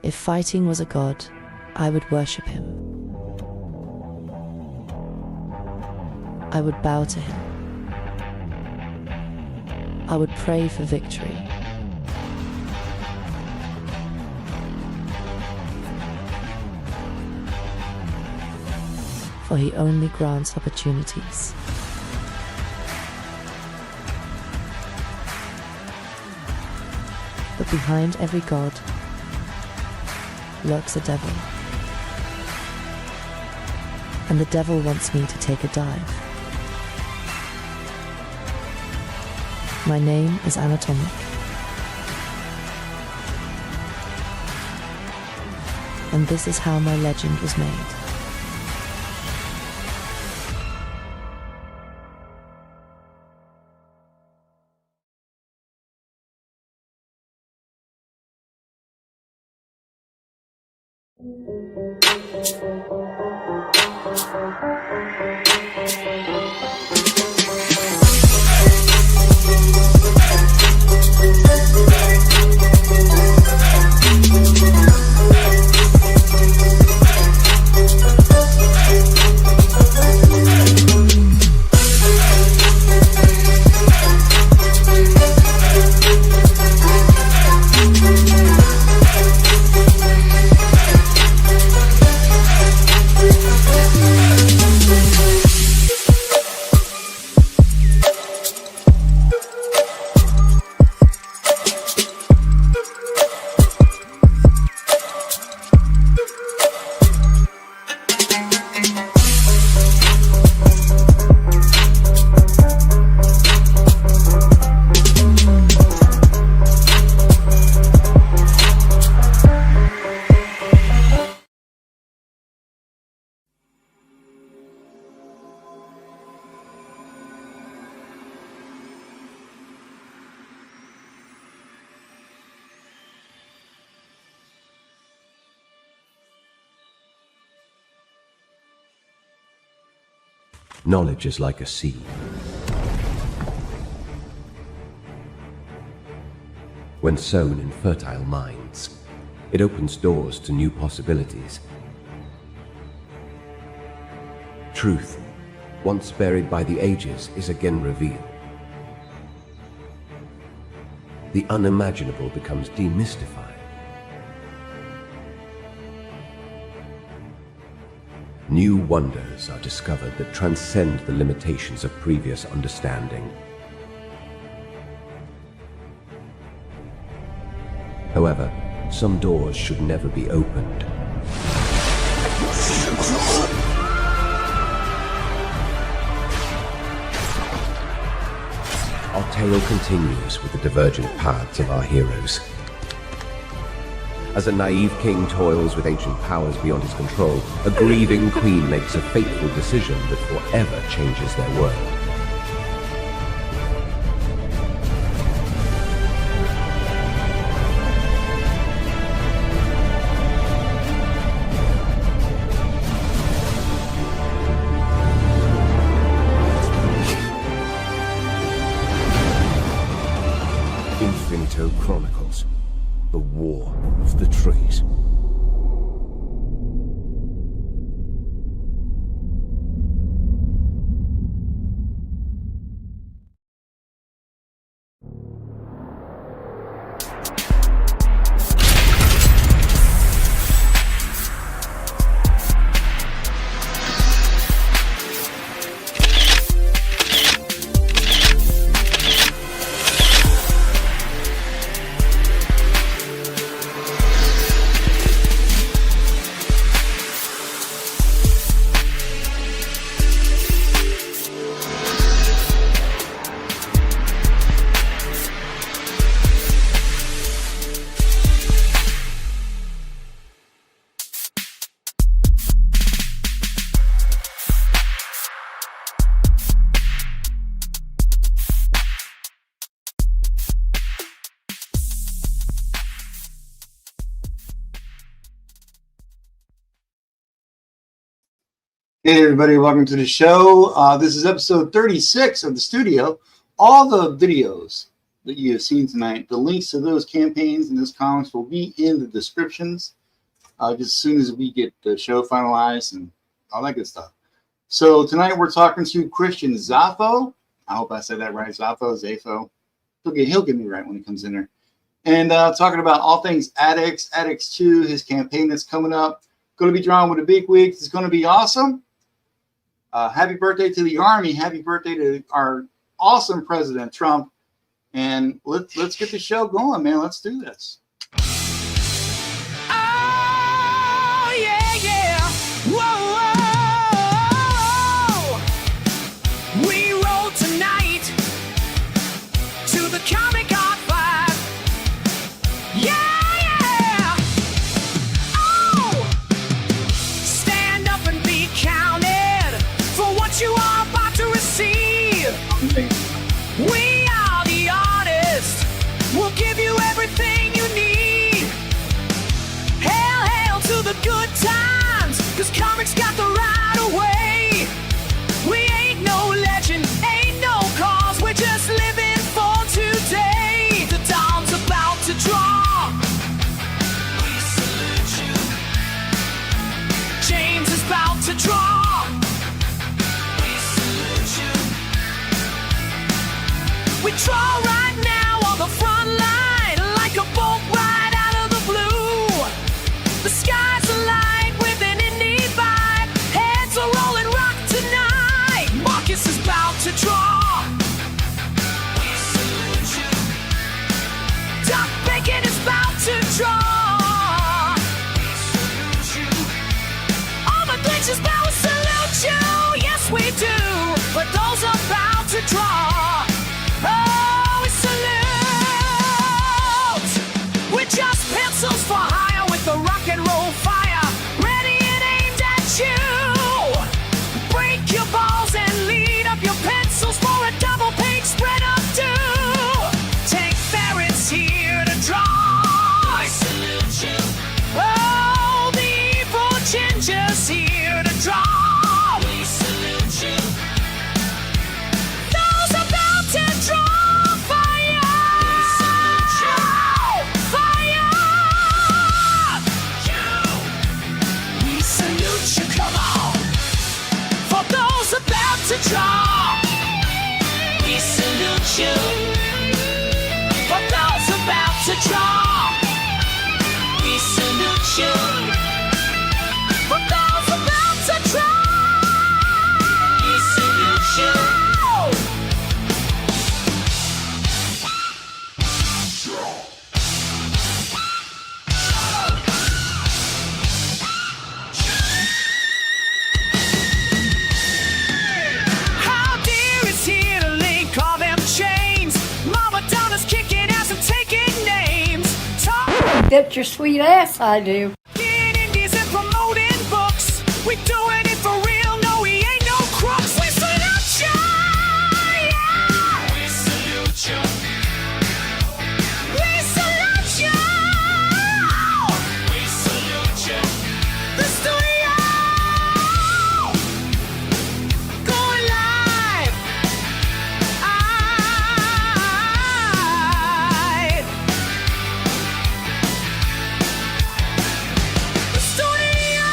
If fighting was a god, I would worship him. I would bow to him. I would pray for victory. For he only grants opportunities. But behind every god lurks a devil. And the devil wants me to take a dive. My name is Anatomic. And this is how my legend was made. Knowledge is like a seed. When sown in fertile minds, it opens doors to new possibilities. Truth, once buried by the ages, is again revealed. The unimaginable becomes demystified. New wonders are discovered that transcend the limitations of previous understanding. However, some doors should never be opened. Our tale continues with the divergent paths of our heroes. As a naive king toils with ancient powers beyond his control, a grieving queen makes a fateful decision that forever changes their world. Infinito Chronicles. The War of the Trees. Hey everybody, welcome to the show. This is episode 36 of the studio. All the videos that you have seen tonight, the links to those campaigns and those comics will be in the descriptions just as soon as we get the show finalized and all that good stuff. So tonight we're talking to Christian ZAFFO. I hope I said that right. ZAFFO. He'll get me right when he comes in there. And talking about all things Addicts, Addicts 2, his campaign that's coming up. Going to be drawn with a big week. It's going to be awesome. Happy birthday to the Army. Happy birthday to our awesome President Trump. And let's get the show going, man. Let's do this. Oh, yeah, yeah. Whoa, whoa. We roll tonight to the Comic Art 5. Yeah, yeah. Oh, stand up and be counted for what you are about to receive. We are the artists. We'll give you everything you need. Hail, hail to the good times, 'cause comics got the right of way. We ain't no legend, ain't no cause, we're just living for today. The dawn's about to draw. We salute you. James is about to draw. We salute you. We draw right now on the front line, like a bolt right out of the blue. The sky's alight with an indie vibe. Heads are rolling rock tonight. Marcus is about to draw. We salute you. DUCKBACON is about to draw. We salute you. OMERGLITCH is about to salute you. Yes, we do. For those about to draw. Oh, we salute. We're just pencils for hire with the rock and roll fire, ready and aimed at you. Break your balls and lead up your pencils for a double page spread of doom. Take FERRET's here to draw. I salute you. Oh, the evil ginger's here to draw. We salute you. Those about to draw fire. We salute you. Fire. We salute you. Come on. For those about to draw. We salute you. For those about to draw. We salute you. For those about to draw. We salute you. Haldir is here to link all them chains. Mama Donna's kicking ass and taking names. That's your sweet ass, I do. Talking indies and promoting books. We doing it for real. No, we ain't no crooks. We salute ya. Yeah. We salute ya. We salute ya. We salute ya. The studio going live. The studio,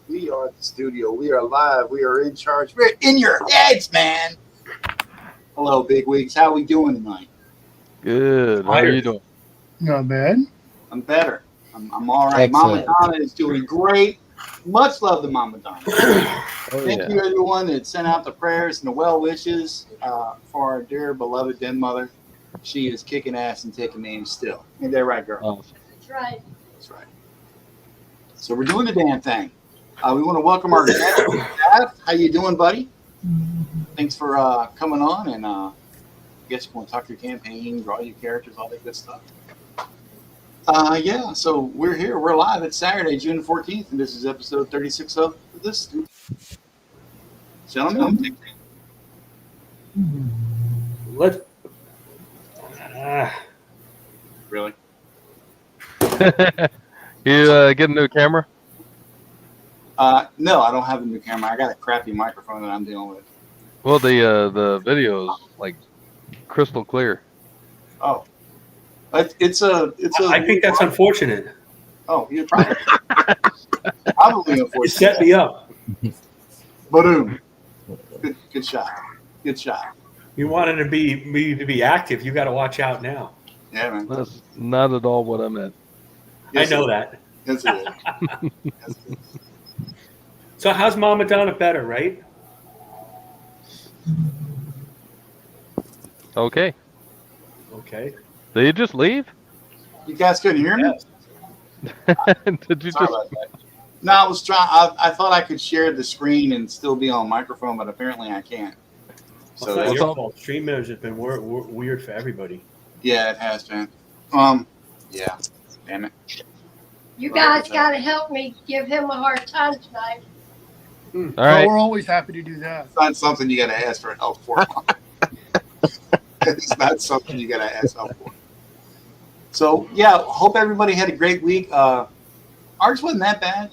We are at the studio. We are live. We are in charge. We're in your heads, man. Hello, big wigs. How we doing tonight? Good. How are you doing? Not bad. I'm better. I'm all right. Mama Excellent. Donna is doing great. Much love to Mama Donna. Oh, Thank you, everyone that sent out the prayers and the well wishes for our dear beloved den mother. She is kicking ass and taking names still. Ain't that right, girl? Oh, That's right. That's right. So we're doing the damn thing. We want to welcome our guest, Jeff. How you doing, buddy? Thanks for coming on, and I guess you want to talk your campaign, draw your characters, all that good stuff. Yeah, so we're here. We're live. It's Saturday, June 14th, and this is episode 36 of this. Gentlemen, Let's. really? You get a new camera? No, I don't have a new camera. I got a crappy microphone that I'm dealing with. Well, the video is like crystal clear. Oh, it's a. I think that's unfortunate. Oh, you're probably unfortunate. You set me up. Boom. Good shot. Good shot. You wanted me to be active. You got to watch out now. Yeah, man. That's not at all what I meant. Yes, I know it that. is. Yes, it is. Yes, it is. So how's Mama Donna better, right? Okay. Okay. Did you just leave? You guys couldn't hear me? Yes. Did you Sorry just? about that. No, I was trying. I thought I could share the screen and still be on microphone, but apparently I can't. So So it's not that's, your fault. Stream has been weird for everybody. yeah, it has been. Yeah. Damn it. You guys got to help me give him a hard time tonight. All right. We're always happy to do that. It's not something you got to ask for help for. It's not something you got to ask help for. So yeah, hope everybody had a great week. Ours wasn't that bad.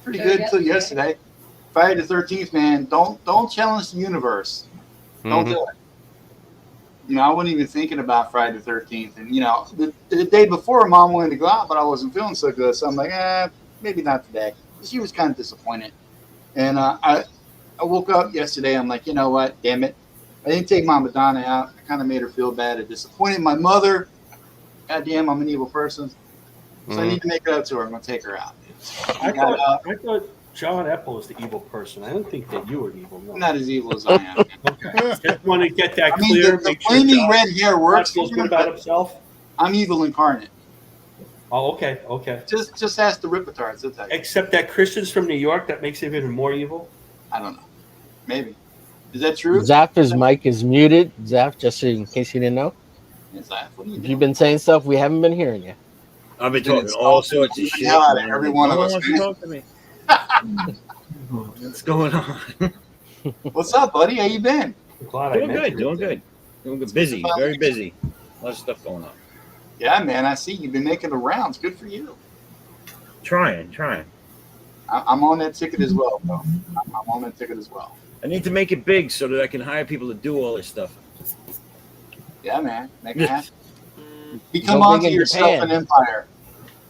Pretty good until yesterday. Friday the 13th, man. Don't challenge the universe. Don't do it. You know, I wasn't even thinking about Friday the 13th, and you know, the day before, Mom wanted to go out, but I wasn't feeling so good, so I'm like, maybe not today. She was kind of disappointed, and I woke up yesterday. I'm like, you know what? Damn it! I didn't take Mama Donna out. I kind of made her feel bad. I disappointed my mother. Goddamn, I'm an evil person. So I need to make it up to her. I'm going to take her out. I thought John EPPLE was the evil person. I don't think that you were evil. No. I'm not as evil as I am. Okay. Just want to get that I mean, clear. the flaming red hair works. Feels good about himself. I'm evil incarnate. Oh, okay, okay. Just ask the Ripitards. They'll tell you. Except that Christians from New York, that makes him even more evil. I don't know. Maybe. Is that true? Zaff, his mic is muted. Zaff, just so in case you didn't know. Is that, what are you If doing? you've been saying stuff, we haven't been hearing you. I've been talking all sorts of shit. Hell out of every one of No us, wants to man. talk to me. What's going on? What's up, buddy? How you been? I'm glad Doing I met good, you. doing good. Doing good. Busy, very busy. A lot of stuff going on. Yeah, man. I see you've been making the rounds. Good for you. Trying. I'm on that ticket as well, bro. I'm on that ticket as well. I need to make it big so that I can hire people to do all this stuff. Yeah, man. Make it happen. Become Go big onto in yourself Japan. an empire.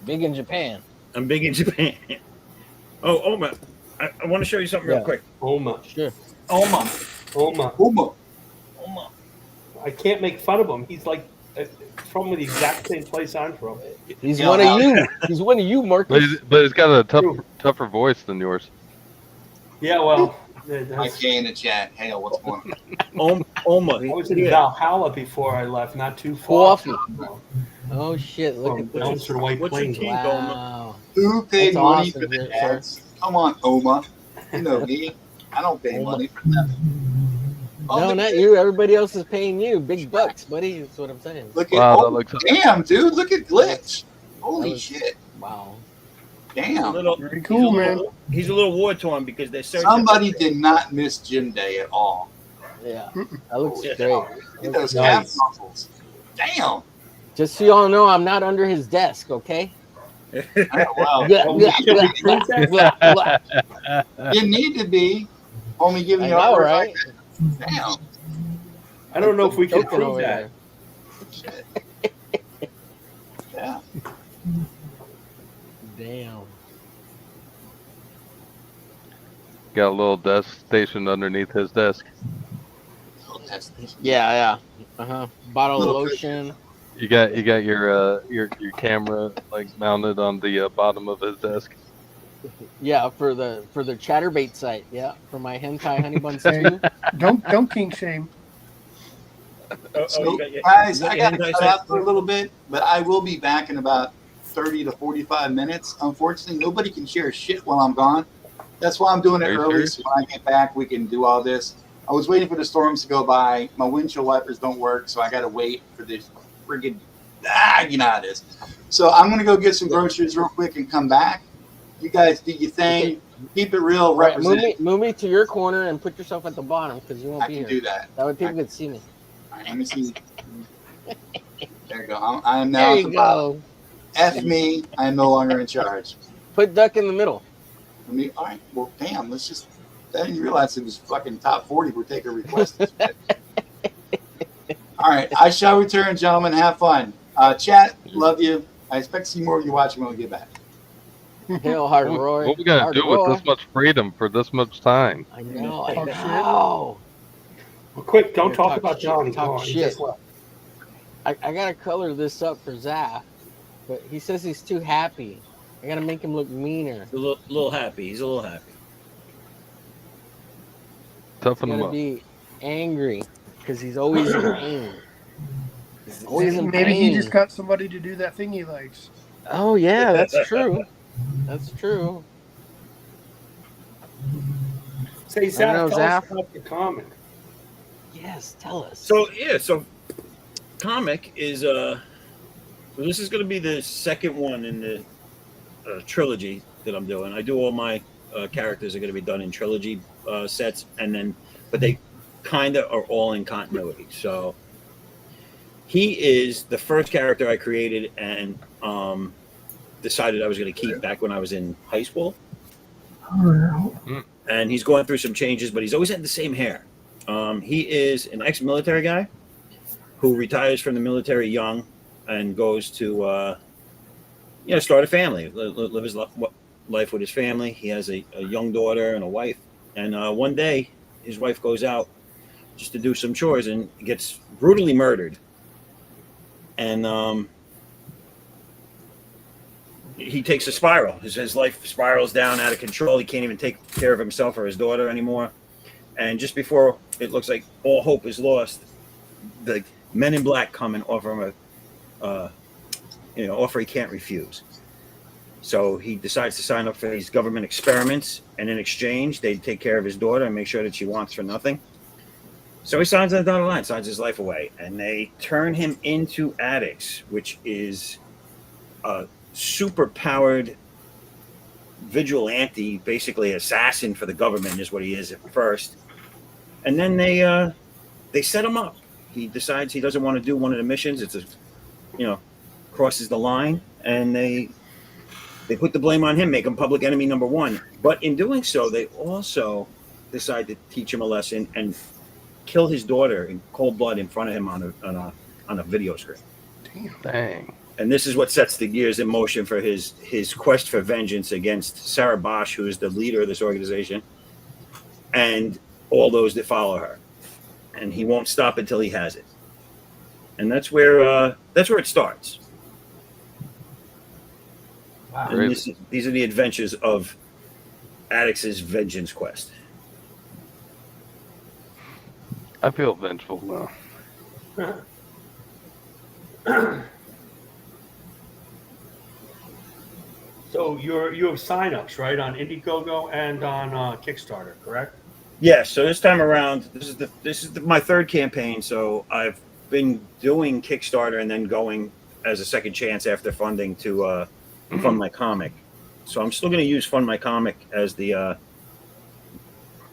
Big in Japan. I'm big in Japan. Oh, Oma, I want to show you something real quick. Oma. Sure. Oma. Uma. I can't make fun of him. He's like from the exact same place I'm from. He's Yeah, one well, of you. He's one of you, Marcus. But he's got a tougher voice than yours. Yeah, well, I K in the chat. Hey, what's going on? Oma. I was in Valhalla before I left, not too far. Coffee. Oh shit! Look at From this. Elmsford White What's your Plains. team? Wow. Who paid That's money awesome, for the sir. ads? Come on, Oma. You know me. I don't pay Oma. money for nothing. Oh, No, look not at- you. Everybody else is paying you. Big bucks, buddy. That's what I'm saying. Look at Wow, that oh, looks- damn, dude. Look at Glitch. Holy That was- shit. Wow. Damn. Very cool, man. He's a little war torn because they're searching. Somebody did not miss gym day at all. Yeah. That looks Yeah. great. Look at those Nice. calf muscles. Damn. Just so y'all know, I'm not under his desk, okay? Oh, wow. Yeah, Oh, yeah, should we print that? yeah, yeah. You need to be. Homie giving I you know, all right? like that. Damn. I don't know if we can Joking prove over that. there. Shit. Yeah. Damn. Got a little desk station underneath his desk. Oh, that's Yeah. Uh-huh. Bottle of Little bit. lotion. You got your camera like mounted on the bottom of his desk. Yeah, for the Chatterbait site. Yeah, for my hentai honey buns Hey. too. Don't kink shame. So, you got your- guys, you got I your got to hentai cut site? out for a little bit, but I will be back in about 30 to 45 minutes. Unfortunately, nobody can share shit while I'm gone. That's why I'm doing it Are you early, sure? so when I get back, we can do all this. I was waiting for the storms to go by. My windshield wipers don't work, so I got to wait for this friggin' you know how it is. So I'm going to go get some groceries real quick and come back. You guys do your thing. Keep it real. Right, Represent. move me to your corner and put yourself at the bottom because you won't I be can here. do that. That way people can see me. All right, let me see. There you go. I'm now There at you the bottom. go. F me. I am no longer in charge. Put Duck in the middle. Let me. All right. Well, damn. Let's just. I didn't realize it was fucking top 40. We're taking requests. All right. I shall return, gentlemen. Have fun. Chat. Love you. I expect to see more of you watching when we get back. Hail, hard What, Roy. what we gonna Hard do Roy. with this much freedom for this much time? I know. I Talk shit. know. Well, quick, don't Here, talk talk about shit, Johnny. talk Come on, he shit. just left. I gotta color this up for Zaff, but he says he's too happy. I gotta make him look meaner. He's a little happy. He's a little happy. He's Toughen them gonna up. be angry because he's always in pain. He's always in Maybe he pain. just got somebody to do that thing he likes. Oh yeah, that's true. That's true. Say, I know, Zaff, tell us Zaff. about the comic. Yes, tell us. So comic is this is going to be the second one in the trilogy that I'm doing. I do all my characters are going to be done in trilogy sets, and then but they kind of are all in continuity. So he is the first character I created and decided I was going to keep back when I was in high school. And he's going through some changes, but he's always had the same hair. He is an ex-military guy who retires from the military young and goes to start a family, live his life with his family. He has a young daughter and a wife. And one day, his wife goes out just to do some chores and gets brutally murdered. And he takes a spiral. His life spirals down out of control. He can't even take care of himself or his daughter anymore. And just before it looks like all hope is lost, the men in black come and offer him offer he can't refuse. So he decides to sign up for these government experiments, and in exchange, they take care of his daughter and make sure that she wants for nothing. So he signs on the dotted line, signs his life away, and they turn him into Addicts, which is a super-powered vigilante, basically assassin for the government is what he is at first. And then they set him up. He decides he doesn't want to do one of the missions. It's crosses the line, and they put the blame on him, make him public enemy number one. But in doing so, they also decide to teach him a lesson and kill his daughter in cold blood in front of him on a video screen. Dang. And this is what sets the gears in motion for his quest for vengeance against Sarah Bosch, who is the leader of this organization, and all those that follow her. And he won't stop until he has it. And that's where it starts. Wow. And these are the adventures of Addicts' vengeance quest. I feel vengeful now. So you have signups, right, on Indiegogo and on Kickstarter, correct? Yes. So this time around, this is my third campaign. So I've been doing Kickstarter and then going as a second chance after funding to fund my comic. So I'm still going to use Fund My Comic as the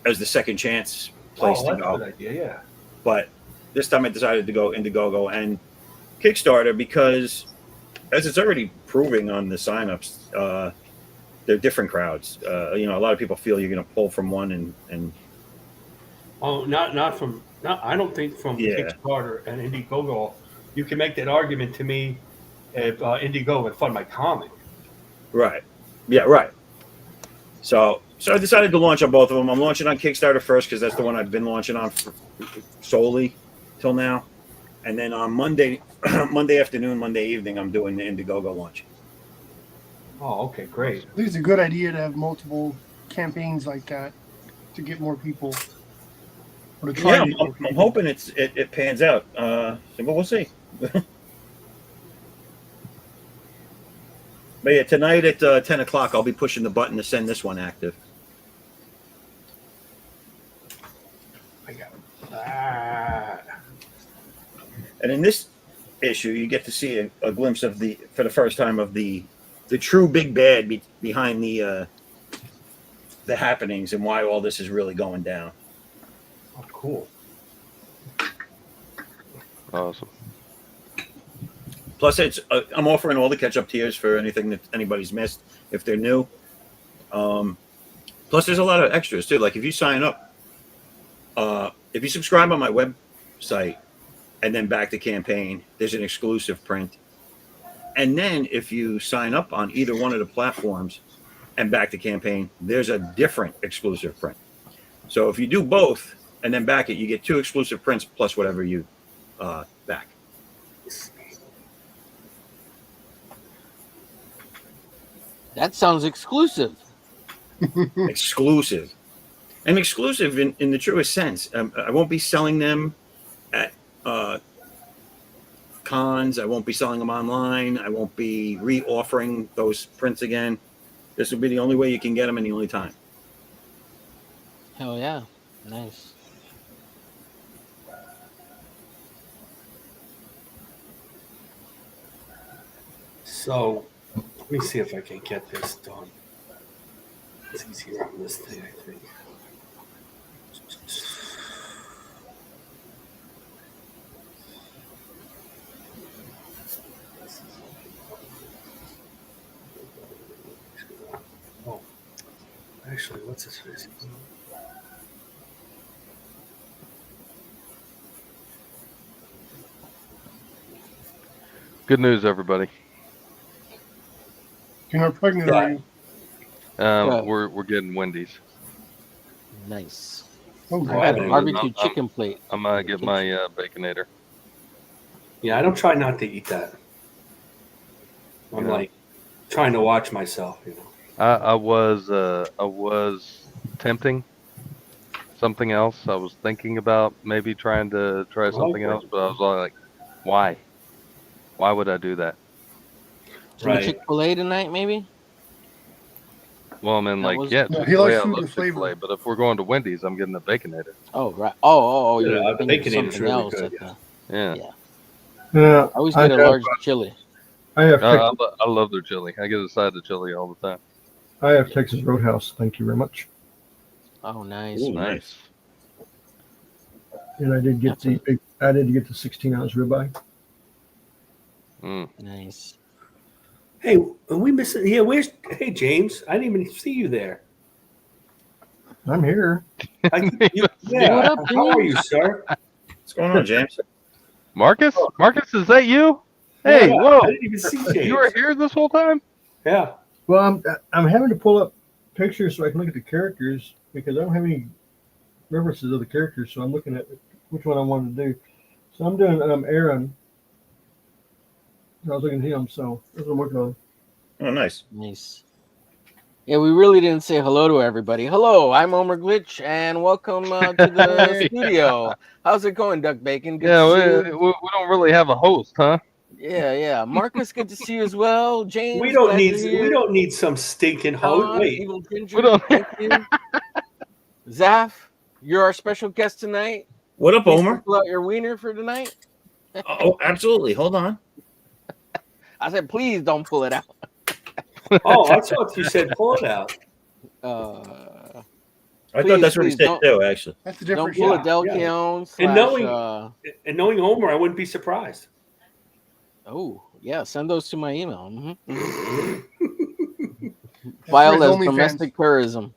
second chance place to that's go. a good idea, yeah. But this time I decided to go Indiegogo and Kickstarter because, as it's already proving on the signups, they're different crowds. A lot of people feel you're going to pull from one and Oh, I don't think from Kickstarter and Indiegogo. You can make that argument to me if Indiegogo would fund my comic. Right. Yeah, right. So I decided to launch on both of them. I'm launching on Kickstarter first because that's the one I've been launching on solely till now. And then on Monday afternoon, Monday evening, I'm doing the Indiegogo launch. Oh, okay, great. I think it's a good idea to have multiple campaigns like that to get more people. Or to try Yeah, to get more I'm people. hoping it pans out. But we'll see. But yeah, tonight at 10 o'clock, I'll be pushing the button to send this one active. I got that. And in this issue, you get to see a glimpse of for the first time of the true big bad behind the the happenings and why all this is really going down. Oh, cool. Awesome. Plus, I'm offering all the catch-up tiers for anything that anybody's missed if they're new. Plus, there's a lot of extras too. Like if you sign up, if you subscribe on my website and then back the campaign, there's an exclusive print. And then if you sign up on either one of the platforms and back the campaign, there's a different exclusive print. So if you do both and then back it, you get 2 exclusive prints plus whatever you back. That sounds exclusive. Exclusive. And exclusive in the truest sense. I won't be selling them at cons. I won't be selling them online. I won't be re-offering those prints again. This will be the only way you can get them and the only time. Hell yeah. Nice. So, let me see if I can get this done. It's easier on this thing, I think. Oh, actually, what's this face? Good news, everybody. You're not pregnant, are you? We're getting Wendy's. Nice. Oh, I got a I'm- barbecue chicken plate. I'm gonna get my Baconator. Yeah, I don't try not to eat that. I'm Yeah. like trying to watch myself, you know. I was tempting something else. I was thinking about maybe trying to try something else, but I was all like, why? Why would I do that? Some Chick-fil-A tonight, maybe? Well, I mean, That like, was- yeah, No, he Chick-fil-A, likes I food love with flavor. Chick-fil-A, but if we're going to Wendy's, I'm getting the Baconator. Oh, right. Oh, Yeah, you're thinking Baconator's something really else. good, At the, Yeah. yeah. Yeah, I always get a large chili. I have I love their chili. I get a side of chili all the time. I have Texas Roadhouse. Thank you very much. Oh, nice. Ooh, Nice. And I did get I did get the 16-ounce ribeye. Mm. Nice. Hey, are we missing? Yeah, hey, James, I didn't even see you there. I'm here. Yeah, What up, how are you, James? sir? What's going on, James? Marcus? Marcus, is that you? Hey, Yeah, whoa. I didn't even see James. You were here this whole time? Yeah. Well, I'm having to pull up pictures so I can look at the characters because I don't have any references of the characters, so I'm looking at which one I wanted to do. So I'm doing Aaron. I was looking at him, so that's what I'm working on. Oh, nice. Nice. Yeah, we really didn't say hello to everybody. Hello, I'm OMERGLITCH, and welcome to the studio. How's it going, Duck Bacon? Good to see you. We don't really have a host, huh? Yeah. Marcus, good to see you as well. James, We don't glad need you're here. we don't need some stinking host. Don, Wait, Evil Ginger, We don't- thank you. Zaff, you're our special guest tonight. What up, Please Omer? pull out your wiener for tonight. Oh, absolutely. Hold on. I said, please don't pull it out. oh, I thought you said pull it out. I Please, thought that's what he please, said don't- too, actually. That's the Don't difference. pull Yeah, a Delkeon And knowing Homer, I wouldn't be surprised. oh, yeah, send those to my email. That's Filed for his as OnlyFans. domestic tourism.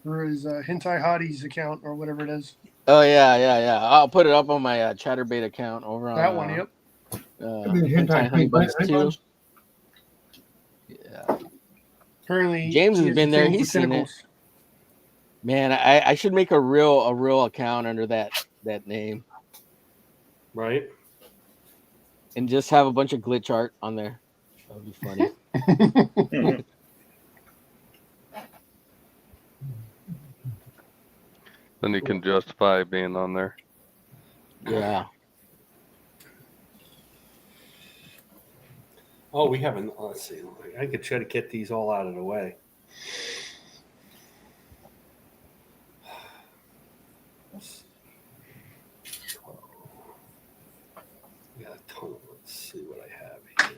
For his Hentai Hotties account or whatever it is. Oh, yeah. I'll put it up on my Chatterbait account over on That one, yep. Hentai Honey Buns too. Yeah. Apparently, James he has has been the there. thing for He's seen it. tentacles. Man, I should make a real account under that name Right? and just have a bunch of glitch art on there. That would be funny. Then you can justify being on there. Yeah. Oh, we haven't. Let's see. I could try to get these all out of the way. Yeah, let's see what I have here.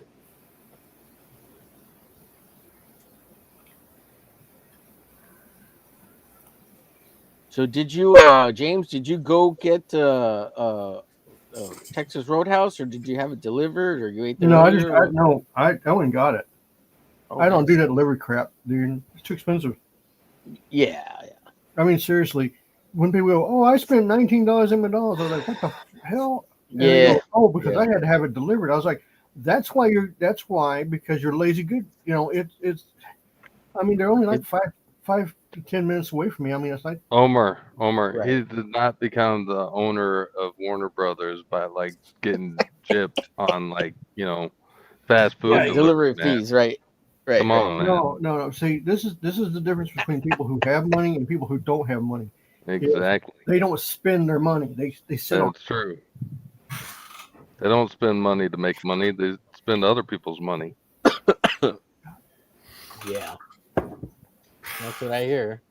So did you, James? Did you go get Texas Roadhouse, or did you have it delivered, or you ate there? No, I went and got it. Oh, I don't nice. do that delivery crap, dude. It's too expensive. Yeah. I mean, seriously, when people go, "Oh, I spent $19 in McDonald's," I was like, "What the hell?" And they Yeah. go, "Oh, because I had to have it delivered." I was like, "That's why because you're lazy good." You know, it's. I mean, they're only like 5 to 10 minutes away from me. I mean, it's like Omer, Right. he did not become the owner of Warner Brothers by like getting gypped on like, fast food Yeah, Delivery man. fees, right? Right. Come on, man. no. See, this is the difference between people who have money and people who don't have money. Exactly. They don't spend their money. They sit on. That's true. They don't spend money to make money. They spend other people's money. Yeah. That's what I hear.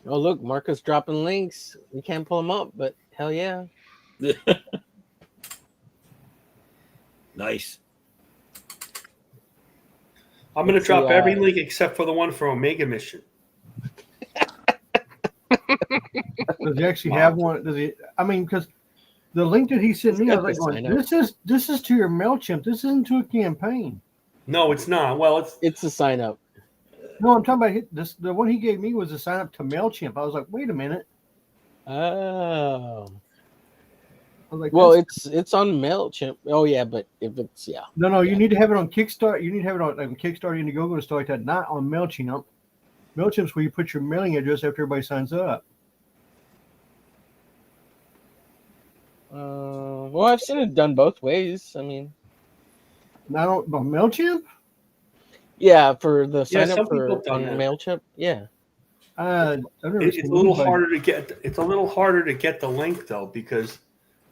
Oh, look, Marcus dropping links. We can't pull them up, but hell yeah. Nice. I'm going to Let's drop see, every link except for the one for Omega Mission. Does he actually have one? Does he? I mean, because the link that he sent me, I was like, this is to your MailChimp. This isn't to a campaign. No, it's not. Well, it's a sign up. No, I'm talking about this. The one he gave me was a sign up to MailChimp. I was like, wait a minute. Oh. I was like, well, it's on MailChimp. Oh yeah, but if it's No, you need to have it on Kickstarter. You need to have it on Kickstarter, Indiegogo, and stuff like that. Not on MailChimp. MailChimp's where you put your mailing address after everybody signs up. Well, I've seen it done both ways. I mean, not on MailChimp. Yeah, for the sign some up for people have done that. MailChip. Yeah. It's a little harder to get. It's a little harder to get the link though, because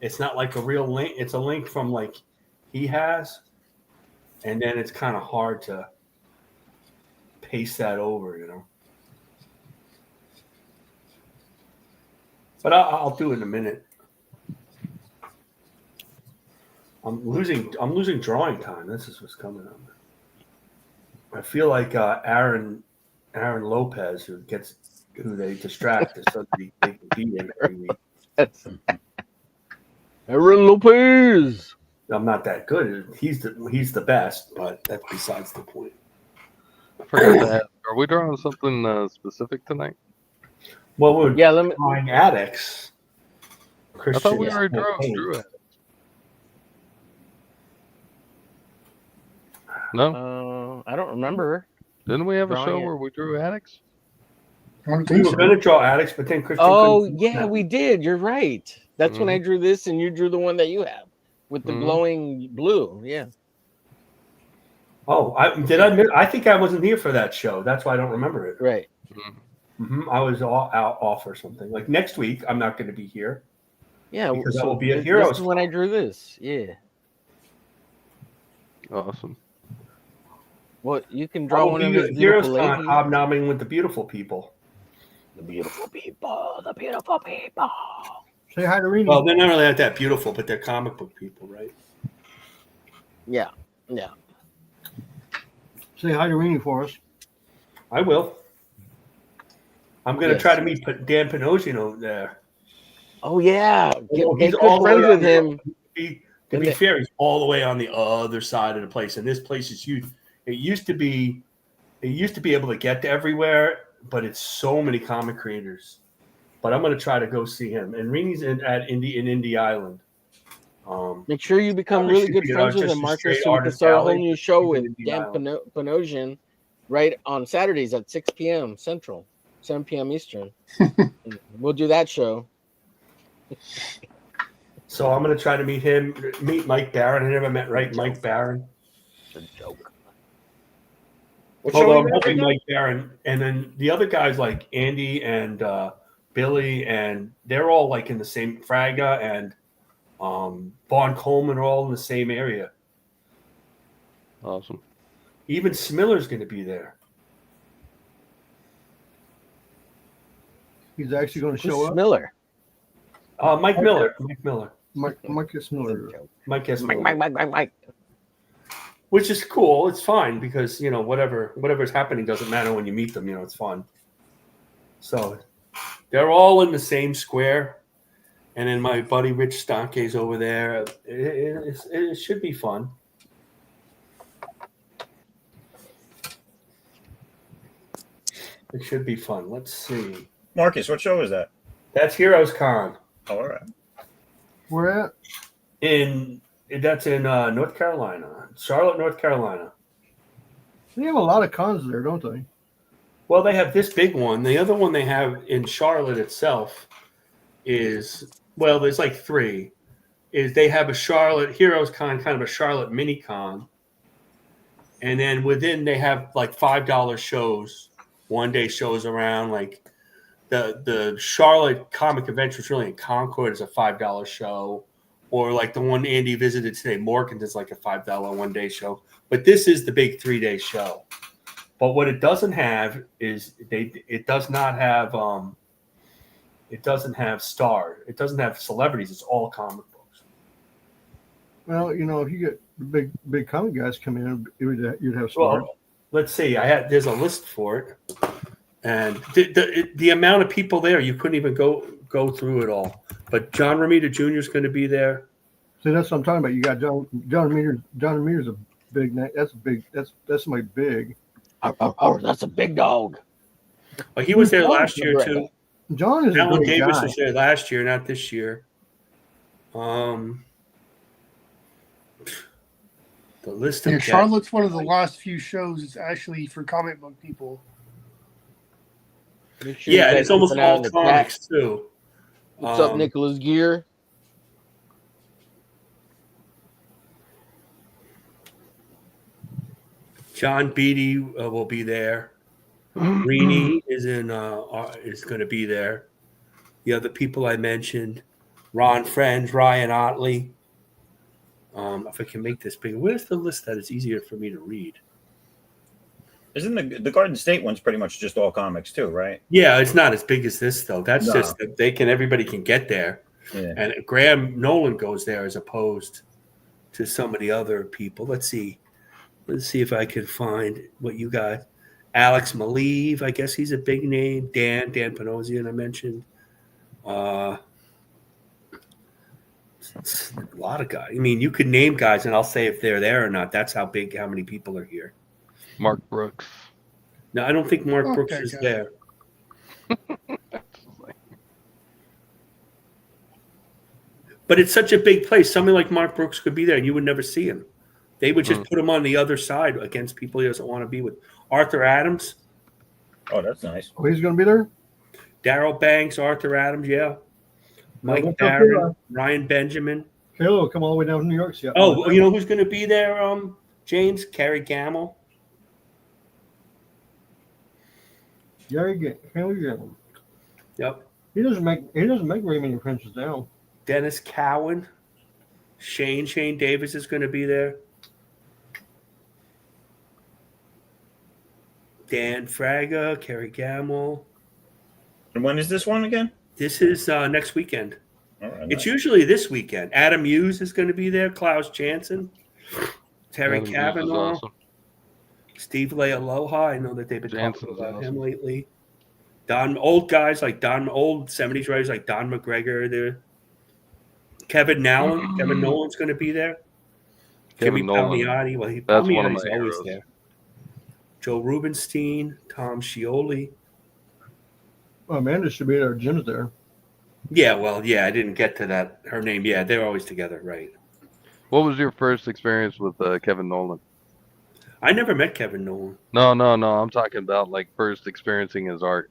it's not like a real link. It's a link from like he has, and then it's kind of hard to paste that over, But I'll do it in a minute. I'm losing drawing time. This is what's coming up. I feel like Aaron Lopez, who they distract, so they can beat him every week. Aaron Lopez. I'm not that good. He's the best, but that's besides the point. I forgot to ask, are we drawing something specific tonight? Well, we're drawing addicts. I thought we already drew it. No, I don't remember. Didn't we have a Drawing show it. where we drew addicts? We were going to draw addicts, but then Christian. Oh yeah, we did. You're right. That's when I drew this, and you drew the one that you have with the glowing blue. Yeah. Oh, I think I wasn't here for that show. That's why I don't remember it. Right. I was off or something. Like next week, I'm not going to be here. Yeah, because I so will be at this Heroes. is when I drew this. Yeah. Awesome. Well, you can draw one of his Heroes beautiful Con ladies. hobnobbing with the beautiful people. The beautiful people. The beautiful people. Say hi to Rini. Well, they're not really that beautiful, but they're comic book people, right? Yeah. Yeah. Say hi to Rini for us. I will. I'm going to try to meet Dan Panogino there. Oh yeah, get He's good all the friends way with on him. To be fair, he's all the way on the other side of the place, and this place is huge. It used to be able to get to everywhere, but it's so many comic creators. But I'm going to try to go see him. And Rini's in Indy Island. Make sure you become really good friends with him, Marcus, so we can start a whole new show with Dan Panosian right on Saturdays at 6 p.m. Central, 7 p.m. Eastern. We'll do that show. So I'm going to try to meet Mike Barron. I never met Mike Barron. It's a joke. Although I'm hoping Mike Barron, and then the other guys like Andy and Billy, and they're all like in the same Fraga and Vaughn Coleman are all in the same area. Awesome. Even Smiller's going to be there. He's actually going to show up. Miller. Mike Miller. Mike S. Miller. Mike S. Miller. Mike. Which is cool. It's fine because whatever's happening doesn't matter when you meet them. It's fun. So They're all in the same square. And then my buddy Rich Stonke's over there. It should be fun. It should be fun. Let's see. Marcus, what show is that? That's Heroes Con. Oh, all right. Where at? That's in North Carolina, Charlotte, North Carolina. They have a lot of cons there, don't they? Well, they have this big one. The other one they have in Charlotte itself is, well, there's like 3. They have a Charlotte Heroes Con, kind of a Charlotte mini con. And then within they have like $5 shows, one-day shows around. Like the Charlotte Comic Adventure is really in Concord is a $5 show. Or like the one Andy visited today, Morgan's is like a $5 one-day show. But this is the big 3-day show. But what it doesn't have is it doesn't have stars. It doesn't have celebrities. It's all comic books. Well, you know, if you get the big comic guys come in, you'd have stars. Well, let's see. There's a list for it, and the amount of people there, you couldn't even go through it all. But John Romita Jr. is going to be there. See, that's what I'm talking about. You got John Romita. John Romita's a big name. That's big. That's somebody big. Oh, that's a big dog. Well, he was there last year too. John is Alan a big Davis guy. was there last year, not this year. The list of Yeah, guests. Charlotte's one of the last few shows. It's actually for comic book people. Yeah, and it's almost all comics too. What's up, Nicholas Gear? John Beatty will be there. Rini is going to be there. The other people I mentioned, Ron Friends, Ryan Otley. If I can make this bigger, where's the list that is easier for me to read? Isn't the Garden State one's pretty much just all comics too, right? Yeah, it's not as big as this though. That's just that everybody can get there. Yeah. And Graham Nolan goes there as opposed to some of the other people. Let's see if I can find what you got. Alex Maleev, I guess he's a big name. Dan Panosian, I mentioned. A lot of guys. I mean, you could name guys, and I'll say if they're there or not. That's how many people are here. Mark Brooks. No, I don't think Mark Brooks is there. But it's such a big place. Somebody like Mark Brooks could be there, and you would never see him. They would just put him on the other side against people he doesn't want to be with. Arthur Adams. Oh, that's nice. Oh, he's going to be there? Daryl Banks, Arthur Adams, yeah. Mike Barron, Ryan Benjamin. Hello, come all the way down to New York. Oh, you know who's going to be there, James? Carrie Gamble. Carrie Gamble. Yep. He doesn't make very many appearances now. Dennis Cowan. Shane Davis is going to be there. Dan Fraga, Carrie Gamble. And when is this one again? This is next weekend. All right, it's usually this weekend. Adam Hughes is going to be there. Klaus Janson. Terry Kavanaugh. Awesome. Steve Lealoha. I know that they've been talking about him lately. Old guys like old 70s writers like Don McGregor there. Kevin Nolan. Kevin Nolan's going to be there. Kevin Nolan. Palmiotti. Well, That's one of my always heroes. there. Joe Rubenstein. Tom Scioli. Well, Amanda should be there. Jim's there. Yeah, well, yeah, I didn't get to that. Her name, yeah, they're always together, right? What was your first experience with Kevin Nolan? I never met Kevin Nolan. No. I'm talking about like first experiencing his art.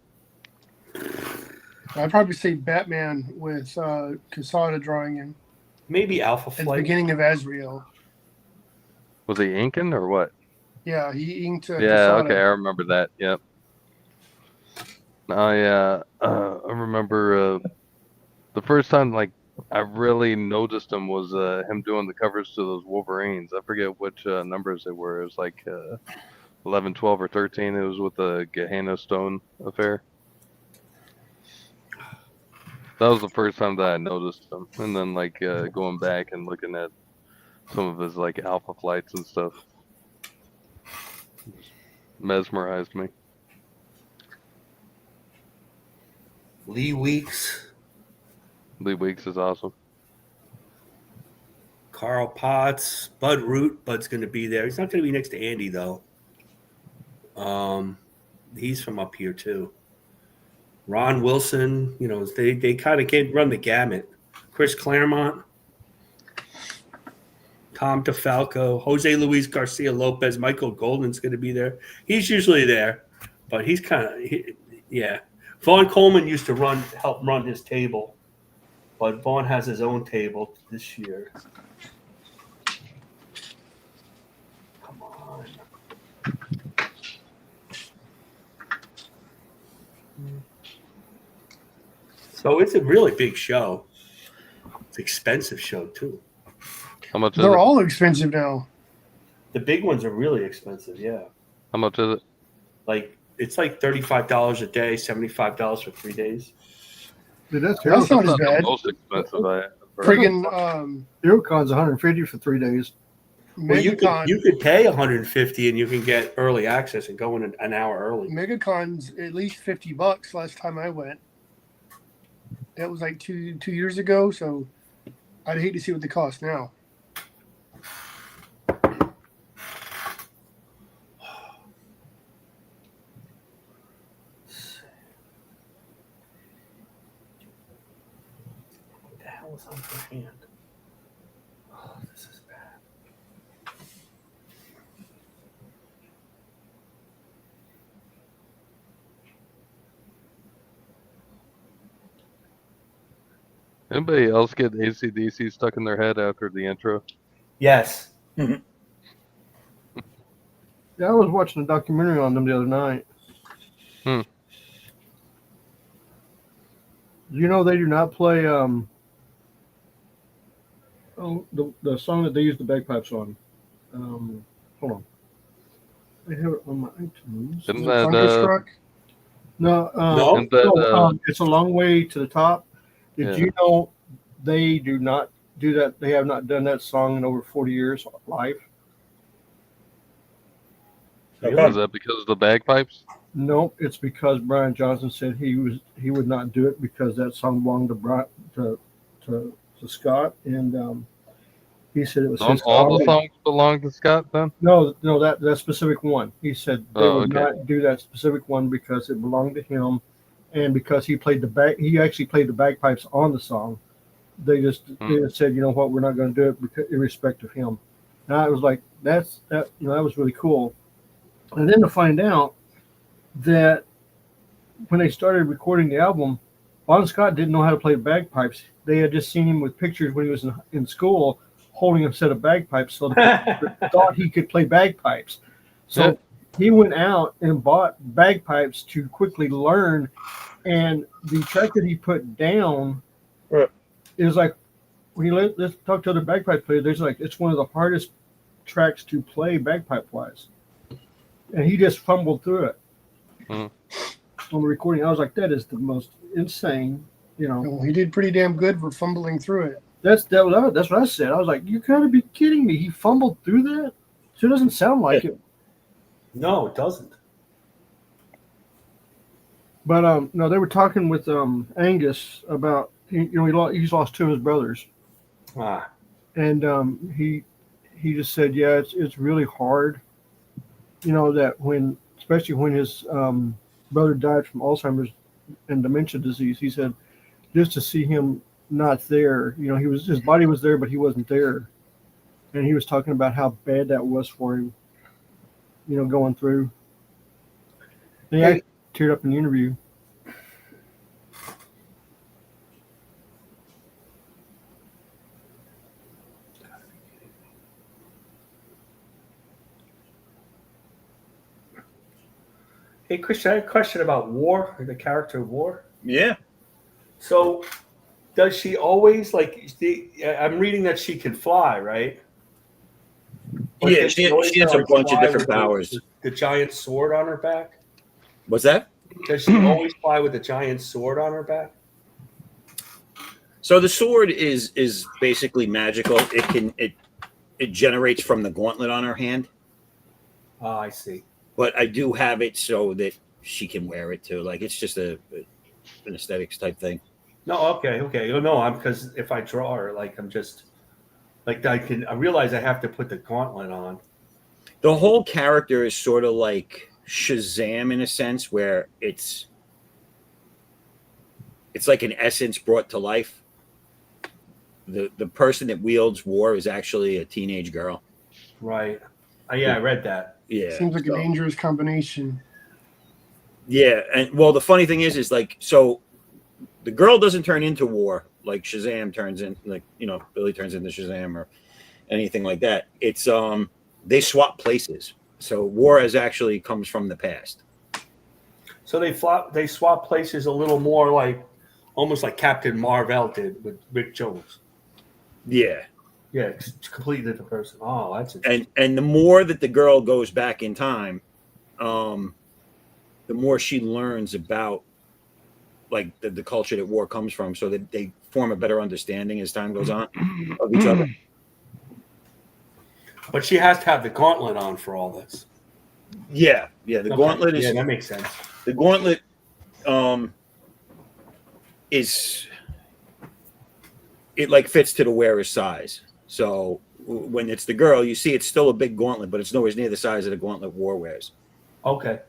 I'd probably say Batman with Quesada drawing him. Maybe Alpha Flight. At the beginning of Azrael. Was he inking or what? Yeah, he inked. Yeah, Quesada. okay, I remember that. Yep. I remember the first time like I really noticed him was him doing the covers to those Wolverines. I forget which numbers they were. It was like 11, 12, or 13. It was with the Gehenna Stone affair. That was the first time that I noticed him. And then like going back and looking at some of his like Alpha Flights and stuff. Mesmerized me. Lee Weeks. Lee Weeks is awesome. Carl Potts, Bud Root. Bud's going to be there. He's not going to be next to Andy though. He's from up here too. Ron Wilson. You know, they kind of can't run the gamut. Chris Claremont, Tom DeFalco, Jose Luis Garcia Lopez, Michael Golden's going to be there. He's usually there, but he's kind of yeah. Vaughn Coleman used to help run his table, but Vaughn has his own table this year. Come on. So it's a really big show. It's an expensive show too. How much? They're all expensive now. The big ones are really expensive. Yeah. How much is it? Like it's like $35 a day, $75 for 3 days. Dude, that's not as bad. The most expensive I ever. Friggin' Eurocon's 150 for 3 days. Well, you could pay 150 and you can get early access and go in an hour early. MegaCon's at least $50 last time I went. That was like two years ago, so I'd hate to see what they cost now. What the hell is on your hand? Oh, this is bad. Anybody else get AC/DC stuck in their head after the intro? Yes. Yeah, I was watching a documentary on them the other night. You know they do not play the song that they use the bagpipes on. Hold on. I have it on my iTunes. Isn't that No, it's A Long Way to the Top. Did you know they do not do that? They have not done that song in over 40 years live. Is that because of the bagpipes? Nope, it's because Brian Johnson said he would not do it because that song belonged to Scott, and he said it was his all the songs belong to Scott then? No, that specific one. He said they would not do that specific one because it belonged to him, and because he actually played the bagpipes on the song. They just said, you know what, we're not going to do it because, in respect of him. And I was like, that was really cool. And then to find out that when they started recording the album, Bon Scott didn't know how to play bagpipes. They had just seen him with pictures when he was in school holding a set of bagpipes, so they thought he could play bagpipes. So he went out and bought bagpipes to quickly learn, and the track that he put down is like, when you let's talk to other bagpipe players, there's like, it's one of the hardest tracks to play bagpipe wise, and he just fumbled through it on the recording. I was like, that is the most insane, Well, he did pretty damn good for fumbling through it. That's what I said. I was like, you gotta be kidding me. He fumbled through that? So it doesn't sound like it. No, it doesn't. But no, they were talking with Angus about he's lost two of his brothers. And he just said, yeah, it's really hard. That especially when his brother died from Alzheimer's and dementia disease, he said just to see him not there, his body was there, but he wasn't there. And he was talking about how bad that was for him, going through. And he actually teared up in the interview. Hey, Christian, I have a question about War, the character of War. Yeah. So, does she always, I'm reading that she can fly, right? Yeah, she has a bunch of different powers. The giant sword on her back? What's that? Does she always fly with a giant sword on her back? So the sword is basically magical. It generates from the gauntlet on her hand. Oh, I see. But I do have it so that she can wear it too. Like, it's just an aesthetics type thing. No, okay. Oh, no, because if I draw her, like I'm just like I realize I have to put the gauntlet on. The whole character is sort of like Shazam in a sense, where it's like an essence brought to life. The person that wields war is actually a teenage girl. Right. Yeah, I read that. Yeah. Seems like a dangerous combination. Yeah, and well, the funny thing is like, so the girl doesn't turn into war like Shazam turns in, like, you know, Billy turns into Shazam or anything like that. It's they swap places. So war has actually comes from the past. So they swap places a little more, like almost like Captain Marvel did with Rick Jones. Yeah. Yeah, it's a completely different person. Oh, that's interesting. And the more that the girl goes back in time, the more she learns about like the culture that war comes from, so that they form a better understanding as time goes on of each other. But she has to have the gauntlet on for all this. Yeah. The gauntlet is. Yeah, that makes sense. The gauntlet is, it like fits to the wearer's size. So when it's the girl, you see it's still a big gauntlet, but it's nowhere near the size of the gauntlet war wears. Okay.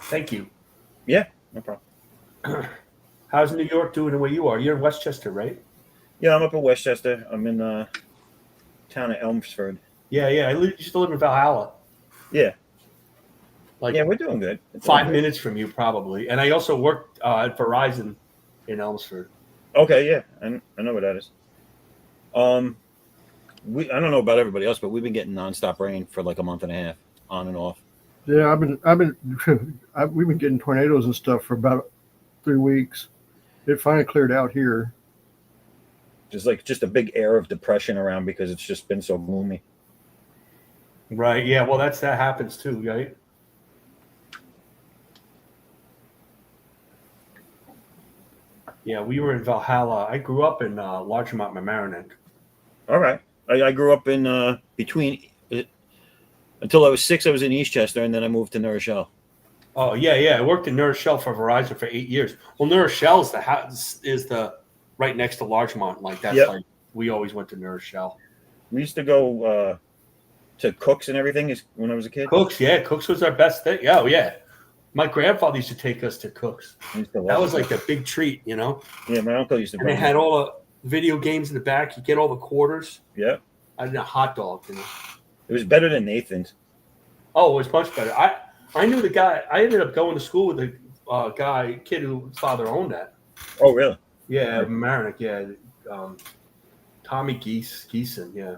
Thank you. Yeah, no problem. How's New York doing the way you are? You're in Westchester, right? Yeah, I'm up in Westchester. I'm in the town of Elmsford. Yeah. I used to live in Valhalla. Yeah. Like, yeah, we're doing good. 5 minutes from you, probably. And I also worked at Verizon in Elmsford. Okay, yeah, I know what that is. I don't know about everybody else, but we've been getting nonstop rain for like a month and a half, on and off. Yeah, we've been getting tornadoes and stuff for about 3 weeks. It finally cleared out here. Just a big air of depression around because it's just been so gloomy. Right. Yeah. Well, that happens too, right? Yeah, we were in Valhalla. I grew up in Larchmont, Mamaroneck. All right. I grew up in between until I was 6. I was in Eastchester, and then I moved to New Rochelle. Oh yeah. I worked in New Rochelle for Verizon for 8 years. Well, New Rochelle is the right next to Larchmont. Like that's like we always went to New Rochelle. We used to go to Cook's and everything when I was a kid. Cook's was our best thing. Oh yeah. My grandfather used to take us to Cook's. That was like a big treat, you know? Yeah, my uncle used to. And they had all the video games in the back. You get all the quarters. Yeah. I had a hot dog. You know? It was better than Nathan's. Oh, it was much better. I knew the guy. I ended up going to school with a kid whose father owned that. Oh, really? Yeah, Marinick. Yeah, Tommy Geeson. Yeah.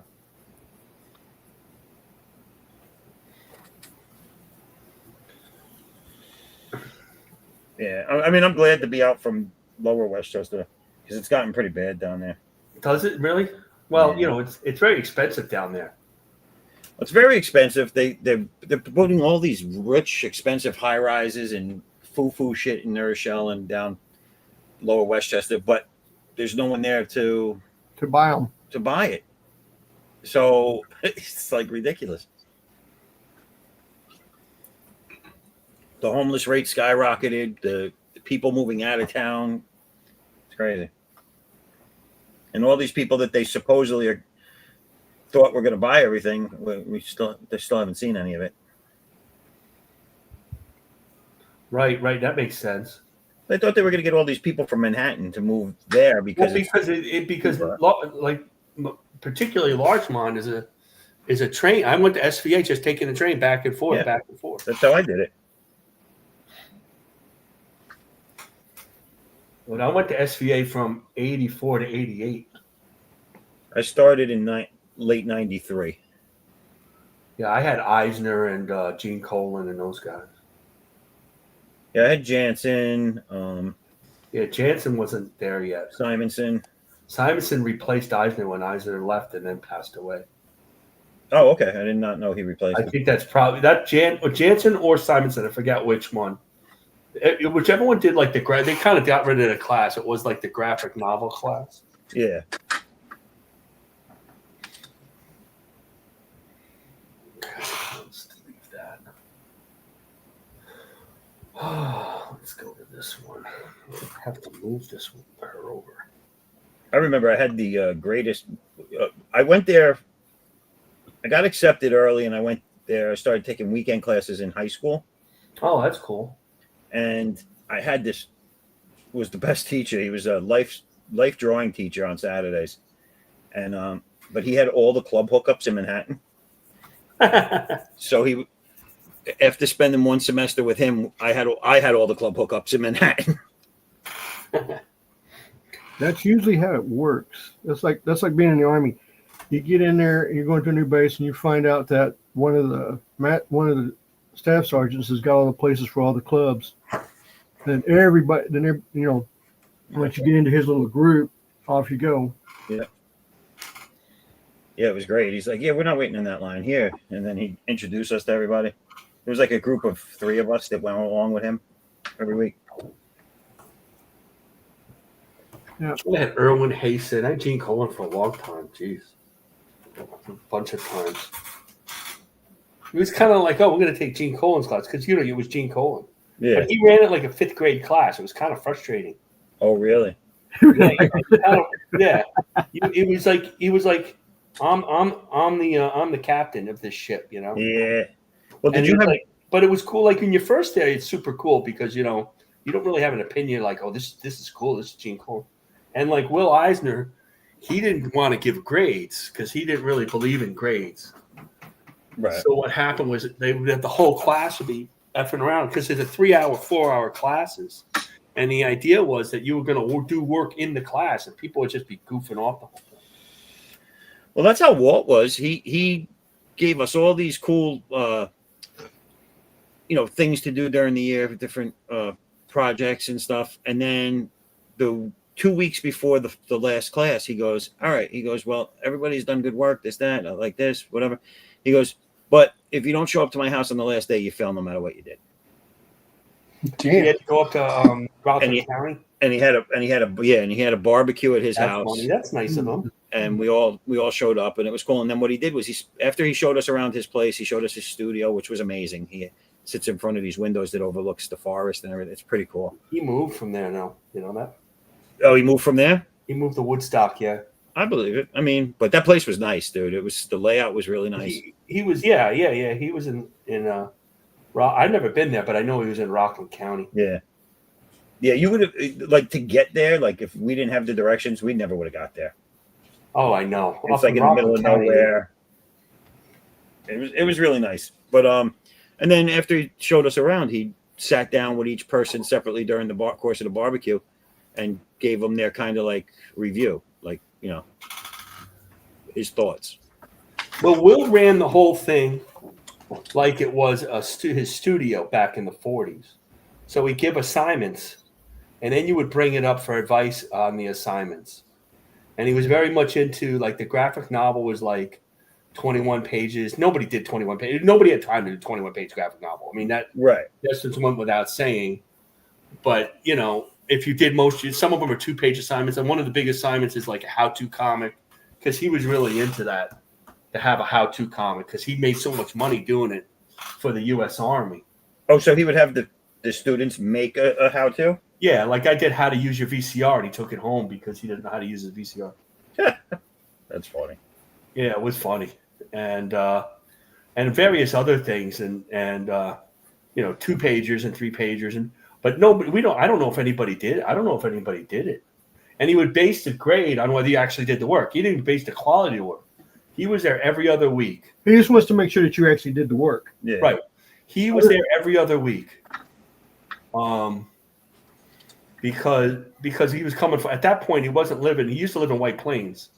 Yeah, I mean, I'm glad to be out from Lower Westchester because it's gotten pretty bad down there. Does it really? Well, you know, it's very expensive down there. It's very expensive. They're putting all these rich, expensive high rises and foo shit in New Rochelle and down Lower Westchester, but there's no one there to buy them. To buy it. So it's like ridiculous. The homeless rate skyrocketed. The people moving out of town. It's crazy. And all these people that they supposedly thought were going to buy everything, they still haven't seen any of it. Right. That makes sense. They thought they were going to get all these people from Manhattan to move there because particularly Larchmont is a train. I went to SVA just taking the train back and forth. That's how I did it. When I went to SVA from 84 to 88. I started in late 93. Yeah, I had Eisner and Gene Colan and those guys. Yeah, I had Jansen. Jansen wasn't there yet. Simonson replaced Eisner when Eisner left and then passed away. Oh, okay. I did not know he replaced him. I think that's probably Jansen or Simonson. I forget which one. Whichever one did like they kind of got rid of the class. It was like the graphic novel class. Yeah. Let's leave that. Let's go to this one. I have to move this one over. I remember I had the greatest. I went there. I got accepted early, and I went there. I started taking weekend classes in high school. Oh, that's cool. And I had this. Was the best teacher. He was a life drawing teacher on Saturdays, and but he had all the club hookups in Manhattan. So he, after spending one semester with him, I had all the club hookups in Manhattan. That's usually how it works. That's like being in the Army. You get in there, you're going to a new base, and you find out that one of the staff sergeants has got all the places for all the clubs. And everybody, once you get into his little group, off you go. Yeah. Yeah, it was great. He's like, yeah, we're not waiting in that line here. And then he introduced us to everybody. It was like a group of 3 of us that went along with him every week. Yeah. I had Erwin Hasten. I had Gene Colan for a long time. Jeez. A bunch of times. It was kind of like, oh, we're going to take Gene Colan's class because, it was Gene Colan. Yeah. But he ran it like a 5th grade class. It was kind of frustrating. Oh, really? Yeah. It was like, he was like, I'm the captain of this ship, Yeah. Well, did you have? But it was cool. Like when you're first there, it's super cool because you don't really have an opinion. Like, oh, this is cool. This is Gene Colan, and like Will Eisner, he didn't want to give grades because he didn't really believe in grades. Right. So what happened was that the whole class would be effing around because it's a 3-hour, 4-hour classes, and the idea was that you were going to do work in the class, and people would just be goofing off the whole thing. Well, that's how Walt was. He gave us all these cool, things to do during the year, different projects and stuff. And then the 2 weeks before the last class, he goes, all right. He goes, well, everybody's done good work, this, that, like this, whatever. He goes, but if you don't show up to my house on the last day, you fail no matter what you did. Damn. He had to go up to Rockland County. And he had a barbecue at his house. Funny. That's nice of him. And we all showed up, and it was cool. And then what he did was after he showed us around his place, he showed us his studio, which was amazing. He sits in front of these windows that overlooks the forest and everything. It's pretty cool. He moved from there now. You know that? Oh, he moved from there? He moved to Woodstock, yeah. I believe it. I mean, but that place was nice, dude. The layout was really nice. He was, yeah. He was in I've never been there, but I know he was in Rockland County. Yeah. Yeah, you would have, like, to get there, like, if we didn't have the directions, we never would have got there. Oh, I know. It's like in the middle of nowhere. It was really nice. But and then after he showed us around, he sat down with each person separately during the course of the barbecue and gave them their kind of like review, like, his thoughts. Well, Will ran the whole thing like it was his studio back in the 40s. So he'd give assignments, and then you would bring it up for advice on the assignments. And he was very much into, like, the graphic novel was like 21 pages. Nobody did 21 pages. Nobody had time to do 21-page graphic novel. I mean, that just went without saying. But, if you did some of them are 2-page assignments. And one of the big assignments is like a how-to comic, because he was really into that, to have a how-to comic, because he made so much money doing it for the U.S. Army. Oh, so he would have the students make a how-to? Yeah, like I did how to use your VCR, and he took it home because he didn't know how to use his VCR. That's funny. Yeah, it was funny, and various other things, and 2-pagers and 3-pagers, but nobody. I don't know if anybody did. I don't know if anybody did it, and he would base the grade on whether you actually did the work. He didn't base the quality of work. He was there every other week. He just wants to make sure that you actually did the work. Yeah, right. He was there every other week. Because he was coming from, at that point he wasn't living. He used to live in White Plains,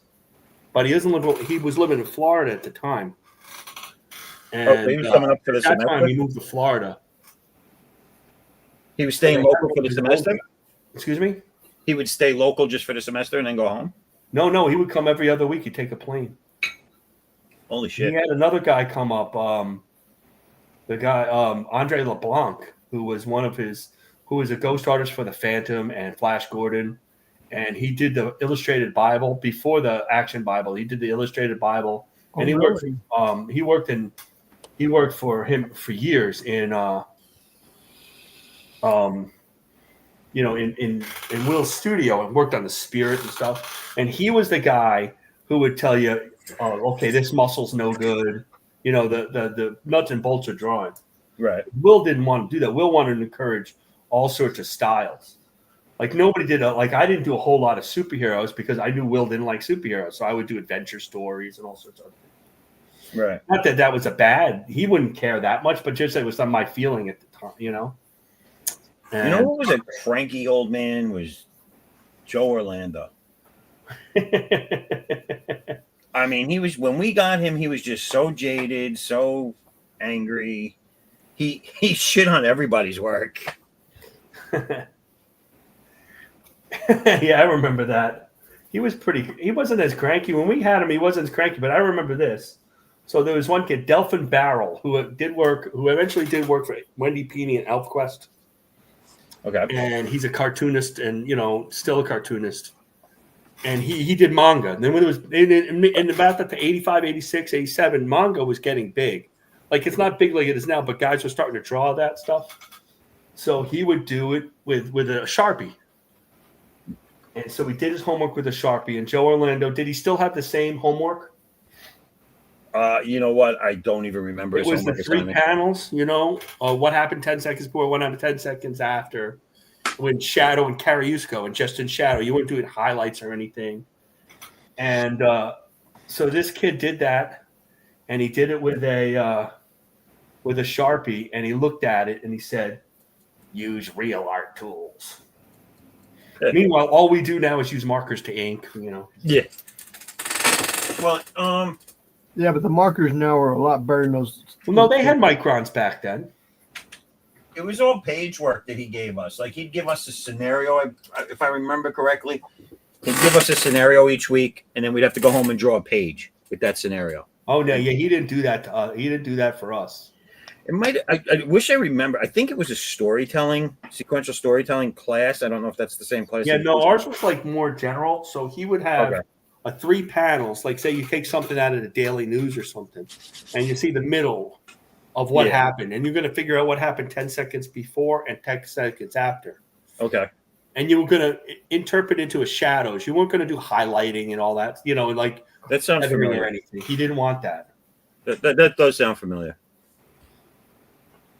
but he was living in Florida at the time. And he was coming up for the semester. At that time he moved to Florida. He was staying local for the semester. Excuse me. He would stay local just for the semester and then go home. No, he would come every other week. He'd take a plane. Holy shit! He had another guy come up. The guy Andre LeBlanc, who was a ghost artist for the Phantom and Flash Gordon, and he did the illustrated Bible before the Action Bible. He did the illustrated Bible, and he worked for him for years in you know, in Will's studio and worked on the spirit and stuff. And he was the guy who would tell you, oh, okay, this muscle's no good. You know, the nuts and bolts are drawn. Right. Will didn't want to do that. Will wanted to encourage all sorts of styles. Like nobody did. I didn't do a whole lot of superheroes because I knew Will didn't like superheroes. So I would do adventure stories and all sorts of things. Right. Not that that was a bad. He wouldn't care that much, but just it was on my feeling at the time, you know. And, you know who was a cranky old man was Joe Orlando. I mean, he was when we got him, he was just so jaded, so angry. He shit on everybody's work. Yeah, I remember that. He wasn't as cranky. When we had him, he wasn't as cranky, but I remember this. So there was one kid, Delphin Barrel, who eventually did work for Wendy Peeney and ElfQuest. Okay. And he's a cartoonist and, you know, still a cartoonist. And he did manga. And then when it was in about the 85, 86, 87, manga was getting big. Like it's not big like it is now, but guys were starting to draw that stuff. So he would do it with a Sharpie. And so he did his homework with a Sharpie. And Joe Orlando, did he still have the same homework? You know what? I don't even remember. It was the 3 panels, you know, what happened 10 seconds before, what happened 10 seconds after. When Shadow and Kariusko and just in Shadow, you weren't doing highlights or anything. And so this kid did that, and he did it with a Sharpie, and he looked at it and he said, "Use real art tools." Meanwhile, all we do now is use markers to ink, you know. Yeah. Well, yeah, but the markers now are a lot better than those. Well, no, they had microns back then. It was all page work that he gave us. Like he'd give us a scenario, if I remember correctly. He'd give us a scenario each week, and then we'd have to go home and draw a page with that scenario. Oh no, yeah, he didn't do that to us. He didn't do that for us. It might. I wish I remember. I think it was a sequential storytelling class. I don't know if that's the same class. Yeah, no, ours was like more general. So he would have a 3 panels. Like say you take something out of the Daily News or something, and you see the middle of what happened, and you're going to figure out what happened 10 seconds before and 10 seconds after. Okay. And you were going to interpret into a shadows. You weren't going to do highlighting and all that. You know, like that sounds familiar. Or anything. He didn't want that. That does sound familiar.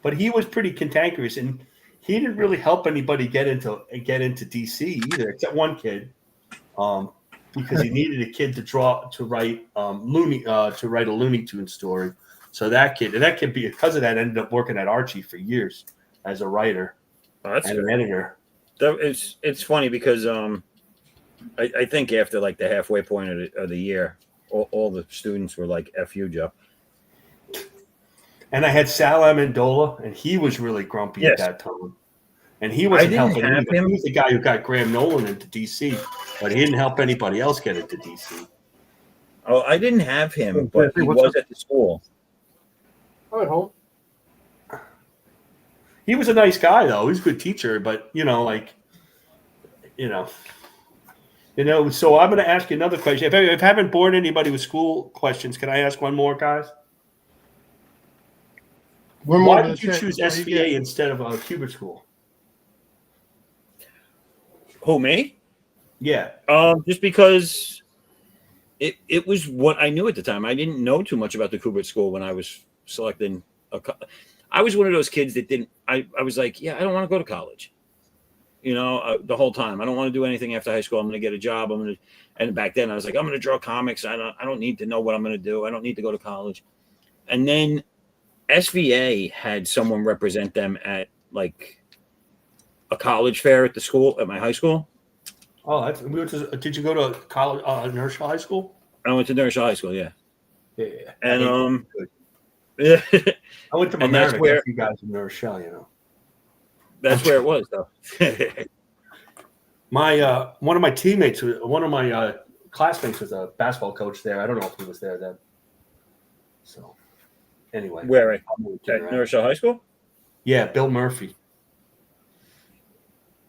But he was pretty cantankerous, and he didn't really help anybody get into DC either, except one kid, because he needed a kid to write a Looney Tunes story. So that kid, because of that, ended up working at Archie for years as a writer and an editor. It's funny because I think after like the halfway point of the year, all the students were like, "F you, Joe." And I had Sal Amendola, and he was really grumpy at that time. And he wasn't helping anybody. He was the guy who got Graham Nolan into DC, but he didn't help anybody else get into DC. Oh, I didn't have him, but he was at the school. I'm at home. He was a nice guy, though. He was a good teacher, but, so I'm going to ask you another question. If I haven't bored anybody with school questions, can I ask one more, guys? Why did you choose SVA instead of Kubert School? Who, me? Yeah. Just because it was what I knew at the time. I didn't know too much about the Kubert School when I was selecting. I was one of those kids that didn't. I was like, yeah, I don't want to go to college. The whole time. I don't want to do anything after high school. I'm going to get a job. And back then I was like, I'm going to draw comics. I don't need to know what I'm going to do. I don't need to go to college. And then SVA had someone represent them at like a college fair at the school, at my high school. Oh, did you go to college, Inertia High School? I went to Inertia High School, yeah. Yeah. And I went to Mamaroneck. That's where you guys in Inertia, That's where it was, though. One of my teammates, one of my classmates was a basketball coach there. I don't know if he was there then. So, anyway. Where? At Inertia High School? Yeah, Bill Murphy.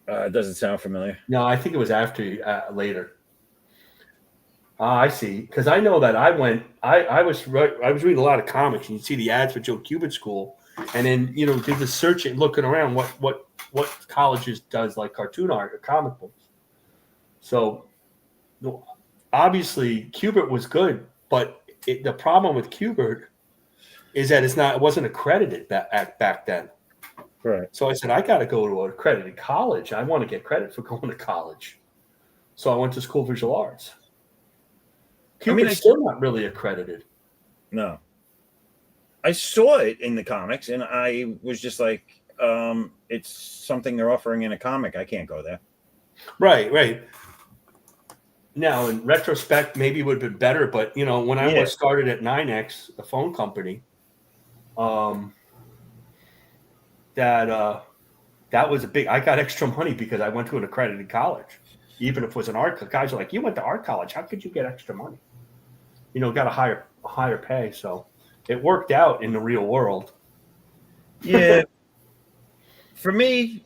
It doesn't sound familiar. No, I think it was later. I see. Because I know that I was reading a lot of comics, and you'd see the ads for Joe Kubert School, and then did the searching, looking around what what colleges does, like cartoon art or comic books. So obviously Qbert was good, but the problem with Qbert is that it wasn't accredited back then. Right. So I said, I got to go to an accredited college. I want to get credit for going to college. So I went to School of Visual Arts. Cubert's still not really accredited. No. I saw it in the comics, and I was just like, it's something they're offering in a comic. I can't go there. Right. Now, in retrospect, maybe it would have been better, but, when I was started at 9X, the phone company, that was a big, I got extra money because I went to an accredited college. Even if it was an art, guys are like, you went to art college, how could you get extra money? Got a higher pay. So it worked out in the real world. Yeah. For me,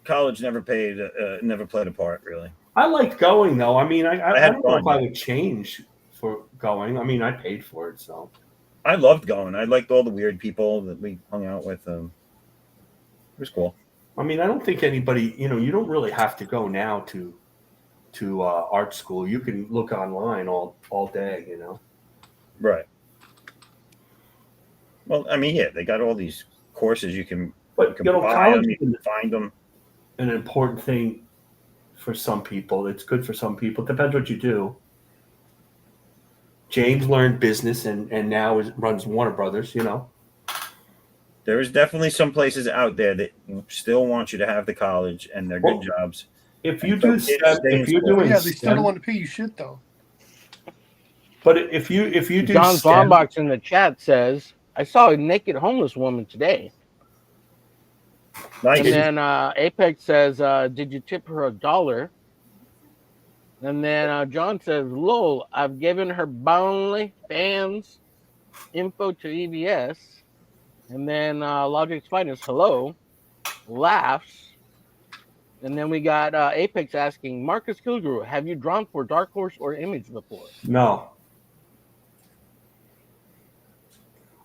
college never played a part, really. I liked going, though. I mean, I don't know if I fun. would change for going. I mean, I paid for it, so. I loved going. I liked all the weird people that we hung out with. It was cool. I mean, I don't think anybody, you don't really have to go now to art school. You can look online all day, Right. Well, I mean, yeah, they got all these courses you can buy college them, you can find them. An important thing for some people. It's good for some people. Depends what you do. James learned business and now runs Warner Brothers, There is definitely some places out there that still want you to have the college, and they're good jobs. If you do STEM, if you're doing they still don't want to pay you shit though. But if you do John STEM, Bombox in the chat says, I saw a naked homeless woman today. Nice. And then Apex says, did you tip her $1? And then John says, lol, I've given her bounty fans info to EBS. And then Logic's Finest, hello, laughs. And then we got Apex asking, Marcus Kilgrew, have you drawn for Dark Horse or Image before? No.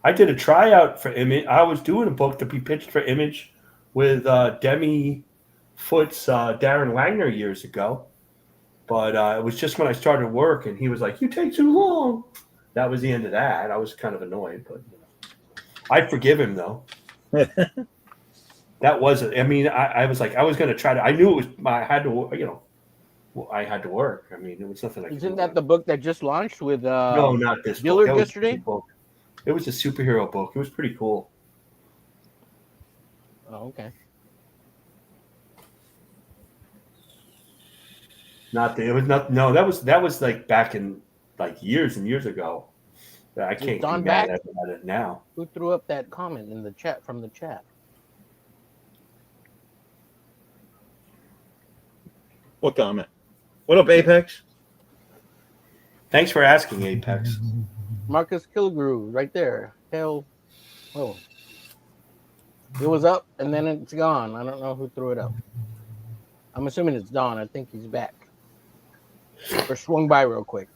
I did a tryout for Image. I was doing a book to be pitched for Image with Demi Foot's Darren Wagner years ago. But it was just when I started work, and he was like, you take too long. That was the end of that. I was kind of annoyed, but I'd forgive him, though. That wasn't, I mean, I was like, I was going to try to, I knew it was, I had to, I had to work. I mean, it was nothing I could Isn't do. that the book that just launched with no, not this Dillard book. yesterday? It was a superhero book. It was pretty cool. Oh, okay. That was like back in like years and years ago. I can't Don be mad back? at it now. Who threw up that comment in the chat from the chat? What comment? What up, Apex? Thanks for asking, Apex. Marcus Kilgrew, right there. Hell, oh, it was up and then it's gone. I don't know who threw it up. I'm assuming it's Don. I think he's back. Or swung by real quick.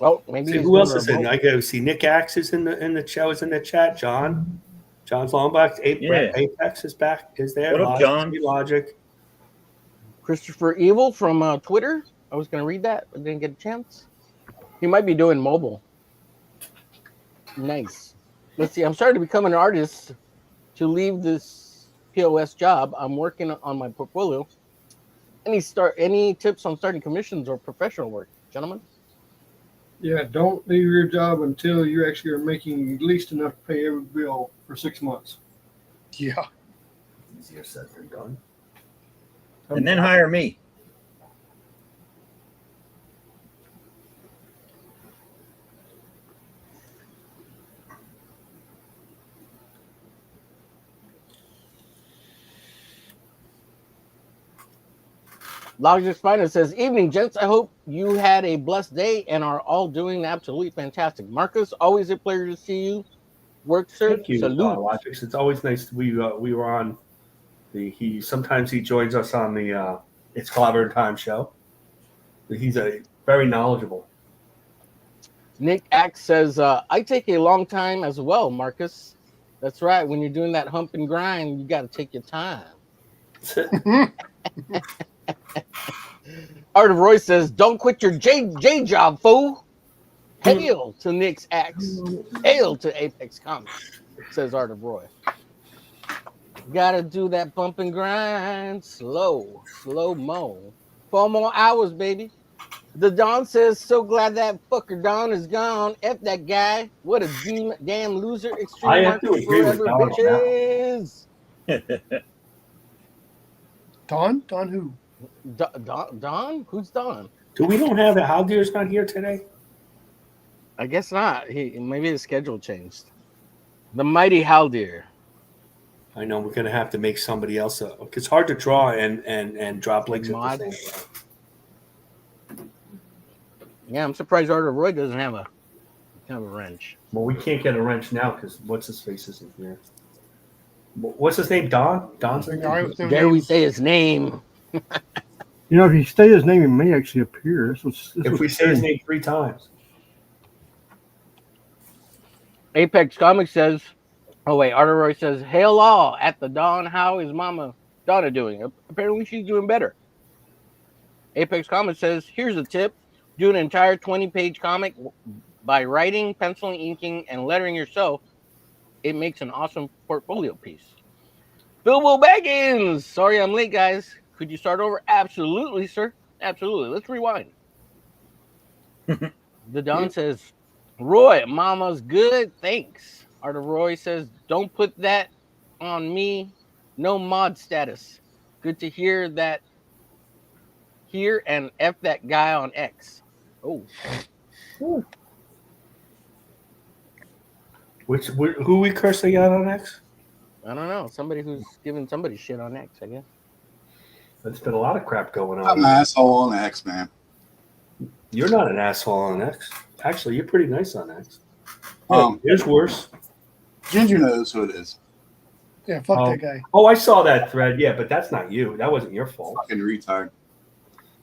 Oh, maybe See, who else is in? I go see Nick Axe is in the show. Is in the chat. John's Longbox. Apex is back. Is there? What up, John? Logic. Christopher Evil from Twitter. I was going to read that, but didn't get a chance. He might be doing mobile. Nice. Let's see. I'm starting to become an artist to leave this POS job. I'm working on my portfolio. Any tips on starting commissions or professional work, gentlemen? Yeah, don't leave your job until you actually are making at least enough to pay every bill for 6 months. Yeah. Easier said than done. And then hire me. Logic's Finest says, evening, gents. I hope you had a blessed day and are all doing absolutely fantastic. Marcus, always a pleasure to see you. Work, sir. Thank you, Logix. It's always nice. We were on the. Sometimes he joins us on the It's Clobbering Time show. He's a very knowledgeable. Nick Axe says, I take a long time as well, Marcus. That's right. When you're doing that hump and grind, you got to take your time. Art of Roy says, "Don't quit your J job, fool." Hail to Nick's X. Hail to Apex Comics, says Art of Roy. Gotta do that bump and grind. Slow mo. 4 more hours, baby. The Don says, "So glad that fucker Don is gone. F that guy. What a damn loser. Extreme I have market to agree with forever, Don bitches." Don? Don who? Don? Who's Don? Do we don't have it? Haldir's not here today? I guess not. Maybe the schedule changed. The mighty Haldir. I know we're gonna have to make somebody else up. It's hard to draw and drop links at the same time. Yeah, I'm surprised Art of Roy doesn't have a wrench. Well, we can't get a wrench now because what's his face isn't here. What's his name? Don? Don's name? Dare we say his name? You know, if you say his name, it may actually appear. If we say his name 3 times. Apex Comics says, oh wait, Art of Roy says, "Hail all at the Don. How is Mama Donna doing? Apparently she's doing better." Apex Comics says, "Here's a tip. Do an entire 20-page comic by writing, penciling, inking, and lettering yourself. It makes an awesome portfolio piece." Bilbo Baggins! Sorry I'm late, guys. Could you start over? Absolutely, sir. Absolutely. Let's rewind. The Don says, "Roy, Mama's good. Thanks." Art of Roy says, "Don't put that on me. No mod status. Good to hear that here, and F that guy on X." Oh. Who we cursing out on X? I don't know. Somebody who's giving somebody shit on X, I guess. There's been a lot of crap going on. I'm an asshole on X, man. You're not an asshole on X. Actually, you're pretty nice on X. Here's worse. Ginger knows who it is. Yeah, fuck that guy. Oh, I saw that thread. Yeah, but that's not you. That wasn't your fault. Fucking retard.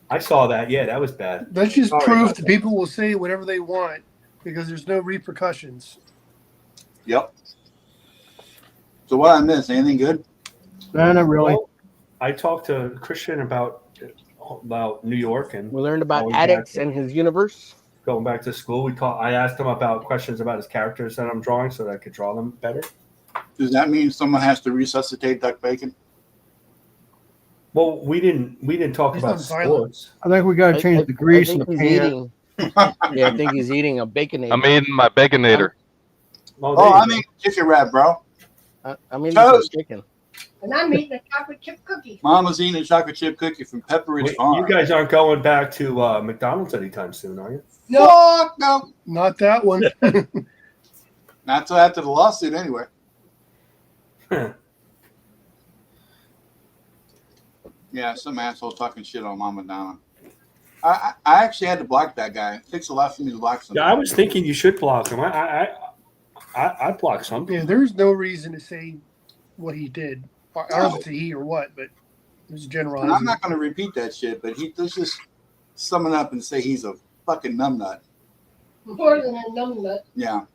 I saw that. Yeah, that was bad. That's just Sorry proof about that that. people will say whatever they want because there's no repercussions. Yep. So what I missed? Anything good? No, not really. Well, I talked to Christian about New York, and we learned about Addicts and his universe. Going back to school, I asked him about questions about his characters that I'm drawing, so that I could draw them better. Does that mean someone has to resuscitate Duck Bacon? Well, we didn't talk about sports. I think we got to change the grease in the pan. Yeah, I think he's eating a baconator. I'm eating my baconator. I'm eating chicken wrap, bro. I'm eating some chicken. And I'm eating a chocolate chip cookie. Mama's eating a chocolate chip cookie from Pepperidge Farm. You guys aren't going back to McDonald's anytime soon, are you? No, no. Not that one. Not till after the lawsuit, anyway. Yeah, some asshole talking shit on Mama Donna. I actually had to block that guy. It takes a lot for me to block somebody. Yeah, I was thinking you should block him. I block some. Yeah, there's no reason to say what he did. I don't know if it's a he or what, but there's a generalizing. And I'm not going to repeat that shit, but let's just sum it up and say he's a fucking numbnut. More than a numbnut. Yeah.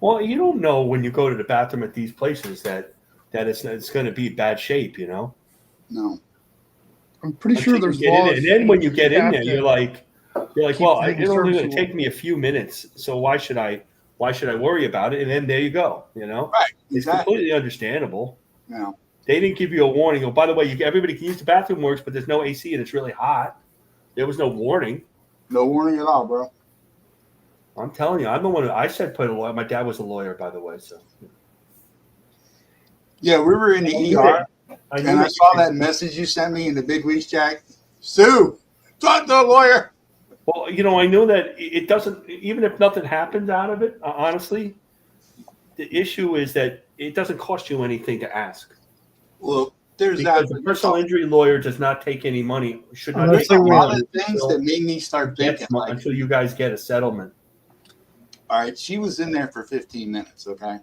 Well, you don't know when you go to the bathroom at these places that it's going to be bad shape, you know? No. I'm pretty sure there's laws. And then when you get in there, you're like, well, things it's only going to serviceable. take me a few minutes, so why should I worry about it? And then there you go, you know? Right. It's Exactly. completely understandable. Yeah. They didn't give you a warning. Oh, by the way, everybody can use the bathroom works, but there's no AC and it's really hot. There was no warning. No warning at all, bro. I'm telling you, I'm the one who I said put a lawyer. My dad was a lawyer, by the way. So Yeah, we were in the ER, and I saw that message you sent me in the Big Weeks chat. Sue, talk to a lawyer. Well, you know, I know that it doesn't, even if nothing happens out of it, honestly, the issue is that it doesn't cost you anything to ask. Well, there's because that. the personal injury lawyer does not take any money. Should not There's take a any lot money of things that made me start thinking. Like, until you guys get a settlement. all right, she was in there for 15 minutes, okay?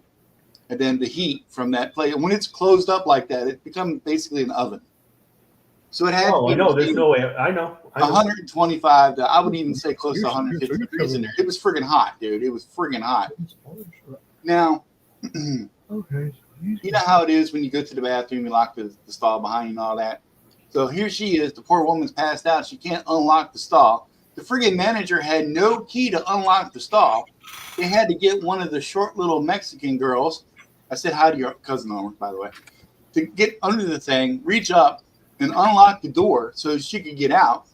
And then the heat from that plate, when it's closed up like that, it becomes basically an oven. So it had Oh, I know. There's no way. I know. 125 to, I would even say close to 150 degrees in there. It was friggin' hot, dude. It was friggin' hot. Now, Okay. You know how it is when you go to the bathroom, you lock the stall behind you and all that. So here she is. The poor woman's passed out. She can't unlock the stall. The friggin' manager had no key to unlock the stall. They had to get one of the short little Mexican girls. I said hi to your cousin, Omar, by the way. To get under the thing, reach up, and unlock the door so she could get out.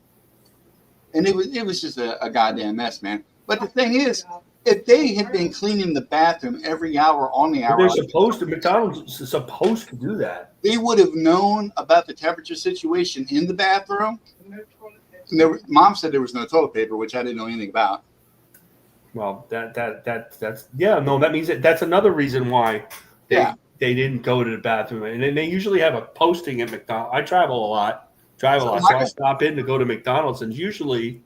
And it was just a goddamn mess, man. But the thing is, if they had been cleaning the bathroom every hour on the hour, they're supposed to. McDonald's is supposed to do that. They would have known about the temperature situation in the bathroom. And Mom said there was no toilet paper, which I didn't know anything about. Well, that's yeah. No, that means that's another reason why they didn't go to the bathroom. And then they usually have a posting at McDonald's. I travel a lot, so I stop in to go to McDonald's, and usually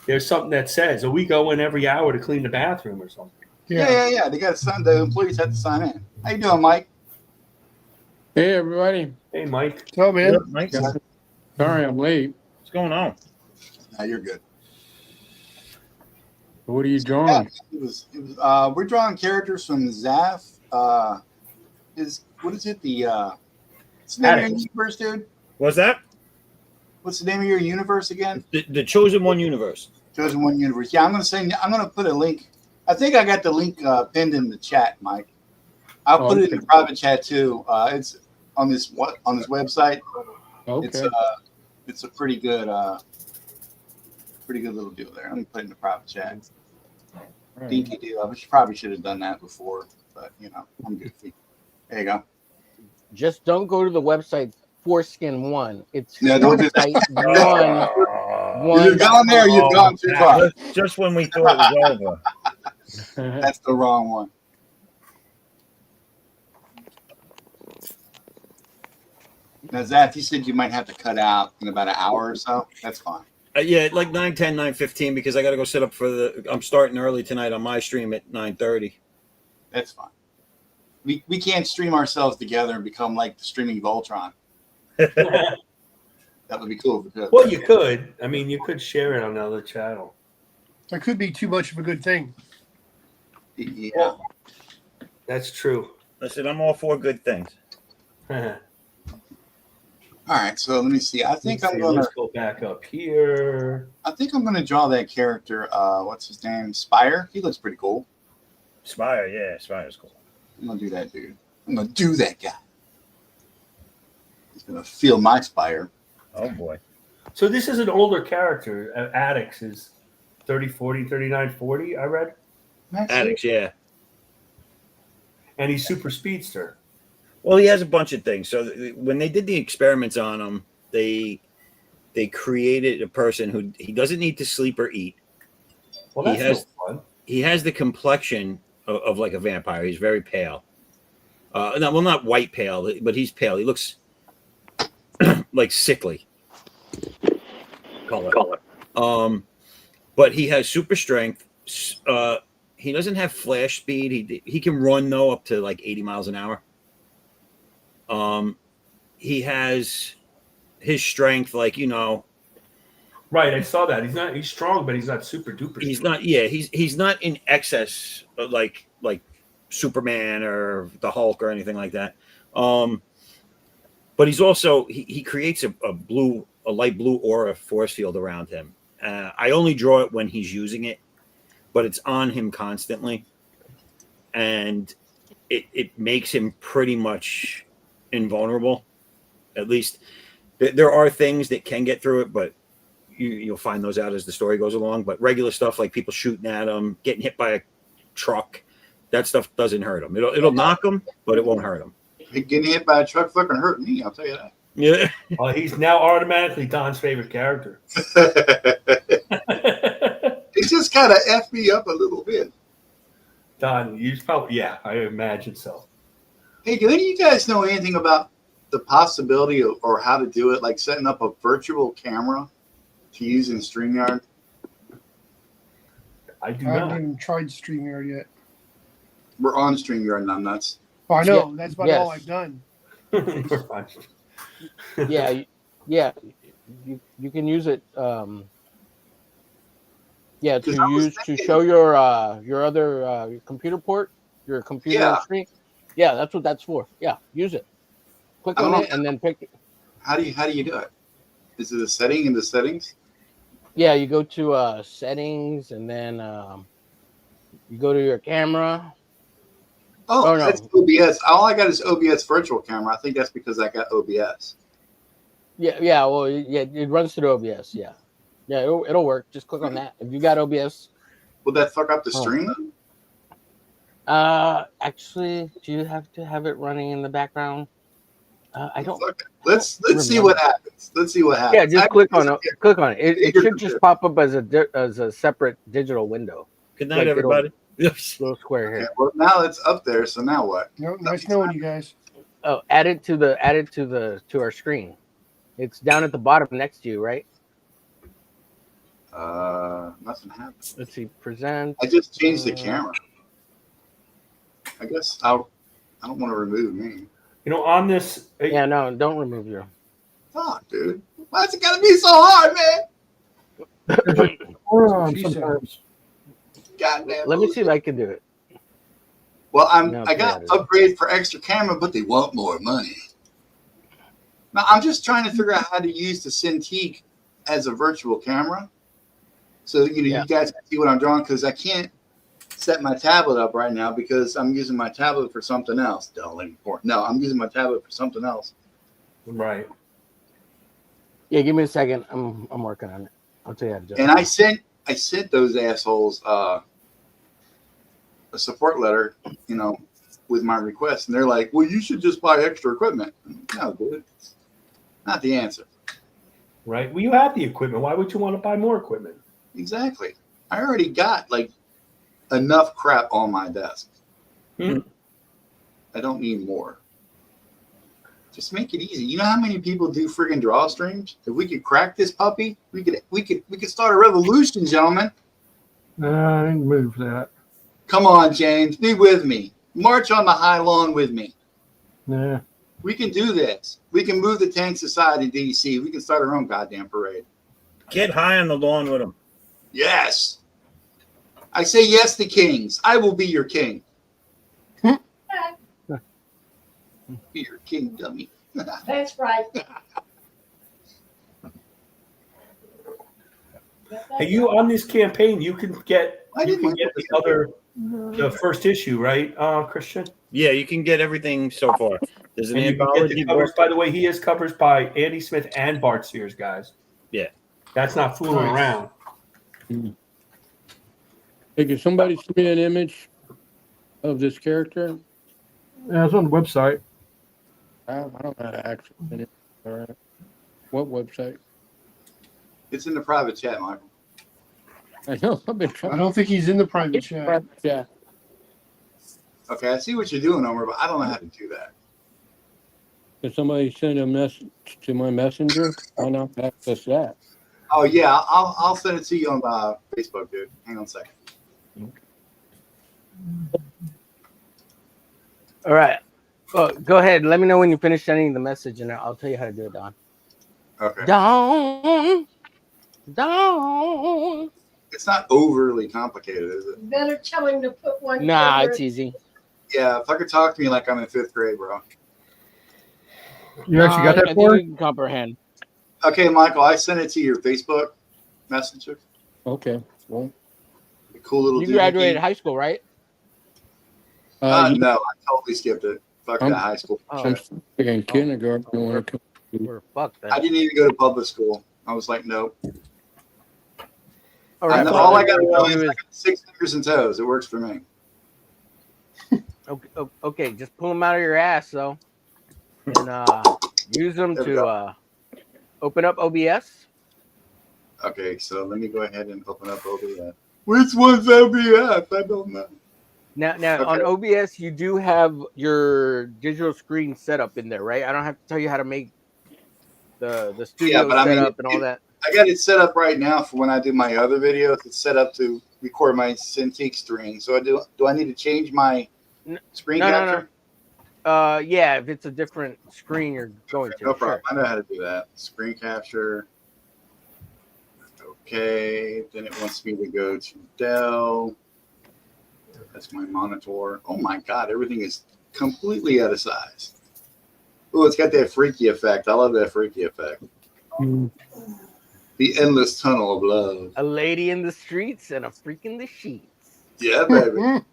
there's something that says, "Oh, we go in every hour to clean the bathroom" or something. Yeah. They got to sign. The employees have to sign in. How you doing, Mike? Hey, everybody. Hey, Mike. What's up, man? Mike. Sorry I'm late. What's going on? No, you're good. What are you drawing? We're drawing characters from ZAFFO. What is it? What's the name of your universe, dude? What's that? What's the name of your universe again? The Chosen One universe. Chosen One universe. Yeah, I'm gonna put a link. I think I got the link pinned in the chat, Mike. I'll put it in the private chat too. It's on this website. Okay. It's a pretty good little deal there. Let me put it in the private chat. Right. Dinky deal. I probably should have done that before, but I'm goofy. There you go. Just don't go to the website Foreskin One. It's don't do website one. You've gone there. You've gone too far. Just when we thought it was over. That's the wrong one. Now, Zach, you said you might have to cut out in about an hour or so. That's fine. Yeah, like 9:10, 9:15, because I got to go sit up I'm starting early tonight on my stream at 9:30. That's fine. We can't stream ourselves together and become like the streaming Voltron. That would be cool if we could. Well, you could. I mean, you could share it on another channel. That could be too much of a good thing. Yeah. That's true. I said I'm all for good things. All right, so let me see. I think let's go back up here. I think I'm gonna draw that character. What's his name? Spire. He looks pretty cool. Spire, yeah, Spire's cool. I'm gonna do that dude. I'm gonna do that guy. He's gonna feel my Spire. Oh boy. So this is an older character. Addix is 30, 40, 39, 40, I read. Addix, yeah. And he's super speedster. Well, he has a bunch of things. So when they did the experiments on him, they created a person who he doesn't need to sleep or eat. Well, that's fun. He has the complexion of like a vampire. He's very pale. Not white pale, but he's pale. He looks like sickly color. But he has super strength. He doesn't have flash speed. He can run though up to like 80 miles an hour. He has his strength, like Right, I saw that. He's strong, but he's not super duper. He's not. Yeah, he's not in excess like Superman or the Hulk or anything like that. But he's also he creates a light blue aura force field around him. I only draw it when he's using it, but it's on him constantly, and it makes him pretty much invulnerable. At least there are things that can get through it, but you'll find those out as the story goes along. But regular stuff like people shooting at him, getting hit by a truck, that stuff doesn't hurt him. It'll knock him, but it won't hurt him. Getting hit by a truck fucking hurt me, I'll tell you that. Yeah. Well, he's now automatically Don's favorite character. It just kind of effed me up a little bit. Don, you probably, yeah, I imagine so. Hey, do any of you guys know anything about the possibility or how to do it, like setting up a virtual camera to use in StreamYard? I haven't even tried StreamYard yet. We're on StreamYard and I'm nuts. Oh, I know. That's about all I've done. Yeah. You can use it. To show your other your computer port, your computer screen. Yeah, that's what that's for. Yeah, use it. Click on it and then pick it. How do you do it? Is it a setting in the settings? Yeah, you go to settings and then you go to your camera. Oh, no, that's OBS. All I got is OBS virtual camera. I think that's because I got OBS. Yeah. Well, yeah, it runs through OBS. Yeah, it'll work. Just click on that. If you got OBS, will that fuck up the stream? Actually, do you have to have it running in the background? I don't. Let's see what happens. Let's see what happens. Yeah, just click on it. Click on it. It should just pop up as a separate digital window. Good night, everybody. Little square here. Okay, well, now it's up there. So now what? No, nice knowing you guys. Oh, add it to our screen. It's down at the bottom next to you, right? Nothing happened. Let's see. Present. I just changed the camera. I guess I don't want to remove me. You know, on this. Yeah, no, don't remove your. Fuck, dude. Why's it gotta be so hard, man? Sometimes. Goddamn. Let me see if I can do it. Well, I got upgrade for extra camera, but they want more money. Now I'm just trying to figure out how to use the Cintiq as a virtual camera, so you guys can see what I'm drawing, because I can't set my tablet up right now because I'm using my tablet for something else. No, I'm using my tablet for something else. Right. Yeah, give me a second. I'm working on it. I'll tell you how to do it. And I sent those assholes a support letter, with my request, and they're like, "Well, you should just buy extra equipment." No, dude, not the answer. Right. Well, you have the equipment. Why would you want to buy more equipment? Exactly. I already got enough crap on my desk. I don't need more. Just make it easy. You know how many people do friggin' draw streams? If we could crack this puppy, we could start a revolution, gentlemen. I didn't move that. Come on, James, be with me. March on the high lawn with me. Yeah. We can do this. We can move the tanks aside in DC. We can start our own goddamn parade. Get high on the lawn with them. Yes. I say yes to kings. I will be your king. Be your king, dummy. That's right. Hey, you on this campaign, you can get the first issue, right, Christian? Yeah, you can get everything so far. There's an anthology covers, book. by the way, he has covers by Andy Smith and Bart Sears, guys. Yeah. That's not fooling around. Hey, can somebody send me an image of this character? Yeah, it's on the website. I don't know how to access it. All right. What website? It's in the private chat, Michael. I know. I've been trying. I don't think he's in the private chat. Yeah. Okay, I see what you're doing, Omer, but I don't know how to do that. Can somebody send a message to my messenger? I'll not access that. Oh yeah, I'll send it to you on Facebook, dude. Hang on a second. All right. Well, go ahead. Let me know when you finish sending the message, and I'll tell you how to do it, Don. Okay. Don. It's not overly complicated, is it? Better tell him to put one. Nah, over it's it. easy. Yeah, if I could talk to me like I'm in 5th grade, bro. You actually got that I for? think you can comprehend. Okay, Michael, I sent it to your Facebook Messenger. Okay. Well, The cool little You dude. graduated high school, right? No, I totally skipped it. Fuck that high school. I'm in kindergarten. We're fucked then. I didn't even go to public school. I was like, nope. All right. All I got to know is I got 6 fingers and toes. It works for me. Okay, just pull them out of your ass, though, and use them to open up OBS. Okay, so let me go ahead and open up OBS. Which one's OBS? I don't know. Now, on OBS, you do have your digital screen set up in there, right? I don't have to tell you how to make the studio set up and all that. I got it set up right now for when I do my other videos. It's set up to record my Cintiq stream. So do I need to change my screen capture? No. Yeah, if it's a different screen, you're going to. No problem. I know how to do that. Screen capture. Okay. Then it wants me to go to Dell. That's my monitor. Oh my God, everything is completely out of size. Oh, it's got that freaky effect. I love that freaky effect. The endless tunnel of love. A lady in the streets and a freak in the sheets. Yeah, baby.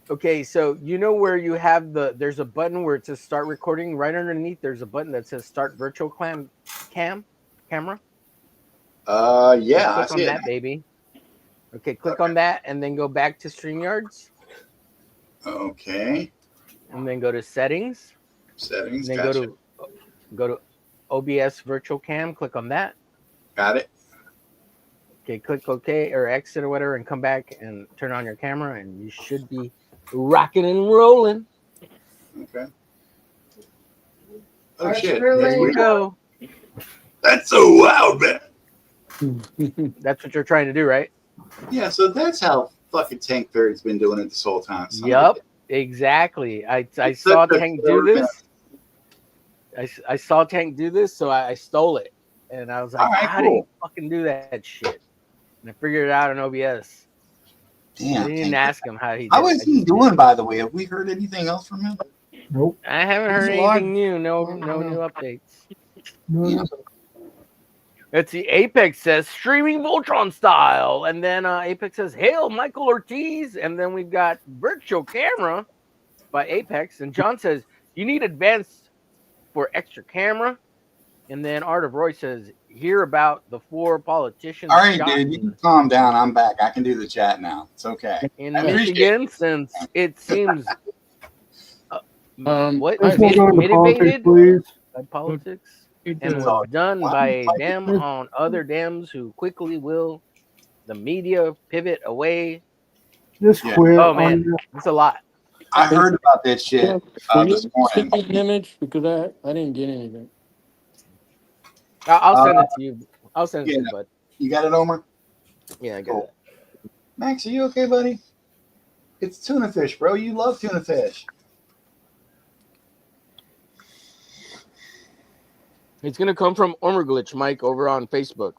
Okay, so you know where you have there's a button where it says start recording. Right underneath, there's a button that says start virtual camera. Yeah, So I click see on it. that, baby. Okay, click on that, and then go back to StreamYards. Okay. And then go to settings. Settings. And then Gotcha. go to OBS virtual cam. Click on that. Got it. Okay, click OK or exit or whatever, and come back and turn on your camera, and you should be rocking and rolling. Okay. Oh shit! There you go. That's so wild, man. That's what you're trying to do, right? Yeah. So that's how fucking Tank Ferret's been doing it this whole time. Yep, exactly. I saw Tank do this. I saw Tank do this, so I stole it, and I was like, right, "How do you fucking do that shit?" And I figured it out in OBS. Damn. I didn't even ask him how he did How it. is he doing, by the way? Have we heard anything else from him? Nope. I haven't heard anything new. No new updates. No. Let's see. Apex says streaming Voltron style, and then Apex says hail Michael Ortiz, and then we've got virtual camera by Apex, and John says you need advanced for extra camera, and then Art of Roy says hear about the 4 politicians. All right, shot dude. You can calm down. I'm back. I can do the chat now. It's okay. in Michigan, since it seems what Let's move on to politics, motivated please. by politics. And was done by a dem on other dems who quickly will the media pivot away. Just quit. Oh man, it's a lot. I heard about that shit this morning. Send me an image because I didn't get anything. I'll send it to you. I'll send it to you, bud. You got it, Omer? Yeah, I got it. Max, are you okay, buddy? It's tuna fish, bro. You love tuna fish. It's gonna come from OMERGLITCH, Mike, over on Facebook.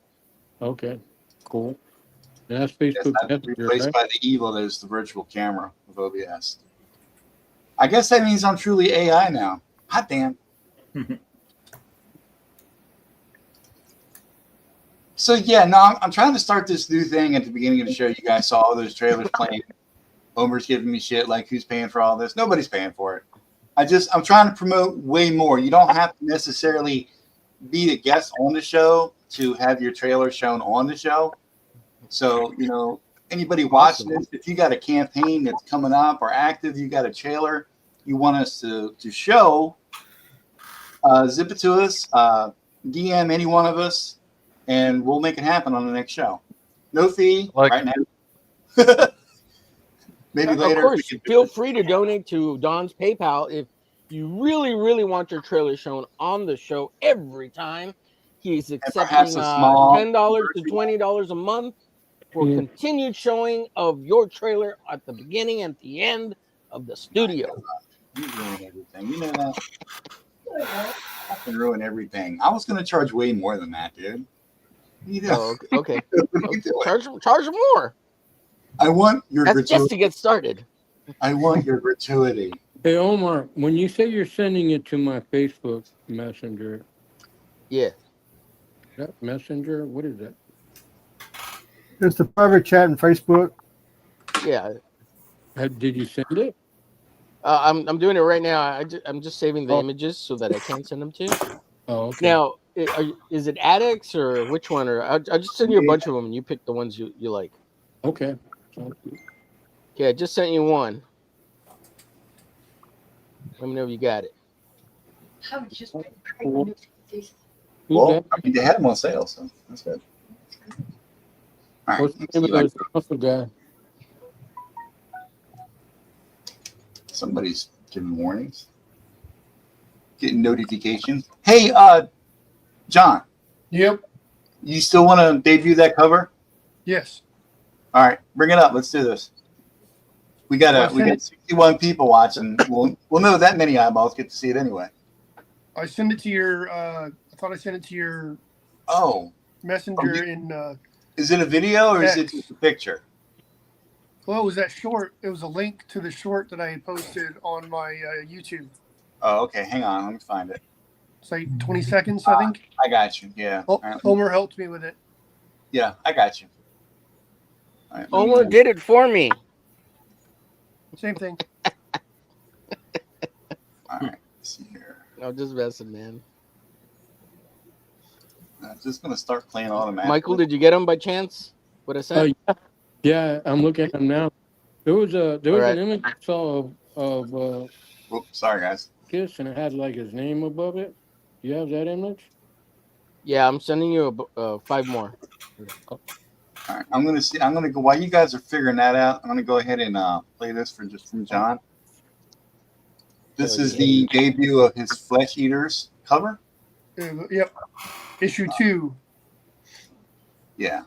Okay, cool. That's Facebook. That's replaced by the evil that is the virtual camera of OBS. I guess that means I'm truly AI now. Hot damn. So yeah, no, I'm trying to start this new thing at the beginning of the show. You guys saw all those trailers playing. Omer's giving me shit like who's paying for all this? Nobody's paying for it. I'm trying to promote way more. You don't have to necessarily be a guest on the show to have your trailer shown on the show. So, you know, anybody watching this, if you got a campaign that's coming up or active, you got a trailer you want us to show, zip it to us, DM any one of us, and we'll make it happen on the next show. No fee right now. Maybe later. Of course, feel free to donate to Don's PayPal if you really, really want your trailer shown on the show every time. He's accepting $10 to $20 a month for continued showing of your trailer at the beginning and at the end of the studio. You ruin everything. You know that? I can ruin everything. I was going to charge way more than that, dude. You know? Oh, okay. Charge more. I want your That's gratuity. just to get started. I want your gratuity. Hey Omar, when you say you're sending it to my Facebook Messenger, yeah, that Messenger, what is that? It's the private chat in Facebook. Yeah. Did you send it? I'm doing it right now. I'm just saving the images so that I can send them to you. Oh, okay. Now, is it Addicts or which one? Or I'll just send you a bunch of them, and you pick the ones you like. Okay. Okay, I just sent you one. Let me know if you got it. I've just been Cool. Well, I mean, they had them on sale, so that's good. All right. What's the name of those muscle guy? Somebody's giving warnings. Getting notifications. Hey, John. Yep. You still want to debut that cover? Yes. All right, bring it up. Let's do this. We got 61 people watching. We'll know that many eyeballs get to see it anyway. I send it to your. I thought I sent it to your. Oh. Messenger in. Is it a video or X. is it just a picture? Well, it was that short. It was a link to the short that I had posted on my YouTube. Oh, okay. Hang on. Let me find it. It's like 20 seconds, I think. I got you. Yeah. Oh, All right, Omer helped me with it. Yeah, I got you. All right, Omer did it for me. Same thing. All right. Let's see here. I'm just messing, man. I'm just gonna start playing automatically. Michael, did you get him by chance? What I said? Yeah, I'm looking at him now. There was Right. an image I saw of Oops, sorry guys. Kiss, and it had like his name above it. You have that image? Yeah, I'm sending you 5 more. All right, I'm gonna go while you guys are figuring that out. I'm gonna go ahead and play this from John. This is the debut of his Flesh Eaters cover. Yep. Issue 2. Yeah.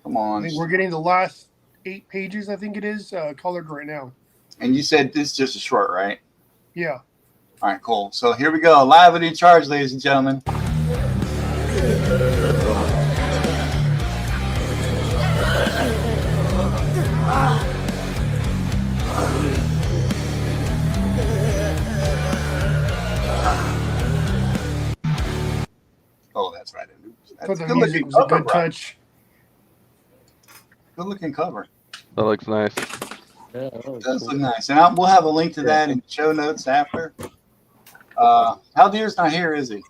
Come on. I think we're getting the last 8 pages, I think it is, colored right now. And you said this is just a short, right? Yeah. All right, cool. So here we go. Live and in charge, ladies and gentlemen. Oh, that's right. That's The good music looking was a cover, good bro. touch. Good looking cover. That looks nice. Yeah, It does look nice. And we'll have a link to that in show notes after. Haldir's not here, is he?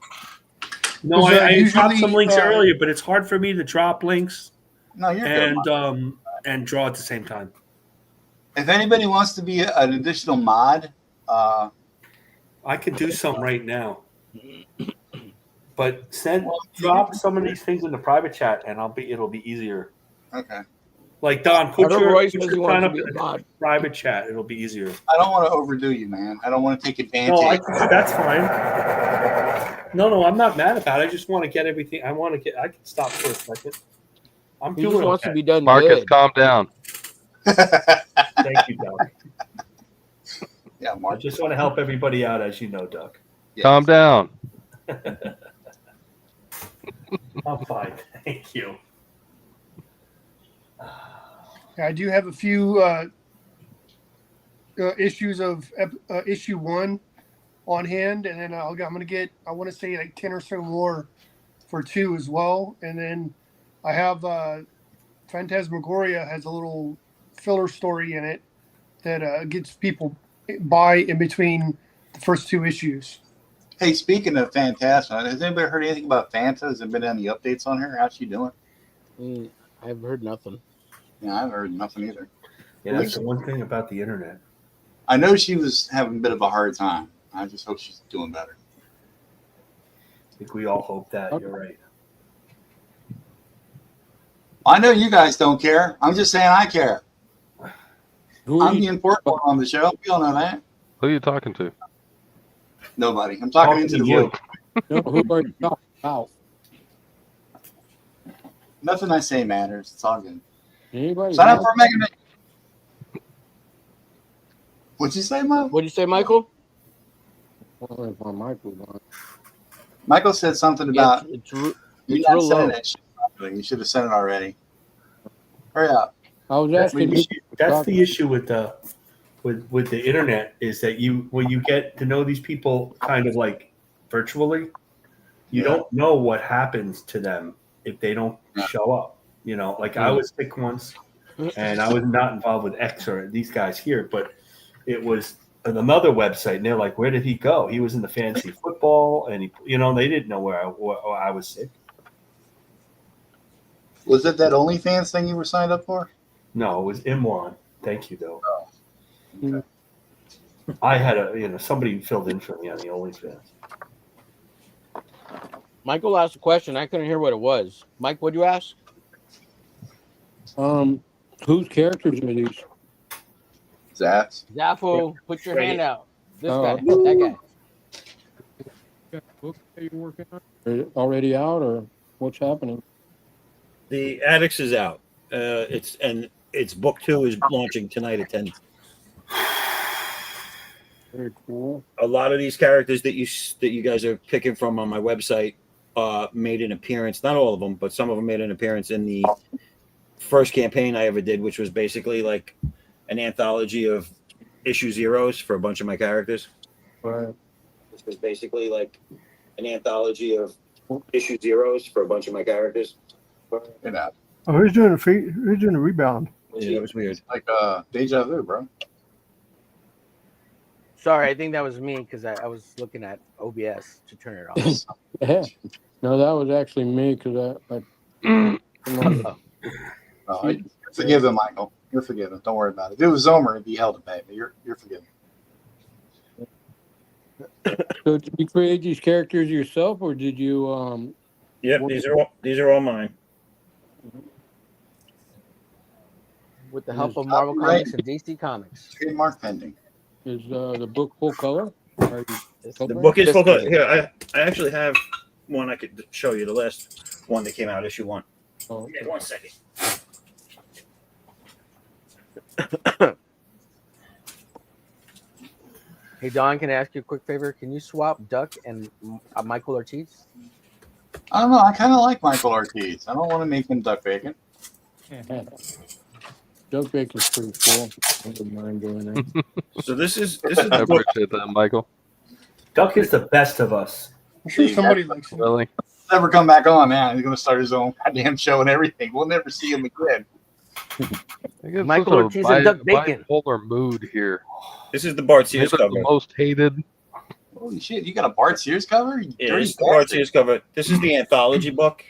No, I dropped some links earlier, but it's hard for me to drop links No, you're and and draw at the same time. If anybody wants to be an additional mod, I could do some right now. But drop some of these things in the private chat, and it'll be easier. Okay. Like Don, put your sign up in the mod. private chat. It'll be easier. I don't want to overdo you, man. I don't want to take advantage. No, that's fine. No, I'm not mad about it. I just want to get everything. I can stop for a second. I'm He doing just wants okay. to be done Marcus, good. calm down. Thank you, Doug. Yeah, Mark. I just want to help everybody out, as you know, Doug. Yes. Calm down. I'm fine. Thank you. I do have a few issues of issue 1 on hand, and then I'm going to get, I want to say like 10 or so more for 2 as well. And then I have Phantasmagoria has a little filler story in it that gets people by in between the first 2 issues. Hey, speaking of Phantasma, has anybody heard anything about Phanta? Has there been any updates on her? How's she doing? I've heard nothing. Yeah, I've heard nothing either. Yeah, that's the one thing about the internet. I know she was having a bit of a hard time. I just hope she's doing better. I think we all hope that. You're right. I know you guys don't care. I'm just saying I care. I'm the important one on the show. We all know that. Who are you talking to? Nobody. I'm talking into the void. Who are you talking about? Nothing I say matters. It's all good. Anybody? Sign up for Mega Man. What'd you say, Mo? What'd you say, Michael? Michael said something about it's you real not low. sending that shit properly. You should have sent it already. Hurry up. I was That's asking. the issue with the internet is that when you get to know these people kind of like virtually, you don't know what happens to them if they don't show up. You know, like I was sick once, and I was not involved with X or these guys here, but it was another website, and they're like, "Where did he go? He was in the fantasy football," and they didn't know where I was sick. Was it that OnlyFans thing you were signed up for? No, it was Imwan. Thank you, though. Oh. Okay. I had somebody filled in for me on the OnlyFans. Michael asked a question. I couldn't hear what it was. Mike, what'd you ask? Whose characters are these? Zaff's. Zaffo, put your hand out. This Oh. guy, that guy. Book are you working on? Is it already out, or what's happening? The Addicts is out. It's book 2 is launching tonight at 10. Very cool. A lot of these characters that you guys are picking from on my website made an appearance. Not all of them, but some of them made an appearance in the first campaign I ever did, which was basically like an anthology of issue zeros for a bunch of my characters. Right. Which was basically like an anthology of issue zeros for a bunch of my characters. You know, Oh, who's doing the rebound? Yeah, that was weird. like deja vu, bro. Sorry, I think that was me because I was looking at OBS to turn it off. Yeah. No, that was actually me because Forgive him, Michael. You're forgiven. Don't worry about it. If it was Zomer, it'd be hell to pay, but you're forgiven. So did you create these characters yourself, or did you? Yep, these are all mine. With the help of Marvel Comics and DC Comics. Trademark pending. Is the book full color? The book is full color. Here, I actually have one I could show you. The last one that came out, issue 1. Oh. Okay, 1 second. Hey Don, can I ask you a quick favor? Can you swap Duck and Michael Ortiz? I don't know. I kind of like Michael Ortiz. I don't want to make him Duck Bacon. Duck Bacon's pretty cool. I wouldn't mind doing that. So this is I the book. appreciate that, Michael. Duck is the best of us. I'm sure somebody likes him. Really? Never come back on, man. He's going to start his own goddamn show and everything. We'll never see him again. Michael Ortiz and Duck Bacon. Bipolar mood here. This is the Bart Sears Maybe cover. the most hated. Holy shit! You got a Bart Sears cover? Yeah, this is the Bart Sears cover. This is the anthology book.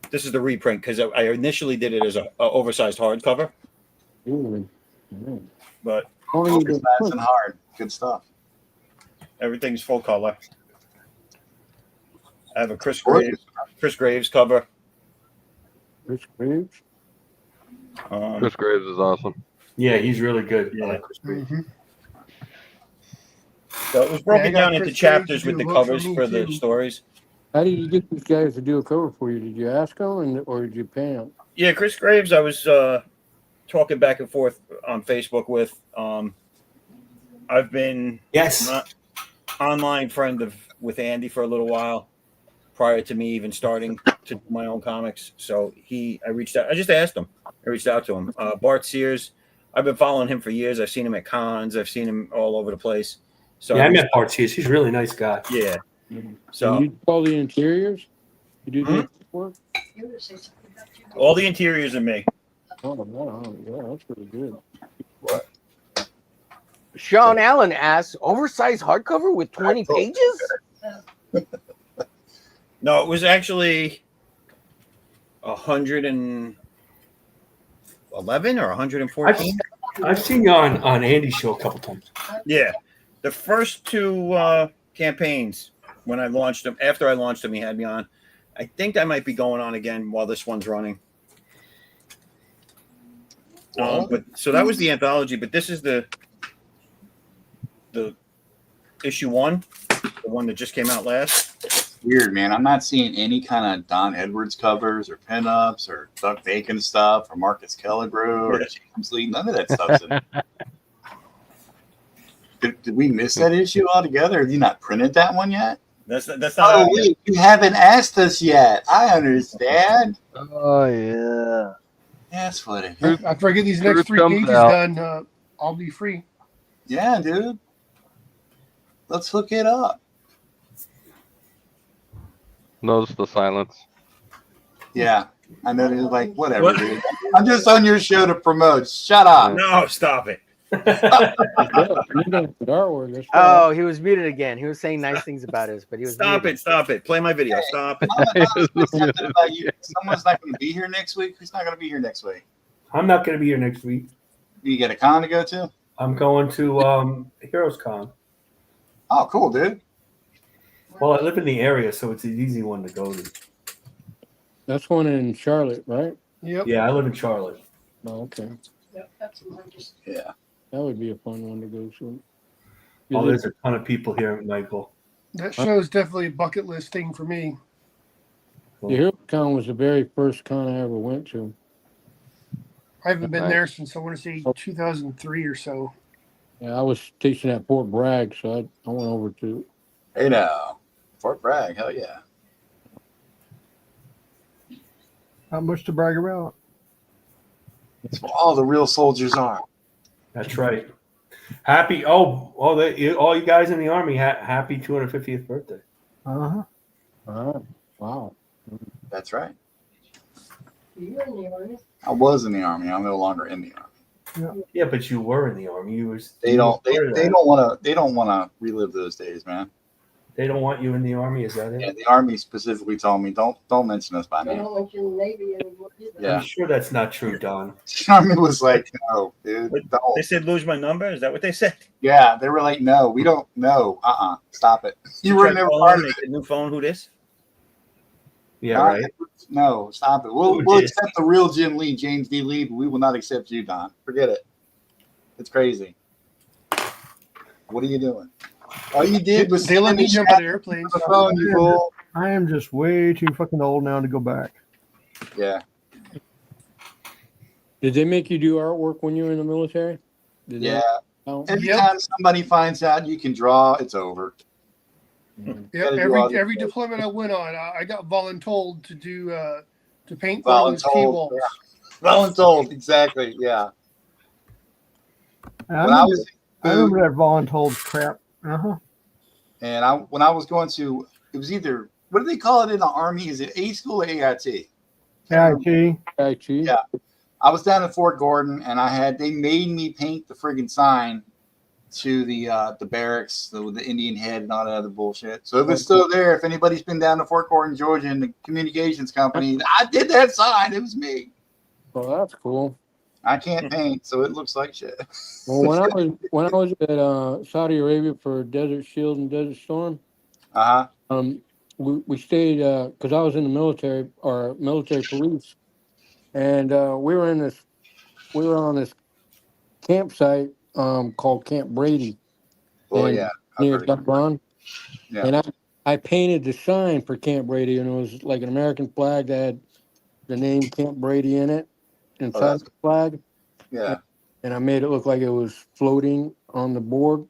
This is the reprint because I initially did it as a oversized hardcover. But oversized and hard, good stuff. Everything's full color. I have a Chris Graves cover. Chris Graves. Chris Graves is awesome. Yeah, he's really good. Yeah. I like Chris Graves. So it was broken down into chapters with the covers for the stories. How did you get these guys to do a cover for you? Did you ask them, or did you pay them? Yeah, Chris Graves, I was talking back and forth on Facebook with. I've been an online friend with Andy for a little while, prior to me even starting to do my own comics. So I reached out. I just asked him. I reached out to him. Bart Sears, I've been following him for years. I've seen him at cons. I've seen him all over the place. So yeah, I met Bart Sears. He's a really nice guy. Yeah. So you do all the interiors? You do the work? All the interiors are me. Oh, wow. Yeah, that's pretty good. What? Sean Allen asks, oversized hardcover with 20 pages? No, it was actually 111 or 114. I've seen you on Andy's show a couple times. Yeah. The first two campaigns, when I launched them, after I launched them, he had me on. I think I might be going on again while this one's running. But so that was the anthology, but this is the issue 1, the one that just came out last. It's weird, man. I'm not seeing any kind of Don Edwards covers or pinups or Duck Bacon stuff or Marcus Kelligrew or James Lee. None of that stuff's in it. Did we miss that issue altogether? Have you not printed that one yet? That's not. Oh, wait, you haven't asked us yet. I understand. Oh yeah. That's what it is. After I get these next 3 pages done, I'll be free. Yeah, dude. Let's hook it up. Notice the silence. Yeah, I know. They're like, whatever, dude. I'm just on your show to promote. Shut up. No, stop it. Oh, he was muted again. He was saying nice things about us, but he was Stop muted. it. Play my video. Stop it. About you. Someone's not going to be here next week. Who's not going to be here next week? I'm not going to be here next week. You got a con to go to? I'm going to Heroes Con. Oh, cool, dude. Well, I live in the area, so it's an easy one to go to. That's one in Charlotte, right? Yep. Yeah, I live in Charlotte. Oh, okay. Yeah. That would be a fun one to go to. Oh, there's a ton of people here, Michael. That show is definitely a bucket list thing for me. The Hero Con was the very first con I ever went to. I haven't been there since I want to say 2003 or so. Yeah, I was stationed at Fort Bragg, so I went over to. Hey now, Fort Bragg, hell yeah. Not much to brag about. That's what all the real soldiers are. That's right. Happy all you guys in the Army, happy 250th birthday. Uh-huh. Wow. That's right. You in the Army? I was in the Army. I'm no longer in the Army. Yeah, but you were in the Army. They don't want to relive those days, man. They don't want you in the Army, is that it? Yeah, the Army specifically told me don't mention us by They name. don't want you in the Navy anymore. Yeah. I'm sure that's not true, Don. The Army was like, no, dude. Don't. They said lose my number. Is that what they said? Yeah, they were like, no, we don't know. Stop it. You were never part of it. New phone. Who this? Yeah, right. No, stop it. We'll accept the real Jim Lee, James D. Lee, but we will not accept you, Don. Forget it. It's crazy. What are you doing? All you did was they let me jump on airplanes. The phone, you fool. I am just way too fucking old now to go back. Yeah. Did they make you do artwork when you were in the military? Yeah. Every time somebody finds out you can draw, it's over. Yeah, every deployment I went on, I got voluntold to do to paint those T-walls. Yeah. Voluntold, exactly. Yeah. I remember that voluntold crap. And when I was going to, it was either, what do they call it in the Army? Is it A school or AIT? AIT. Yeah. I was down in Fort Gordon, and they made me paint the friggin' sign to the barracks, the Indian head and all that other bullshit. So if it's still there, if anybody's been down to Fort Gordon, Georgia, in the communications company, I did that sign. It was me. Well, that's cool. I can't paint, so it looks like shit. Well, when I was at Saudi Arabia for Desert Shield and Desert Storm, we stayed because I was in the military or military police, and we were on this campsite called Camp Brady. Oh yeah, near DUCKBACON. Yeah. And I painted the sign for Camp Brady, and it was like an American flag that had the name Camp Brady in it inside the flag. Yeah. And I made it look like it was floating on the board.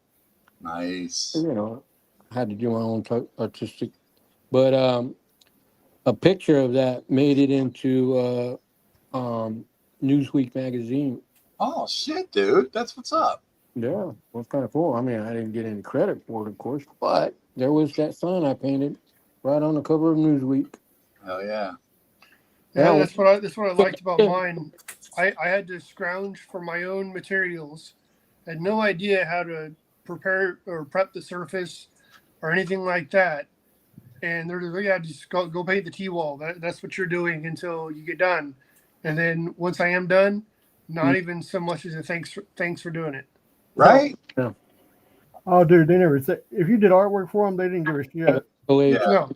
Nice. You know, I had to do my own artistic, but a picture of that made it into Newsweek magazine. Oh shit, dude, that's what's up. Yeah, well, kind of cool. I mean, I didn't get any credit for it, of course, but there was that sign I painted right on the cover of Newsweek. Hell yeah. Yeah, that's what I liked about mine. I had to scrounge for my own materials. I had no idea how to prepare or prep the surface or anything like that. And they're like, yeah, just go paint the T-wall. That's what you're doing until you get done. And then once I am done, not even so much as a thanks for doing it. Right? Yeah. Oh, dude, they never said if you did artwork for them, they didn't give a shit. Yeah. No.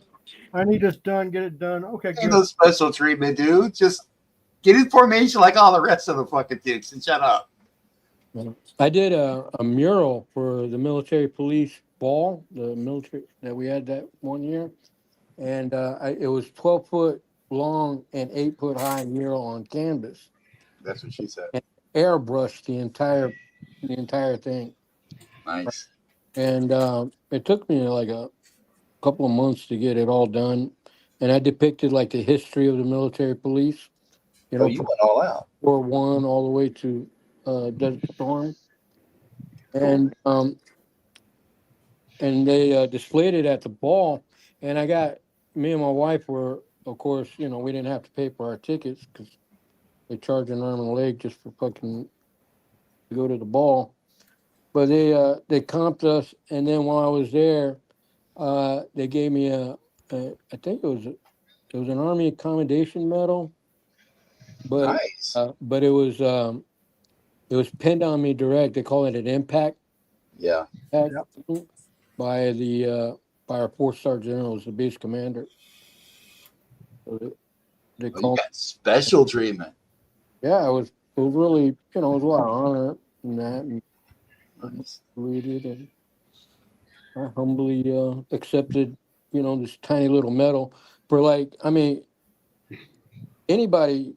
I need this done, get it done. Okay, ain't no special treatment, dude. Just get in formation like all the rest of the fucking dudes and shut up. I did a mural for the military police ball, the military that we had that one year, and it was 12 foot long and 8 foot high mural on canvas. That's what she said. And airbrushed the entire thing. Nice. And it took me like a couple of months to get it all done, and I depicted like the history of the military police. You know, you went all out. War I all the way to Desert Storm, and they displayed it at the ball, and me and my wife were, of course, you know, we didn't have to pay for our tickets because they charge an arm and a leg just for fucking to go to the ball, but they comped us, and then while I was there, they gave me I think it was an Army Accommodation Medal, but nice. But it was pinned on me direct. They call it an impact. Yeah. By our 4-star generals, the base commander. So they called special treatment. Yeah, it was really, you know, it was a lot of honor in that, and and I humbly accepted, you know, this tiny little medal for, like, I mean, anybody,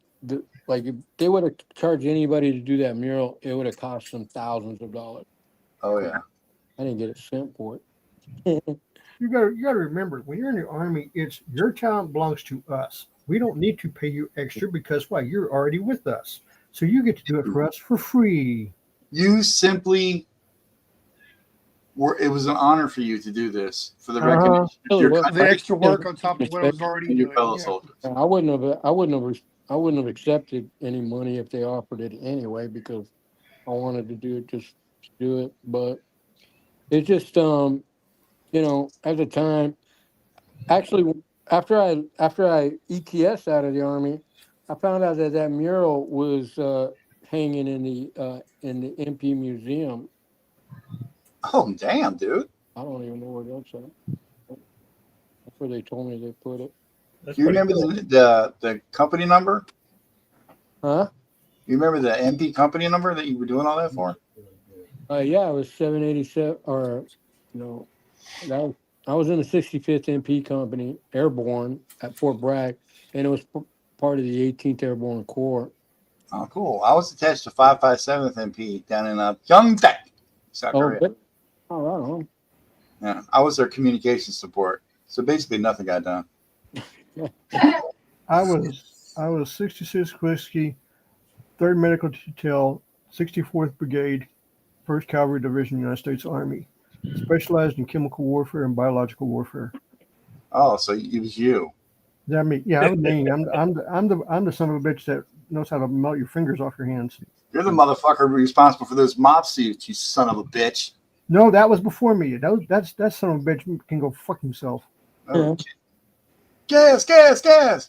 like, if they would have charged anybody to do that mural, it would have cost them thousands of dollars. Oh yeah. I didn't get a cent for it. You gotta remember, when you're in the Army, it's your talent belongs to us. We don't need to pay you extra because why? You're already with us. So you get to do it for us for free. You simply it was an honor for you to do this for the recognition of your country. The extra work on top of what I was already and your doing. fellow Yeah. soldiers. I wouldn't have accepted any money if they offered it anyway, because I wanted to do it just to do it. But it's just you know, at the time, actually after I ETS out of the Army, I found out that mural was hanging in the MP museum. Oh damn, dude! I don't even know where that's at. That's where they told me they put it. Do you remember the company number? Huh? You remember the MP company number that you were doing all that for? Yeah, it was 787, or no, I was in the 65th MP Company, Airborne at Fort Bragg, and it was part of the 18th Airborne Corps. Oh, cool. I was attached to 557th MP down in Pyeongtaek, South Korea. Oh, right on. Yeah, I was their communications support. So basically, nothing got done. I was 66 Whiskey, 3rd Medical Detail, 64th Brigade, 1st Cavalry Division, United States Army, specialized in chemical warfare and biological warfare. Oh, so it was you? Yeah, me. Yeah, I was me. I'm the son of a bitch that knows how to melt your fingers off your hands. You're the motherfucker responsible for those mop suits, you son of a bitch. No, that was before me. That son of a bitch can go fuck himself. Oh, gas!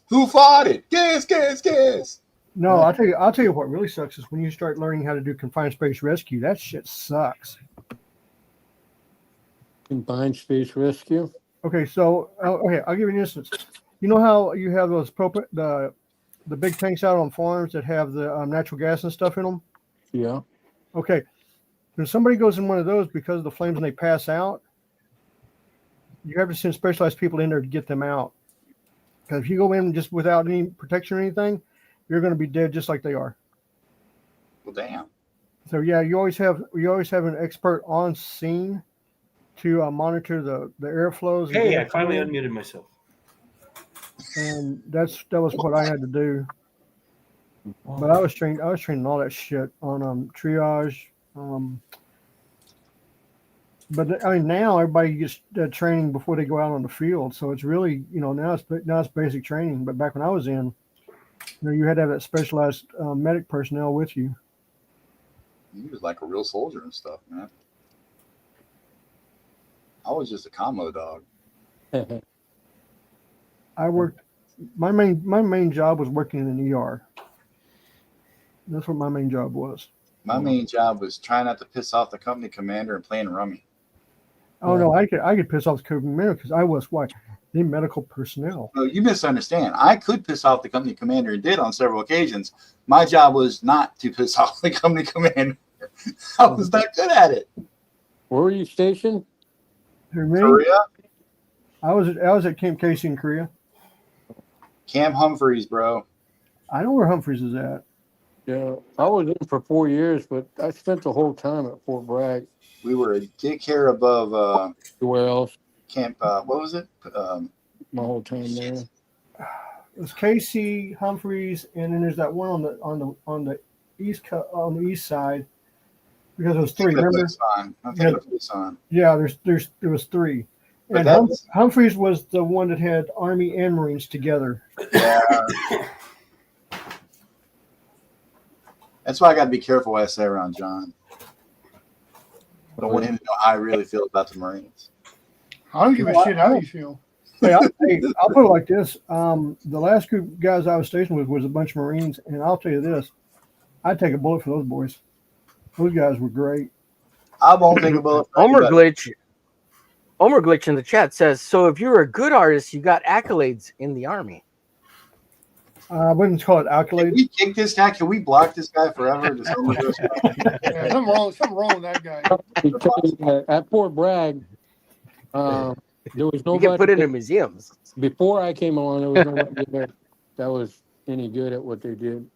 Who fought it? Gas! No, I'll tell you what really sucks is when you start learning how to do confined space rescue. That shit sucks. Confined space rescue? Okay, so okay, I'll give you an instance. You know how you have those the big tanks out on farms that have the natural gas and stuff in them? Yeah. Okay. When somebody goes in one of those because of the flames and they pass out, you have to send specialized people in there to get them out. Because if you go in just without any protection or anything, you're going to be dead just like they are. Well, damn. So yeah, you always have an expert on scene to monitor the airflows. Hey, I finally unmuted myself. And that was what I had to do. But I was trained all that shit on triage. But I mean, now everybody gets training before they go out on the field, so it's really, you know, now it's basic training. But back when I was in, you know, you had to have that specialized medic personnel with you. You was like a real soldier and stuff, man. I was just a commo dog. I worked. My main job was working in an ER. That's what my main job was. My main job was trying not to piss off the company commander and playing rummy. Oh no, I could piss off the company commander because I was the medical personnel. No, you misunderstand. I could piss off the company commander and did on several occasions. My job was not to piss off the company commander. I was not good at it. Where were you stationed? Korea. I was at Camp Casey in Korea. Camp Humphreys, bro. I know where Humphreys is at. Yeah, I was in for 4 years, but I spent the whole time at Fort Bragg. We were a dick hair above. Where else? Camp. What was it? My whole time there. It was Casey, Humphreys, and then there's that one on the east side because it was three. Remember? Yeah, there was three. But and Humphreys was the one that had Army and Marines together. Yeah. That's why I got to be careful what I say around John. I don't want him to know how I really feel about the Marines. I don't give a shit how you feel. Hey, I'll put it like this. The last group of guys I was stationed with was a bunch of Marines, and I'll tell you this. I'd take a bullet for those boys. Those guys were great. I won't take a bullet for OMERGLITCH in the chat says, so if you're a good artist, you got accolades in the Army. I wouldn't call it accolades. Can we kick this guy? Can we block this guy forever? Yeah, something wrong with that guy. At Fort Bragg, there was nobody. You can put it in museums. Before I came along, there was nobody there that was any good at what they did.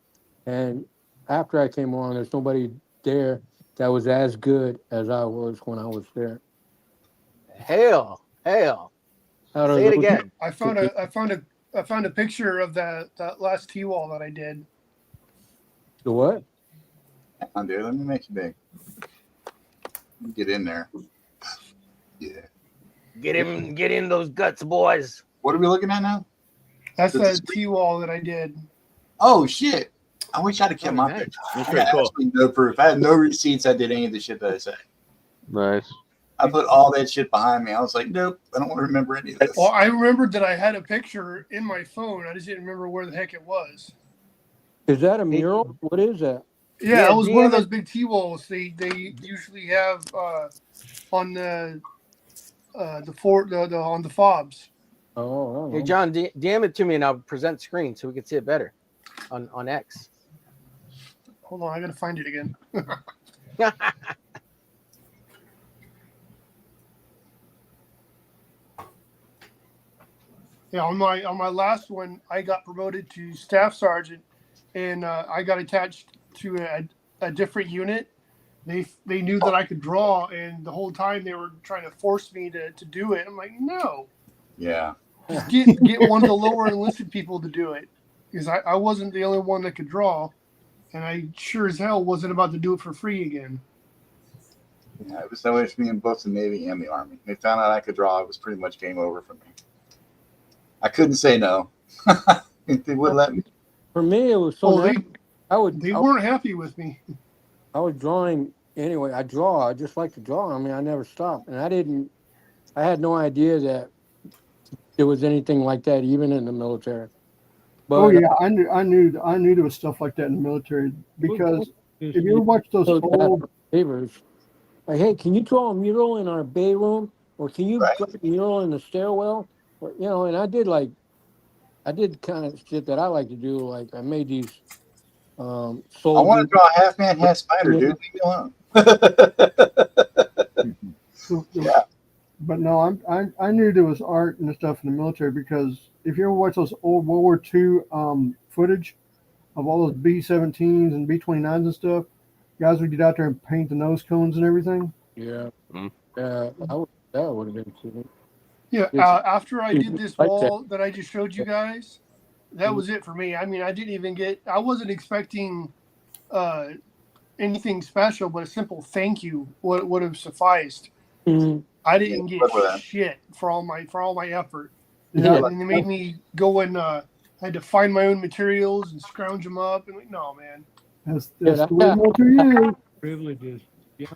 And after I came along, there's nobody there that was as good as I was when I was there. Hell. Say it again. I found I found a picture of that last T-wall that I did. The what? Hang on, dude. Let me make you big. Get in there. Yeah. Get in those guts, boys. What are we looking at now? That's the T-wall that I did. Oh shit! I wish I'd have kept my picture. I had absolutely no proof. I had no receipts. I did any of the shit that I said. Nice. I put all that shit behind me. I was like, nope, I don't want to remember any of this. Well, I remembered that I had a picture in my phone. I just didn't remember where the heck it was. Is that a mural? What is that? Yeah, it was one of those big T-walls they usually have on the on the fobs. Oh. Hey, John, DM it to me and I'll present screen so we can see it better on X. Hold on, I gotta find it again. Yeah, on my last one, I got promoted to staff sergeant, and I got attached to a different unit. They knew that I could draw, and the whole time they were trying to force me to do it. I'm like, no. Yeah. Just get one of the lower enlisted people to do it, because I wasn't the only one that could draw, and I sure as hell wasn't about to do it for free again. Yeah, it was that way for me in both the Navy and the Army. They found out I could draw. It was pretty much game over for me. I couldn't say no. They wouldn't let me. For me, it was so. They weren't happy with me. I was drawing anyway. I just like to draw. I mean, I never stopped, and I had no idea that there was anything like that even in the military. But, I knew there was stuff like that in the military, because if you ever watch those old favors, like, hey, can you draw a mural in our bay room, or can you draw a mural in the stairwell? Or, and I did kind of shit that I like to do. Like I made these. I want to draw a half man, half spider, dude. Leave me alone. Yeah. But no, I knew there was art and stuff in the military, because if you ever watch those old World War II footage of all those B-17s and B-29s and stuff, guys would get out there and paint the nose cones and everything. Yeah. That would have been cool. Yeah, after I did this wall that I just showed you guys, that was it for me. I mean, I wasn't expecting anything special, but a simple thank you would have sufficed. Mm-hmm. I didn't get shit for all my effort. Yeah. And they made me go and I had to find my own materials and scrounge them up. And like, no, man. That's the way more to you. Privileges. Yeah.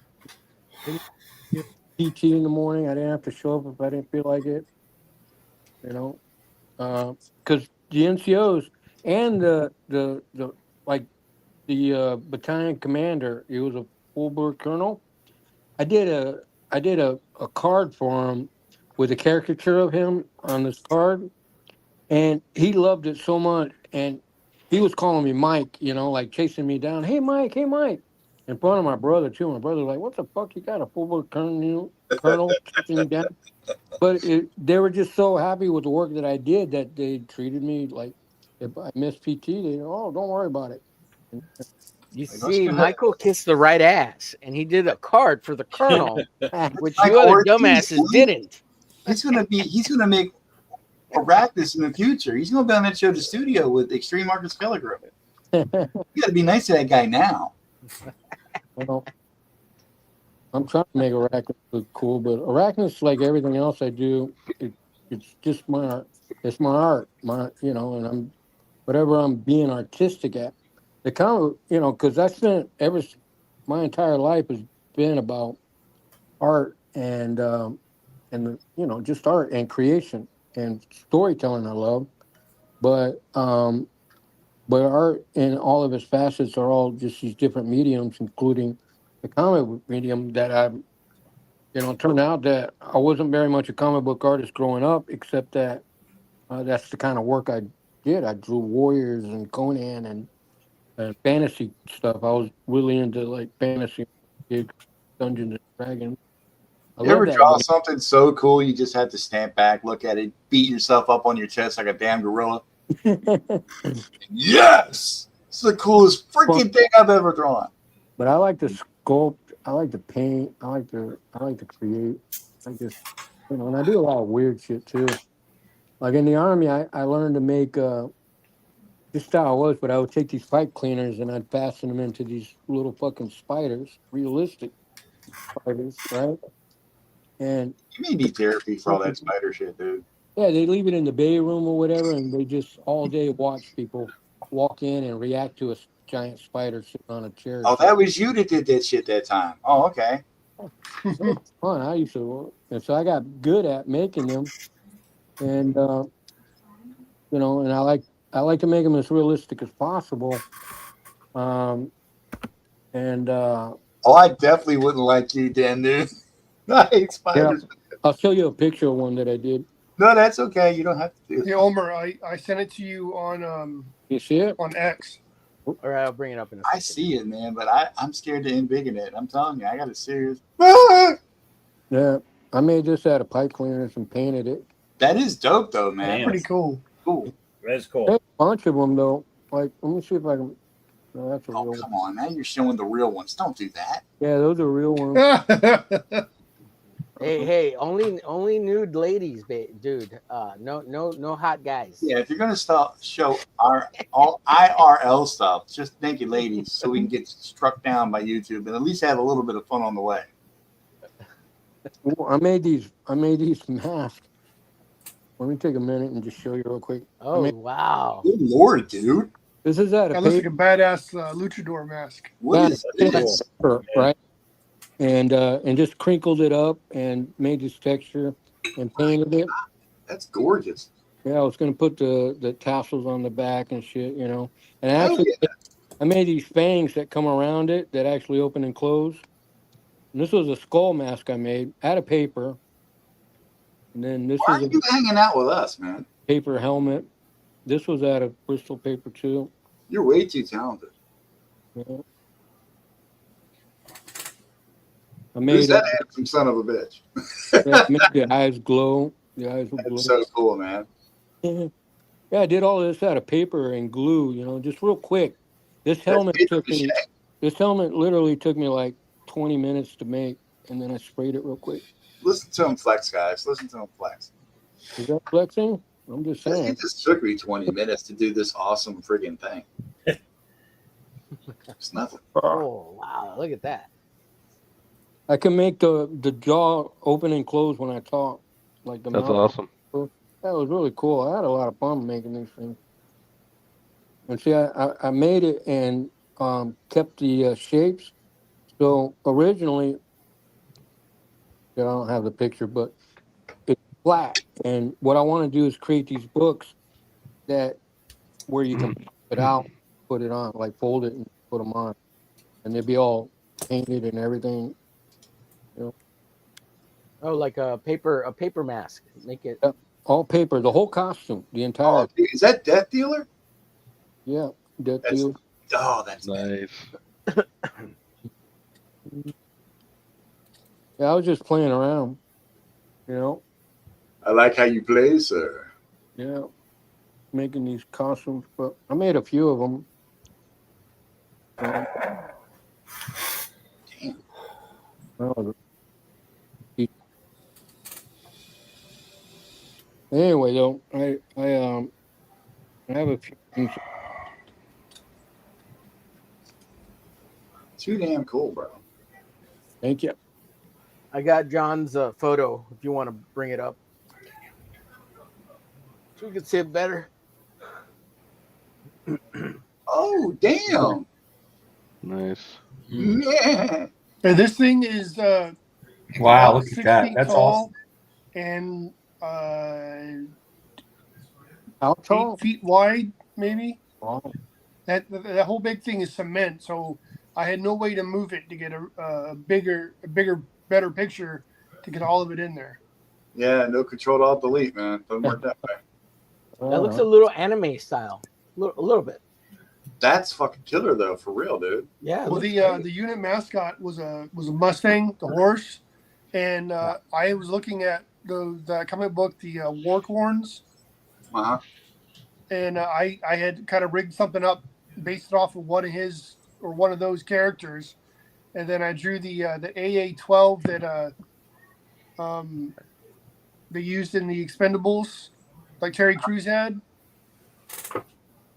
PT in the morning. I didn't have to show up if I didn't feel like it. Because the NCOs and the battalion commander, he was a full-bird colonel. I did a card for him with a caricature of him on this card, and he loved it so much. And he was calling me Mike, like chasing me down. Hey, Mike. In front of my brother, too. My brother was like, what the fuck? You got a full-bird colonel chasing me down? But they were just so happy with the work that I did that they treated me like, if I missed PT, don't worry about it. You see, Michael kissed the right ass, and he did a card for the colonel, which you other dumbasses didn't. He's gonna make Arachnus in the future. He's gonna be on that show, The Studio, with Extreme Marcus KELLIGREW. You gotta be nice to that guy now. Well, I'm trying to make Arachnus look cool, but Arachnus, like everything else I do, it's just my art. It's my art, and I'm whatever I'm being artistic at. The comic, because I spent my entire life has been about art and just art and creation and storytelling. I love, but art in all of its facets are all just these different mediums, including the comic book medium that turned out that I wasn't very much a comic book artist growing up, except that that's the kind of work I did. I drew Warriors and Conan and fantasy stuff. I was really into like fantasy, Dungeons and Dragons. You ever draw something so cool you just had to stand back, look at it, beat yourself up on your chest like a damn gorilla? Yes! It's the coolest freaking thing I've ever drawn. But I like to sculpt, I like to paint, I like to create. I just and I do a lot of weird shit too. Like in the army, I learned to make this style was, but I would take these pipe cleaners and I'd fasten them into these little fucking spiders, realistic spiders, right? And You may need therapy for all that spider shit, dude. yeah, they leave it in the bay room or whatever, and they just all day watch people walk in and react to a giant spider sitting on a chair. Oh, that was you that did that shit that time. Oh, okay. Fun. I used to, and so I got good at making them, and you know, and I like to make them as realistic as possible. And oh, I definitely wouldn't like you, Dan, dude. I hate spiders. Yeah, I'll show you a picture of one that I did. No, that's okay. You don't have to do it. Hey, Omer, I sent it to you on you see it on X. All right, I'll bring it up in a second. I see it, man, but I'm scared to embiggen it. I'm telling you, I got a serious. Yeah, I made this out of pipe cleaners and painted it. That is dope, though, man. Pretty cool. Cool. That's cool. There's a bunch of them though. Like, let me see if I can. No, that's a real come on, now you're showing the real ones. Don't do that. Yeah, those are real ones. Hey, only nude ladies, dude. No hot guys. Yeah, if you're gonna show our all IRL stuff, just naked ladies, so we can get struck down by YouTube and at least have a little bit of fun on the way. I made these masks. Let me take a minute and just show you real quick. Oh, wow. Good Lord, dude. This is out of That looks like a badass luchador mask. What is this? Right? And just crinkled it up and made this texture and painted it. That's gorgeous. Yeah, I was gonna put the tassels on the back and shit, you know. And actually, I made these fangs that come around it that actually open and close. And this was a skull mask I made out of paper. And then this Why is are you hanging out with us, man? paper helmet. This was out of Bristol paper too. You're way too talented. Yeah. I Who's made that handsome son of a bitch? yeah, made the eyes glow. The eyes will glow. That's so cool, man. Yeah, I did all this out of paper and glue, you know, just real quick. This helmet literally took me like 20 minutes to make, and then I sprayed it real quick. Listen to him flex, guys. Listen to him flex. Is that flexing? I'm just saying. It just took me 20 minutes to do this awesome friggin' thing. It's nothing. Oh, wow. Look at that. I can make the jaw open and close when I talk. Like the That's mouth. awesome. That was really cool. I had a lot of fun making these things. And see, I made it and kept the shapes. So originally, I don't have the picture, but it's flat. And what I want to do is create these books that where you can put it out, put it on, like fold it and put them on, and they'd be all painted and everything. You know. Oh, like a paper mask. Make it all paper, the whole costume, the entire. Oh, is that Death Dealer? Yeah, Death Dealer. Oh, that's nice. Yeah, I was just playing around, you know. I like how you play, sir. Yeah, making these costumes, but I made a few of them. Damn. Anyway, though, I have a few things. Too damn cool, bro. Thank you. I got John's photo if you want to bring it up. So we can see it better. Oh, damn. Nice. Yeah. And this thing is wow, look 6 at that. feet That's tall awesome. and How tall? 8 feet wide, maybe. Wow. That whole big thing is cement, so I had no way to move it to get a bigger, better picture to get all of it in there. Yeah, no control alt delete, man. Doesn't work that way. That looks a little anime style, a little bit. That's fucking killer though, for real, dude. Yeah. Well, the unit mascot was a Mustang, the horse, and I was looking at the comic book, the Warcorns, and I had kind of rigged something up based off of one of those characters, and then I drew the AA-12 that they used in the Expendables, like Terry Crews had.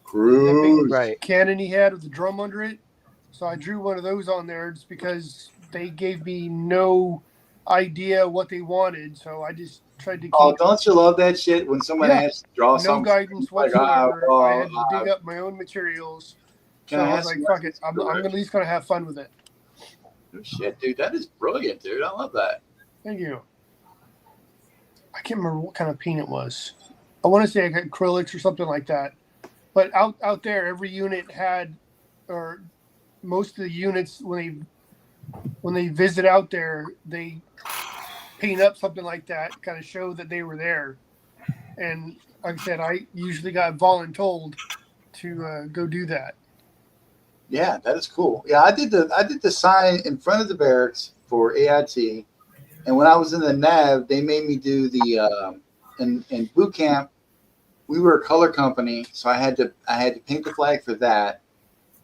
Crews. Right. Cannon he had with the drum under it. So I drew one of those on there just because they gave me no idea what they wanted. So I just tried to keep. Oh, don't you love that shit when someone asks to draw no something? guidance Like, whatsoever. I had to dig up my own materials. Can So I I was ask like, you fuck it. I'm at least going to have fun with it. Oh, shit, dude. That is brilliant, dude. I love that. Thank you. I can't remember what kind of paint it was. I want to say acrylics or something like that. But out there, every unit had, or most of the units, when they visit out there, they paint up something like that, kind of show that they were there. And like I said, I usually got voluntold to go do that. Yeah, that is cool. Yeah, I did the sign in front of the barracks for AIT, and when I was in the NAV, they made me do the in boot camp. We were a color company, so I had to paint the flag for that,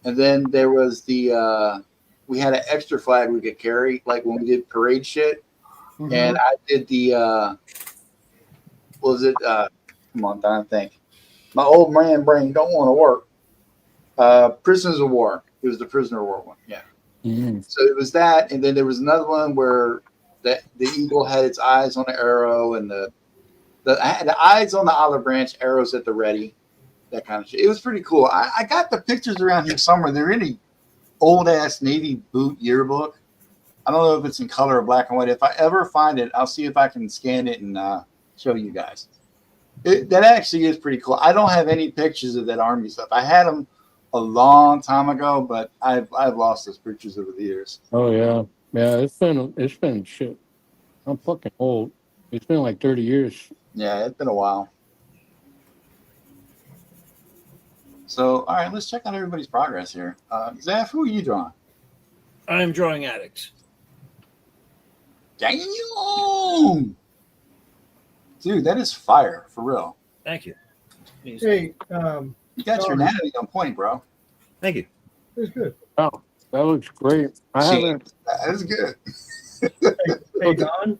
and then there was the we had an extra flag we could carry, like when we did parade shit, and I did the what was it? Come on, Don, think. My old man brain don't want to work. Prisoners of War. It was the Prisoner of War one. Yeah. So it was that, and then there was another one where the eagle had its eyes on the arrow, and the eyes on the olive branch, arrows at the ready, that kind of shit. It was pretty cool. I got the pictures around here somewhere. They're in a old ass Navy boot yearbook. I don't know if it's in color or black and white. If I ever find it, I'll see if I can scan it and show you guys. That actually is pretty cool. I don't have any pictures of that Army stuff. I had them a long time ago, but I've lost those pictures over the years. Oh yeah, yeah. It's been shit. I'm fucking old. It's been like 30 years. Yeah, it's been a while. So, all right, let's check out everybody's progress here. Zaff, who are you drawing? I'm drawing addicts. Damn! Dude, that is fire, for real. Thank you. Hey, you got your anatomy on point, bro. Thank you. It's good. Oh, that looks great. I haven't. That is good. Hey, Don.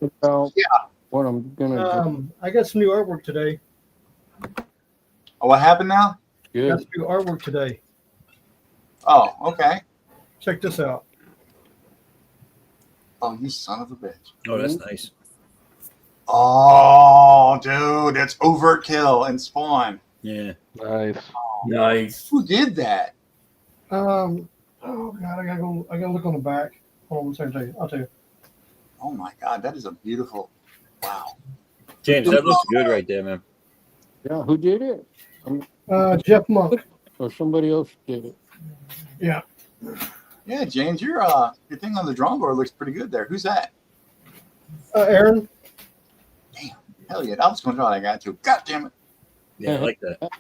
Yeah. What I'm gonna do. I got some new artwork today. Oh, what happened now? Good. Got some new artwork today. Oh, okay. Check this out. Oh, you son of a bitch. Oh, that's nice. Oh, dude, that's Overkill and Spawn. Yeah. Nice. Nice. Who did that? Oh God, I gotta look on the back. Hold on one second, I'll tell you. Oh my God, that is a beautiful. Wow. James, that looks good right there, man. Yeah, who did it? Jeff Monk. Or somebody else did it. Yeah. Yeah, James, your thing on the drawing board looks pretty good there. Who's that? Aaron. Damn. Hell yeah. I was going to draw that guy too. God damn it. Yeah, I like that.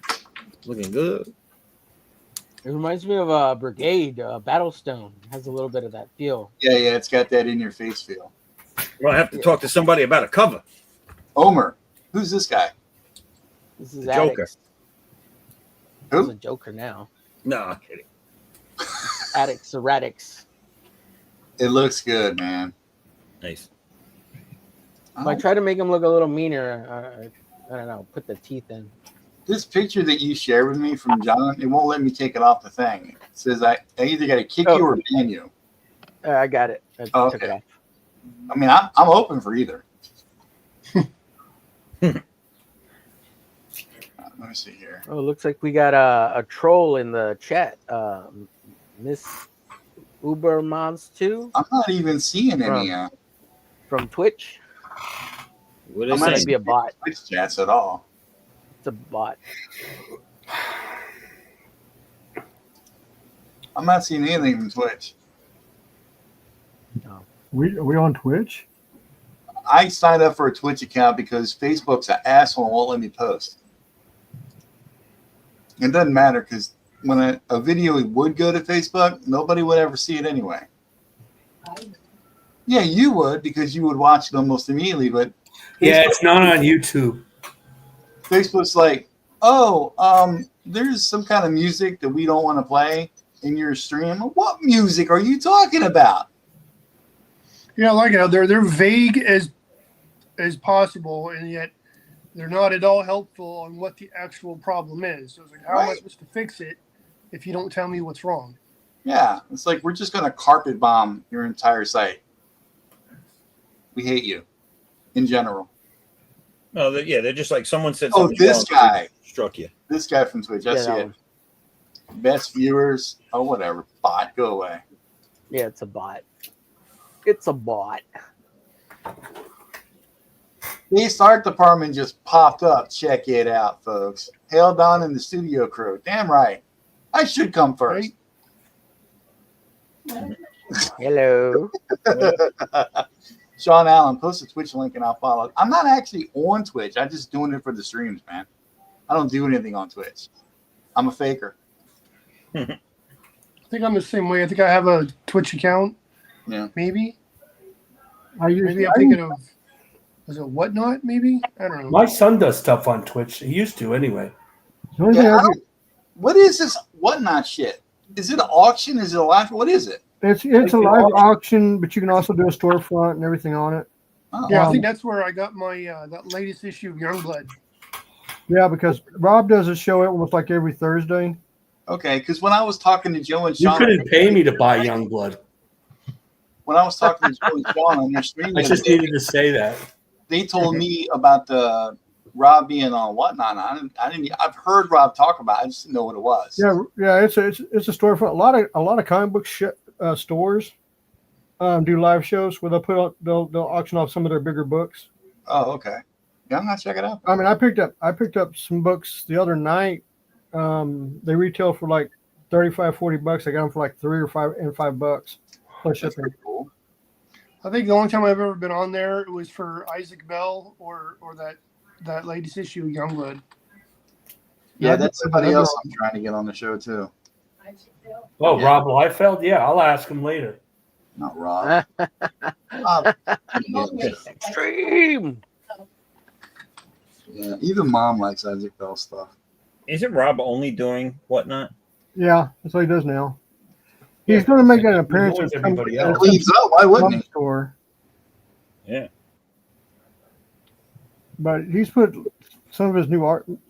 Looking good. It reminds me of Brigade, Battlestone. Has a little bit of that feel. Yeah, it's got that in your face feel. Well, I have to talk to somebody about a cover. Omer. Who's this guy? This is The Joker. Addicts. Who? He's a Joker now. No, I'm kidding. Addicts, erratics. It looks good, man. Nice. If I try to make him look a little meaner, I don't know, put the teeth in. This picture that you shared with me from John, it won't let me take it off the thing. It says I either got to kick you or ban you. I got it. I took it off. I mean, I'm open for either. Let me see here. Oh, it looks like we got a troll in the chat. Miss Ubermans 2. I'm not even seeing any from Twitch. What It is might that? be a bot. Twitch chats at all. It's a bot. I'm not seeing anything from Twitch. No. Are we on Twitch? I signed up for a Twitch account because Facebook's an asshole and won't let me post. It doesn't matter because when a video would go to Facebook, nobody would ever see it anyway. Yeah, you would because you would watch it almost immediately, but Yeah, it's not on YouTube. Facebook's like, there's some kind of music that we don't want to play in your stream. What music are you talking about? Yeah, I like it. They're vague as possible, and yet they're not at all helpful on what the actual problem is. So it's like, how am I supposed to fix it if you don't tell me what's wrong? Yeah, it's like we're just going to carpet bomb your entire site. We hate you, in general. No, they're just like someone said. Oh, this guy struck you. This guy from Twitch. I see it. Best viewers. Oh, whatever. Bot, go away. Yeah, it's a bot. It's a bot. Base art department just popped up. Check it out, folks. Hail Don and the studio crew. Damn right. I should come first. Hello. Sean Allen, post a Twitch link and I'll follow. I'm not actually on Twitch. I'm just doing it for the streams, man. I don't do anything on Twitch. I'm a faker. I think I'm the same way. I think I have a Twitch account. Yeah. Maybe. Maybe I'm thinking of, was it Whatnot, maybe? I don't know. My son does stuff on Twitch. He used to anyway. Yeah, what is this Whatnot shit? Is it an auction? Is it a live? What is it? It's a live auction, but you can also do a storefront and everything on it. Oh. Yeah, I think that's where I got my that latest issue of Youngblood. Yeah, because Rob does a show almost like every Thursday. Okay, because when I was talking to Joe and Sean, You couldn't pay me to buy Youngblood. when I was talking to Joe and Sean on their stream, I just needed to say that. They told me about the Rob being on Whatnot. I didn't. I've heard Rob talk about it. I just didn't know what it was. Yeah, it's a storefront. A lot of comic book stores do live shows where they'll auction off some of their bigger books. Oh, okay. Yeah, I'm gonna check it out. I mean, I picked up some books the other night. They retail for like $35-40. I got them for like $5 plus shipping. Cool. I think the only time I've ever been on there it was for Isaac Bell or that latest issue of Youngblood. Yeah, that's somebody else I'm trying to get on the show too. Oh, yeah. Rob Liefeld? Yeah, I'll ask him later. Not Rob. Extreme. Yeah, even Mom likes Isaac Bell stuff. Isn't Rob only doing Whatnot? Yeah, that's what he does now. He's going to make an appearance at everybody else. Leaves up. Why wouldn't he? Store. Yeah. But he's put some of his newest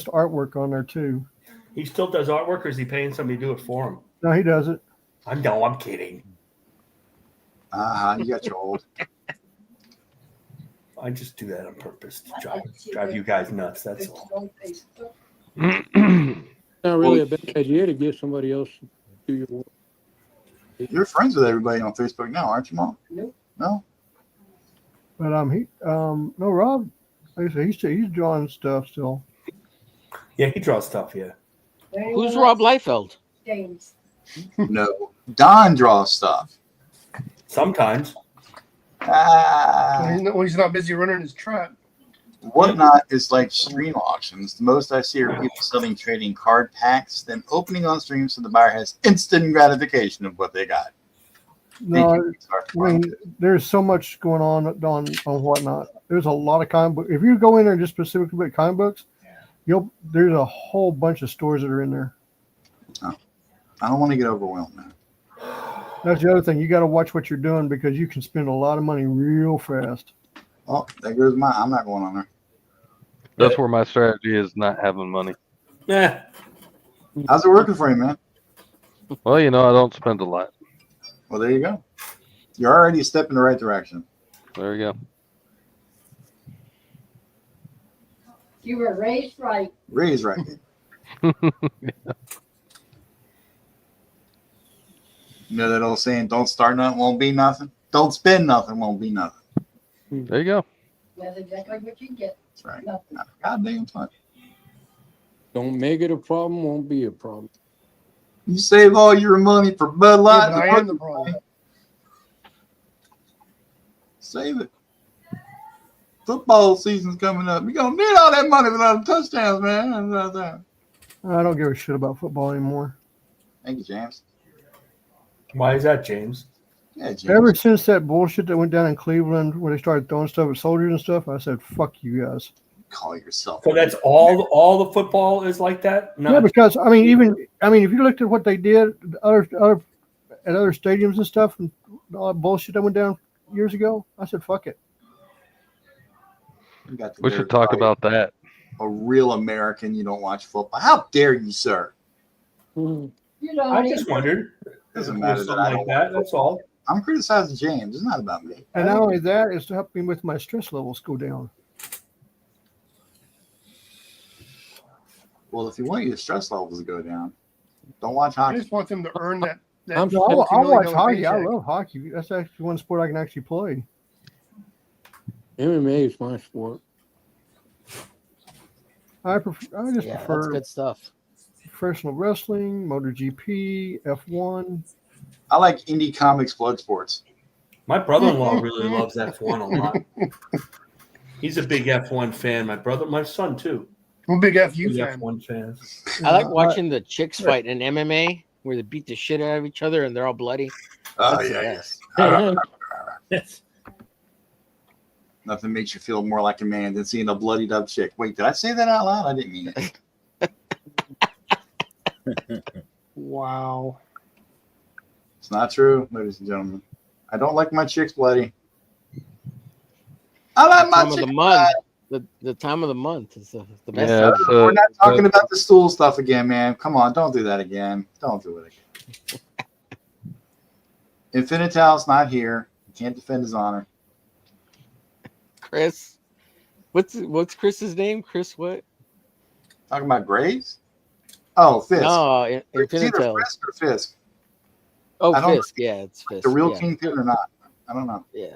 artwork on there too. He still does artwork, or is he paying somebody to do it for him? No, he does it. I'm kidding. You got your old. I just do that on purpose to drive you guys nuts. That's all. Not really a bad idea to get somebody else to do your work. You're friends with everybody on Facebook now, aren't you, Mom? Nope. No. But no, Rob, like I said, he's drawing stuff still. Yeah, he draws stuff. Yeah. Who's Rob Liefeld? James. No. Don draws stuff. Sometimes. When he's not busy running his trap. Whatnot is like stream auctions. The most I see are people selling trading card packs, then opening on stream so the buyer has instant gratification of what they got. No, I mean, there's so much going on Whatnot. There's a lot of comic books. If you go in there and just specifically at comic books, there's a whole bunch of stores that are in there. Oh, I don't want to get overwhelmed, man. That's the other thing. You got to watch what you're doing because you can spend a lot of money real fast. Oh, there goes mine. I'm not going on there. That's where my strategy is, not having money. Yeah. How's it working for you, man? Well, I don't spend a lot. Well, there you go. You're already a step in the right direction. There you go. You were raised right. Raised right. Yeah. You know that old saying, don't start nothing, won't be nothing? Don't spend nothing, won't be nothing. There you go. That's exactly what you get. That's right. Nothing. Goddamn fun. Don't make it a problem, won't be a problem. You save all your money for Bud Light. Yeah, but I am the problem. Save it. Football season's coming up. You're going to need all that money without touchdowns, man. I don't give a shit about football anymore. Thank you, James. Why is that, James? Yeah, James. Ever since that bullshit that went down in Cleveland where they started throwing stuff at soldiers and stuff, I said, fuck you guys. Call yourself. So that's all the football is like that? Yeah, because if you looked at what they did at other stadiums and stuff and all that bullshit that went down years ago, I said, fuck it. You got the We nerve should talk to about that. a real American. You don't watch football. How dare you, sir? You don't I need just wondered. Doesn't If matter there's that something I like don't that. watch That's football. all. I'm criticizing James. It's not about me. And not only that, it's to help me with my stress levels go down. Well, if you want your stress levels to go down, don't watch I hockey. just want them to earn that. No, $50 I'll watch million hockey. I paycheck. love hockey. That's actually one sport I can actually play. MMA is my sport. I just That's prefer good stuff. professional wrestling, MotoGP, F1. I like indie comics, blood sports. My brother-in-law really loves F1 a lot. He's a big F1 fan. My son too. I'm a big FU Big fan. F1 fan. I like watching the chicks fight in MMA where they beat the shit out of each other and they're all bloody. Oh, That's the yeah. best. Nothing makes you feel more like a man than seeing a bloodied up chick. Wait, did I say that out loud? I didn't mean it. Wow. It's not true, ladies and gentlemen. I don't like my chicks bloody. I like my Time of chicks the month. bloody. The time of the month is the best. Yeah, time. We're not talking about the stool stuff again, man. Come on, don't do that again. Don't do it again. Infinital's not here. He can't defend his honor. Chris, what's Chris's name? Chris what? Talking about Graves? Oh, Fisk. No, It's either Infinitel. Fisk or Fisk. Oh, I don't Fisk. Yeah, it's Fisk. The real yeah. Kingpin or not? I don't know. Yeah.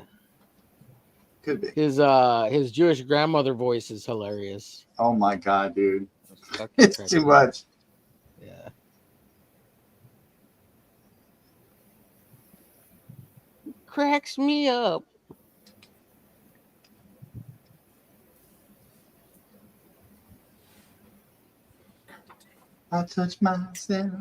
Could be. His Jewish grandmother voice is hilarious. Oh my god, dude. Fucking It's crack too me much. Yeah. Cracks me up. I touch myself.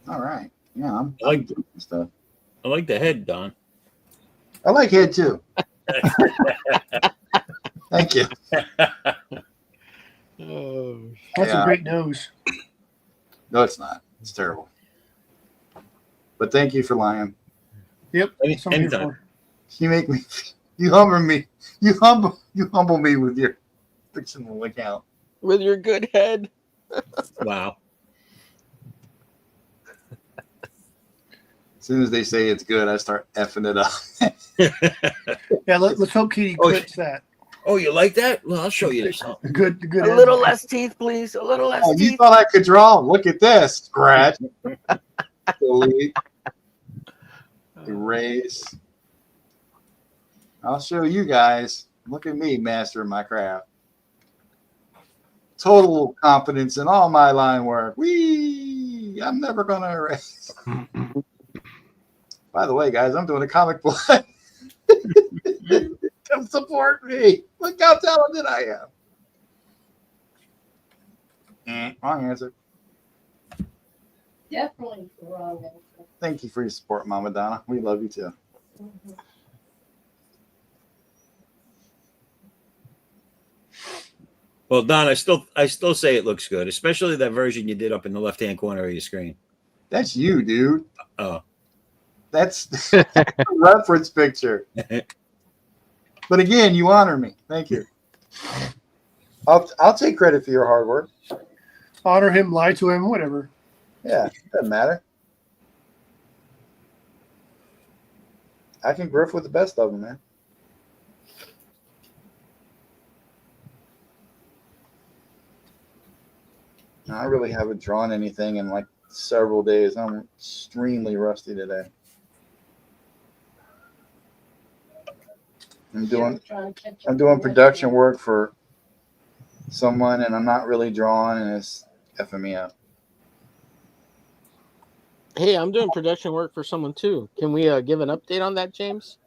All right. Yeah, I'm doing stuff. I like the head, Don. I like head too. Thank you. Oh, That's Yeah. a great nose. No, it's not. It's terrible. But thank you for lying. Yep. That's what I'm here Anytime. for. You make me. You humble me. You humble me with your fictional account. with your good head. Wow. As soon as they say it's good, I start effing it up. Yeah, let's hope Katie Oh, quits that. Oh, you like that? Well, I'll show you this. Good. A little less teeth, please. A little less Oh, you teeth. thought I could draw? Look at this. Scratch. Delete. Erase. I'll show you guys. Look at me, master of my craft. Total confidence in all my line work. Whee! I'm never going to erase. By the way, guys, I'm doing a comic book. Come support me. Look how talented I am. Wrong answer. Definitely the wrong answer. Thank you for your support, Mama Donna. We love you too. Mhm. Well, Don, I still say it looks good, especially that version you did up in the left-hand corner of your screen. That's you, dude. Oh. That's a reference picture. But again, you honor me. Thank you. I'll take credit for your hard work. Honor him, lie to him, whatever. Yeah, doesn't matter. I can griff with the best of them, man. I really haven't drawn anything in like several days. I'm extremely rusty today. I'm doing production work for someone, and I'm not really drawing, and it's effing me up. Hey, I'm doing production work for someone too. Can we give an update on that, James?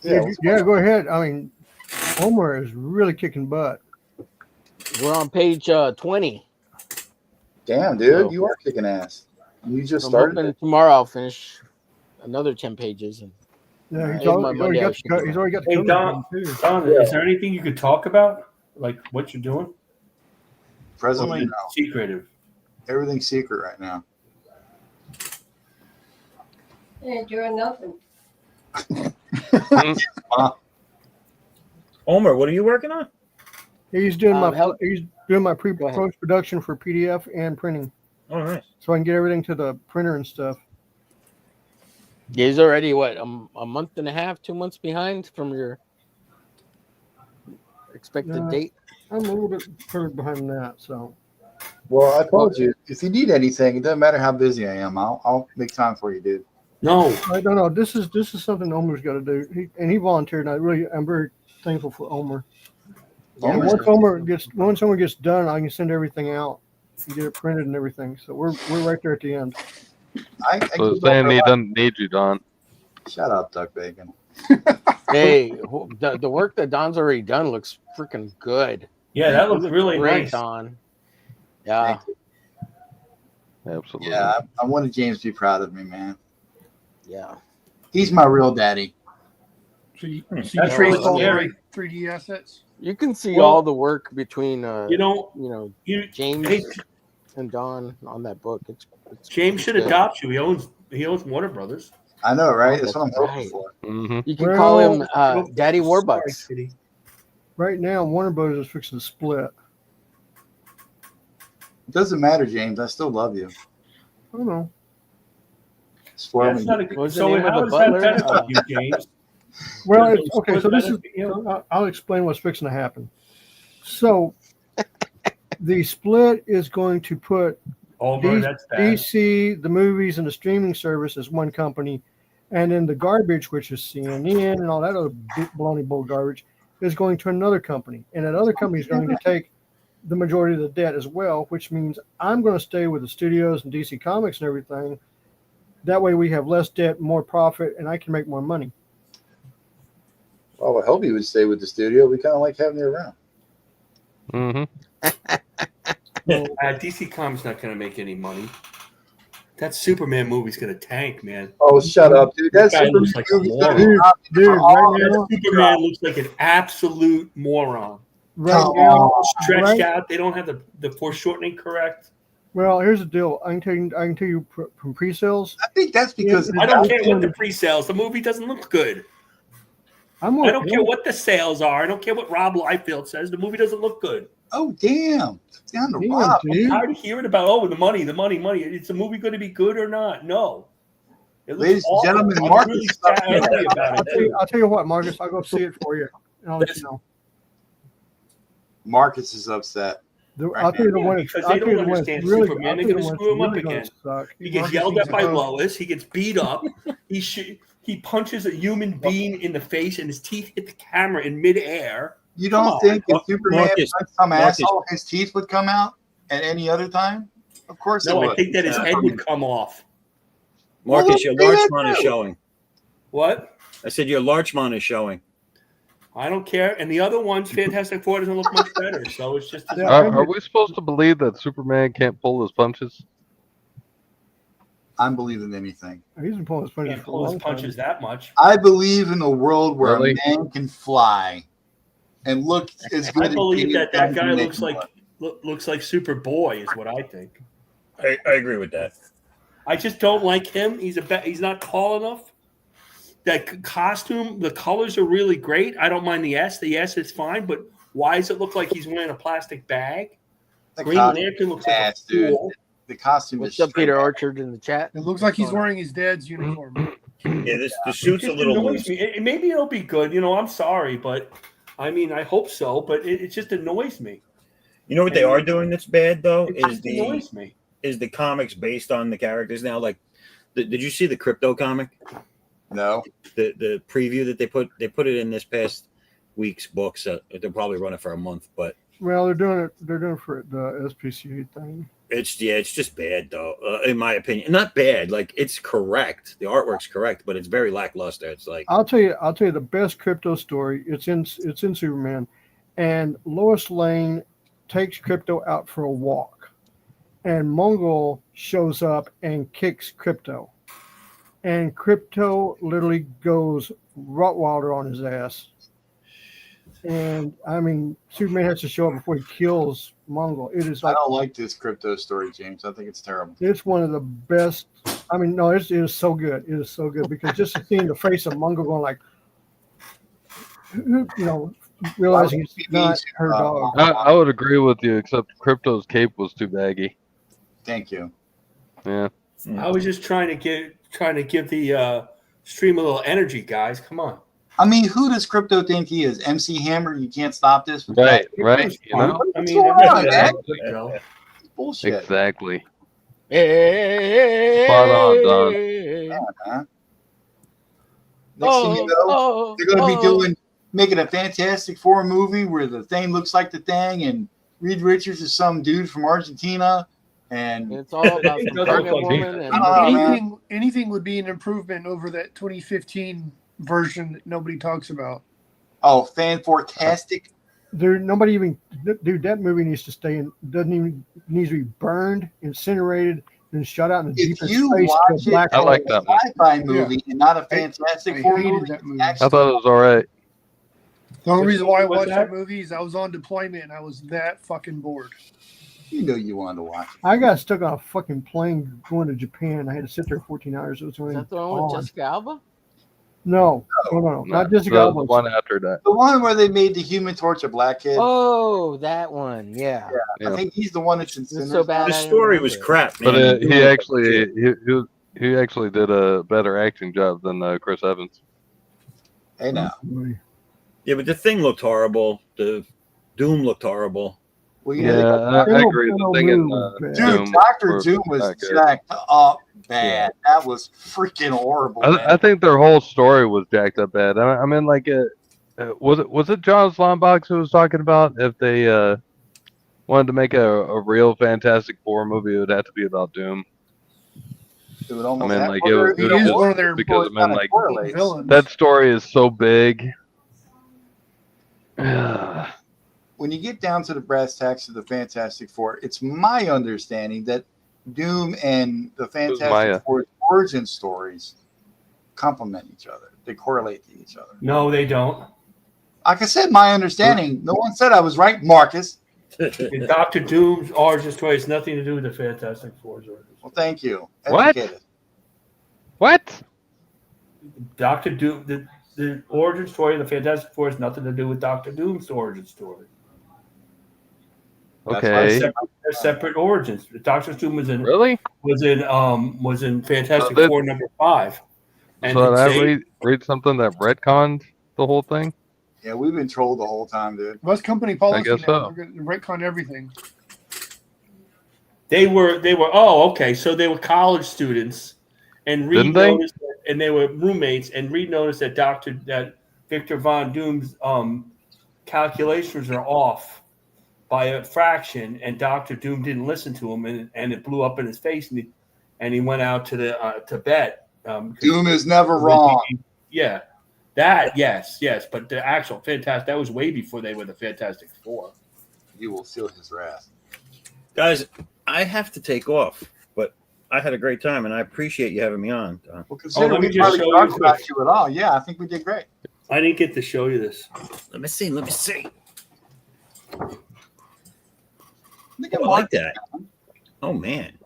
Yeah, go ahead. I mean, Homer is really kicking butt. We're on page 20. Damn, dude, you are kicking ass. You just started. Hoping tomorrow I'll finish another 10 pages. And Yeah, he's maybe by already Monday I got should be he's done. already got the Hey, cover Don, done, too. Don, is there anything you could talk about? Like what you're doing? Presently, Or is no. it secretive. Everything's secret right now. Ain't doing nothing. Omer, what are you working on? He's doing my post production for PDF and printing. All right. So I can get everything to the printer and stuff. He's already what a month and a half, 2 months behind from your expected date. I'm a little bit further behind that. So. Well, I told you, if you need anything, it doesn't matter how busy I am. I'll make time for you, dude. No, I don't know. This is something Omer's got to do. He volunteered, and I'm very thankful for Omer. Yeah, Once Omer gets done, I can send everything out and get it printed and everything. So we're right there at the end. So saying he doesn't need you, Don. Shut up, Duck Bacon. Hey, the work that Don's already done looks freaking good. Yeah, that looks really great, nice. Don. Yeah. Absolutely. Yeah, I wanted James to be proud of me, man. Yeah. He's my real daddy. So you That's trace really all scary. 3D assets. You can see all the work between James and Don on that book. It's James should good. adopt you. He owns Warner Brothers. I know, right? Oh, That's what I'm hoping right. for. Mm-hmm. You can call him Daddy Warbucks. Sorry, Right now, Warner Brothers is fixing to split. It doesn't matter, James. I still love you. I don't know. Spoil me. That's not a What's good. the So name of how the does that butler? benefit you, James? Well, Does it's, it- okay. does So this that is. benefit you? I'll explain what's fixing to happen. So, the split is going to put That's bad. DC, the movies, and the streaming service as one company, and then the garbage, which is CNN and all that other baloney bull garbage, is going to another company, and that other company is going to take the majority of the debt as well, which means I'm going to stay with the studios and DC Comics and everything. That way, we have less debt, more profit, and I can make more money. Well, I hope he would stay with the studio. We kind of like having you around. Mm-hmm. DC Comics not going to make any money. That Superman movie's going to tank, man. Oh, shut up, dude. That That guy Superman looks like a movie's gonna moron. be up Dude, That Superman looks like an absolute moron. Right now, Stretched out. They don't have the foreshortening correct. well, here's the deal. I can tell you from pre-sales. I think that's because I don't care what the pre-sales. The movie doesn't look good. I don't care what the sales are. I don't care what Rob Liefeld says. The movie doesn't look good. Oh, damn. Down to Rob. I'm tired of hearing about, the money. Is the movie going to be good or not? No. It looks Ladies and awful. gentlemen, I'm Marcus really is sad up here. angry about it, too. I'll tell you what, Marcus. I'll go see it for you, and I'll let you know. Marcus is upset. I'll tell you the one. Because I'll they tell you don't the one understand that's really, Superman. I'll They're tell you going the to one screw him that's up really gonna again. suck. He gets Marcus yelled needs at by to go. Lois. He gets beat up. He punches a human being in the face, and his teeth hit the camera in midair. You don't think if Superman Marcus, punched some Marcus. asshole, his teeth would come out at any other time? Of course it No, would. I think that his head would come off. Marcus, your Well, Larchmont is showing. What? I said your Larchmont is showing. I don't care. And the other one's Fantastic Four doesn't look much better. So it's just. Are we supposed to believe that Superman can't pull his punches? I'm believing anything. He's been pulling his punches Can't for a pull his long time. punches that much. I believe in a world where Really? a man can fly and look as good I as believe James that Gunn guy can make looks him like look. looks like Superboy is what I think. I agree with that. I just don't like him. He's not tall enough. That costume, the colors are really great. I don't mind the S. The S is fine, but why does it look like he's wearing a plastic bag? The Green costume Lantern looks is like ass, a dude. fool. The costume What's is up, Peter straight Orchard in the chat? It looks like he's wearing his dad's uniform. Yeah, the It suit's a just little annoys loose. me. Maybe it'll be good. I'm sorry, but I mean, I hope so. But it just annoys me. You know what they are doing that's bad though It is just annoys me. the comics based on the characters now. Like, did you see the Crypto comic? No. The preview that they put it in this past week's books. They'll probably run it for a month, but Well, they're doing it. They're doing it for the SPCA thing. it's just bad though, in my opinion. Not bad, like it's correct. The artwork's correct, but it's very lackluster. It's like I'll tell you the best Crypto story. It's in Superman, and Lois Lane takes Crypto out for a walk, and Mongol shows up and kicks Crypto, and Crypto literally goes Rottweiler on his ass. And I mean, Superman has to show up before he kills Mongol. It is I like don't like this Crypto story, James. I think it's terrible. it's one of the best I mean, no, it is so good. It is so good because just seeing the face of Mungo going like, realizing it's not her dog. I would agree with you, except Crypto's cape was too baggy. Thank you. Yeah. I was just trying to give the stream a little energy, guys. Come on. I mean, who does Crypto think he is? MC Hammer? You can't stop this. Right. You know. I mean, exactly. Bullshit. Exactly. Hey, spot on, Don. Next thing you know, they're going to be making a Fantastic Four movie where the Thing looks like the Thing, and Reed Richards is some dude from Argentina, and it's all about a woman. And anything would be an improvement over that 2015 version that nobody talks about. Oh, Fan-Four-tastic. Nobody even, dude, that movie needs to stay in, needs to be burned, incinerated, and shut out in the deepest space. I like that one. Sci-fi movie and not a Fantastic Four movie. I thought it was all right. The only reason why I watched that movie is I was on deployment and I was that fucking bored. You know you wanted to watch it. I got stuck on a fucking plane going to Japan. I had to sit there 14 hours. It was Is that the one with Jessica Alba? No, not Jessica Alba. The one after that. The one where they made the Human Torch a black kid. Oh, that one. Yeah. I think he's the one that's in so bad. The story was crap, man. But he actually did a better acting job than Chris Evans. Hey now. Yeah, but the Thing looked horrible. The Doom looked horrible. Well, I agree. The Thing in dude, Dr. Doom was jacked up bad. That was freaking horrible. I think their whole story was jacked up bad. I mean, like, was it John Slombox who was talking about if they wanted to make a real Fantastic Four movie, it would have to be about Doom. It would almost I mean, like, it was one of their because I mean, like, villains. that story is so big. When you get down to the brass tacks of the Fantastic Four, it's my understanding that Doom and the Fantastic Four's origin stories complement each other. They correlate to each other. No, they don't. Like I said, my understanding. No one said I was right, Marcus. Dr. Doom's origin story has nothing to do with the Fantastic Four's origin. Well, thank you. What? Dr. Doom, the origin story of the Fantastic Four has nothing to do with Dr. Doom's origin story. Okay. They're separate origins. Dr. Doom was in Fantastic Four #5. And so did I read something that retconned the whole thing? Yeah, we've been trolled the whole time, dude. What's company policy? I guess so. We're going to retcon everything. They were. Oh, okay. So they were college students, and Reed noticed and they were roommates. And Reed noticed that Victor Von Doom's calculations are off by a fraction, and Dr. Doom didn't listen to him, and it blew up in his face, and he went out to bed. Doom is never wrong. Yeah, that yes, but the actual that was way before they were the Fantastic Four. You will feel his wrath, guys. I have to take off, but I had a great time, and I appreciate you having me on. Well, consider we hardly talked about you at all. Yeah, I think we did great. I didn't get to show you this. Let me see. I like that. Oh man,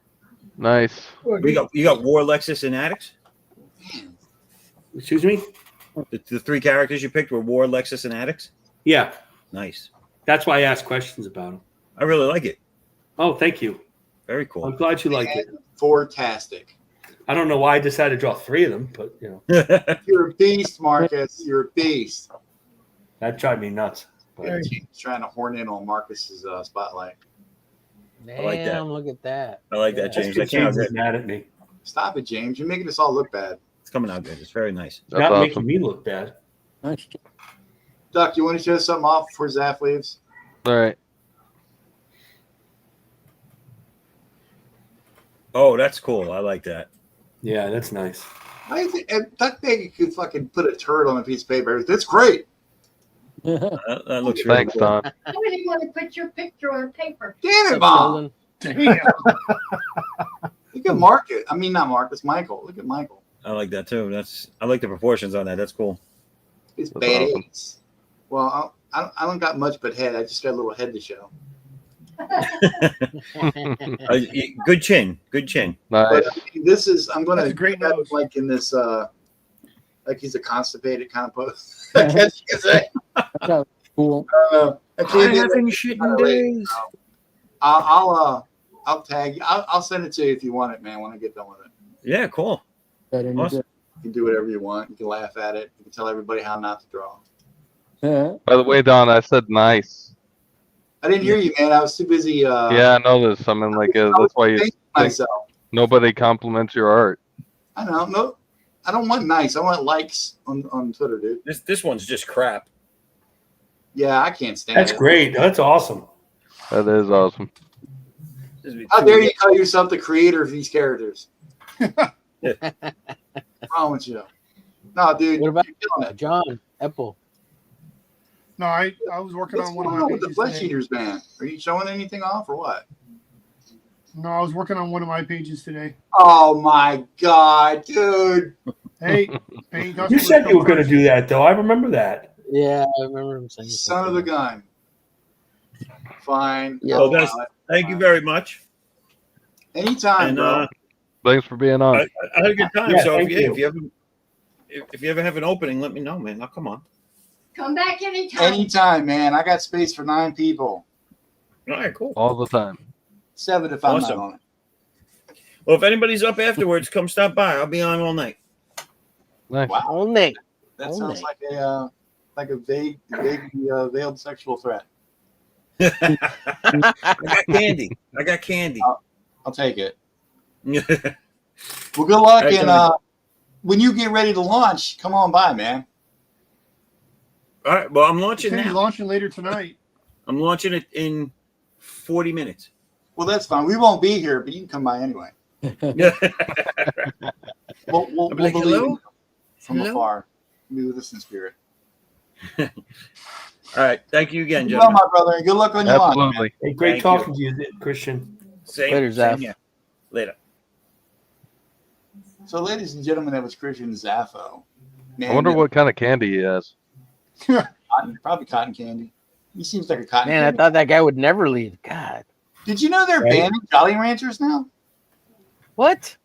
nice. You got War, Lexus, and Addicts. Excuse me. The three characters you picked were War, Lexus, and Addicts. Yeah, nice. That's why I asked questions about them. I really like it. Oh, thank you. Very cool. I'm glad you like it. Fantastic. I don't know why I decided to draw 3 of them, but you know. You're a beast, Marcus. You're a beast. That drives me nuts. But he's trying to horn in on Marcus's spotlight. Damn, I like that. Look at that. I like that, James. James is mad at me. Stop it, James. You're making us all look bad. It's coming out good. It's very nice. It's not making me look bad. Nice. Duck, you want to show something off before Zaff leaves? All right. Oh, that's cool. I like that. Yeah, that's nice. I think DuckBacon could fucking put a turd on a piece of paper. That's great. That looks really Thanks, cool. Don. Why would you want to put your picture on paper? Damn it, Mom. Damn. Look at Marcus. I mean, not Marcus. Michael. Look at Michael. I like that too. I like the proportions on that. That's cool. It's That's badass. awesome. Well, I don't got much but head. I just got a little head to show. Good chin. Good chin. Nice. But this is, I'm going That's to a great nose. like in this, like he's a constipated kind of pose. I guess you could say. That's cool. I can't get having shitting days. I'll tag you. I'll send it to you if you want it, man, when I get done with it. Yeah, cool. Awesome. You can do whatever you want. You can laugh at it. You can tell everybody how not to draw. Yeah. By the way, Don, I said nice. I didn't hear you, man. I was too busy. Yeah, I know this. I mean, like, that's why you think myself. nobody compliments your art. I know. No, I don't want nice. I want likes on Twitter, dude. This one's just crap. Yeah, I can't stand That's it. great. That's awesome. That is awesome. How dare you call yourself the creator of these characters? What's wrong with you? No, dude. What about you're killing it. John EPPLE? No, I was working What's on one of going my on with the pages Flesh today. Eaters, man? Are you showing anything off or what? No, I was working on one of my pages today. Oh my god, dude! Hey, paying You customers said you come were going to first. do that, though. I remember that. Yeah, I remember him saying. Son of a gun. Fine. Yeah. I'll Well, guys, allow it. thank you very much. Anytime, And bro. Thanks for being on. I had a good time. Yeah, So thank you. if you ever have an opening, let me know, man. Now come on. Come back anytime. Anytime, man. I got space for 9 people. All right, cool. All the time. 7 if I'm Awesome. not on it. Well, if anybody's up afterwards, come stop by. I'll be on all night. Nice. Wow. Only. That sounds like a vaguely veiled sexual threat. I got candy. I got candy. I'll take it. Well, good luck, Hey, and Tony. when you get ready to launch, come on by, man. All right. Well, I'm You launching said you're now. launching later tonight. I'm launching it in 40 minutes. Well, that's fine. We won't be here, but you can come by anyway. Yeah. We'll I'll be like, believe hello? in you from Hello? afar. Be with us in spirit. All right. Thank you again, Well, gentlemen. my brother, and good luck on your launch. man. Absolutely. Hey, great Thank talking to you, Christian. Same, Later, Zaff. here. Later. So, ladies and gentlemen, that was Christian ZAFFO. Man, I wonder what kind of candy he has. probably cotton candy. He seems like a cotton Man, I candy. thought that guy would never leave. God. Did you know they're Right. banning Jolly Ranchers now? What?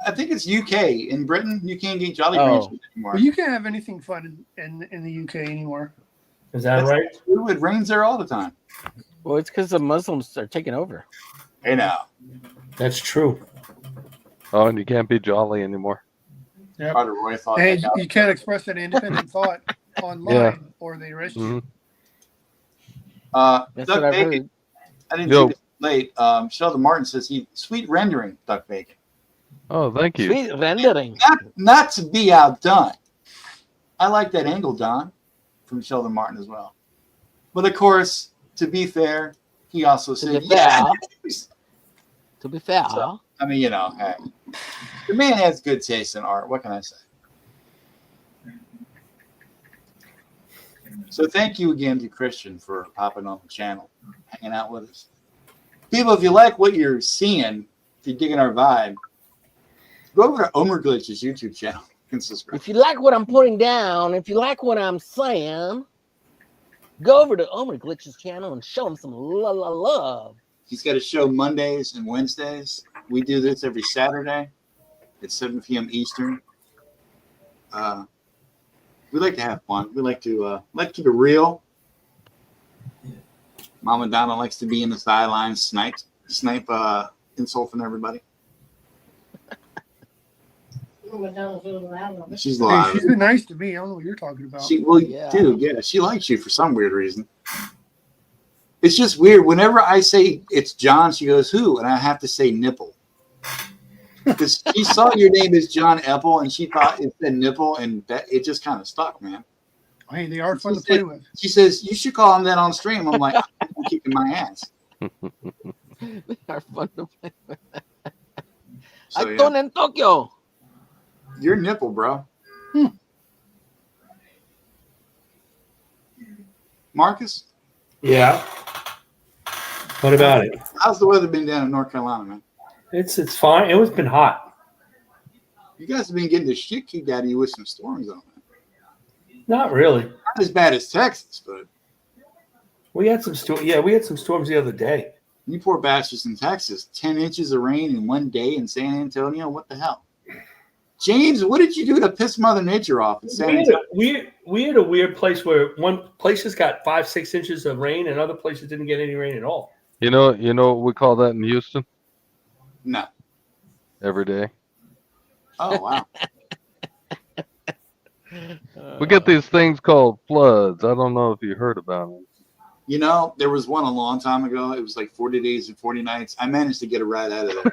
I think it's UK. In Britain, you can't get Jolly Oh. Ranchers anymore. Well, you can't have anything fun in the UK anymore. Is that right? It rains there all the time. Well, it's because the Muslims are taking over. Hey, now. That's true. Oh, and you can't be jolly anymore. Yep. Carter Roy thought And that you can't express that independent thought online, Yeah. or they arrest Mhm. you. That's Duck what I've Bacon. heard. I didn't Yo. see this late. Sheldon Martin says sweet rendering, Duck Bacon. Oh, thank you. Sweet rendering. Not to be outdone. I like that angle, Don, from Sheldon Martin as well. But of course, to be fair, he also said, be yeah. fair. To be fair, So, I mean, you know, hey, the man has good taste in art. What can I say? So thank you again to Christian for popping on the channel, hanging out with us. People, if you like what you're seeing, if you're digging our vibe, go over to OMERGLITCH's YouTube channel and subscribe. if you like what I'm putting down, if you like what I'm saying, go over to OMERGLITCH's channel and show him some love. He's got a show Mondays and Wednesdays. We do this every Saturday at 7 p.m. Eastern. We like to have fun. We like to keep it real. Mama Donna likes to be in the sidelines, snipe insulting everybody. Madonna's a little loud on it. She's Hey, live. she's been nice to me. I don't know what you're talking about. Yeah. Dude, yeah, she likes you for some weird reason. It's just weird. Whenever I say it's John, she goes, who? And I have to say nipple. Because she saw your name is John Epple, and she thought it said nipple, and it just kind of stuck, man. Hey, they are fun to play with. She says, you should call him that on stream. I'm like, I'm kicking my ass. They are fun to play with. So, yeah. Acton in Tokyo. Your nipple, bro. Marcus, Yeah. What about it? how's the weather been down in North Carolina, man? It's fine. It was been hot. You guys have been getting the shit kicked out of you with some storms on it. Not really. Not as bad as Texas, but We had some storms. Yeah, we had some storms the other day. You poor bastards in Texas. 10 inches of rain in one day in San Antonio. What the hell? James, what did you do to piss Mother Nature off in San Antonio? We had a weird place where one places got 5-6 inches of rain and other places didn't get any rain at all. You know what we call that in Houston? No. Every day. Oh, wow. We get these things called floods. I don't know if you heard about them. You know, there was one a long time ago. It was like 40 days and 40 nights. I managed to get a ride out of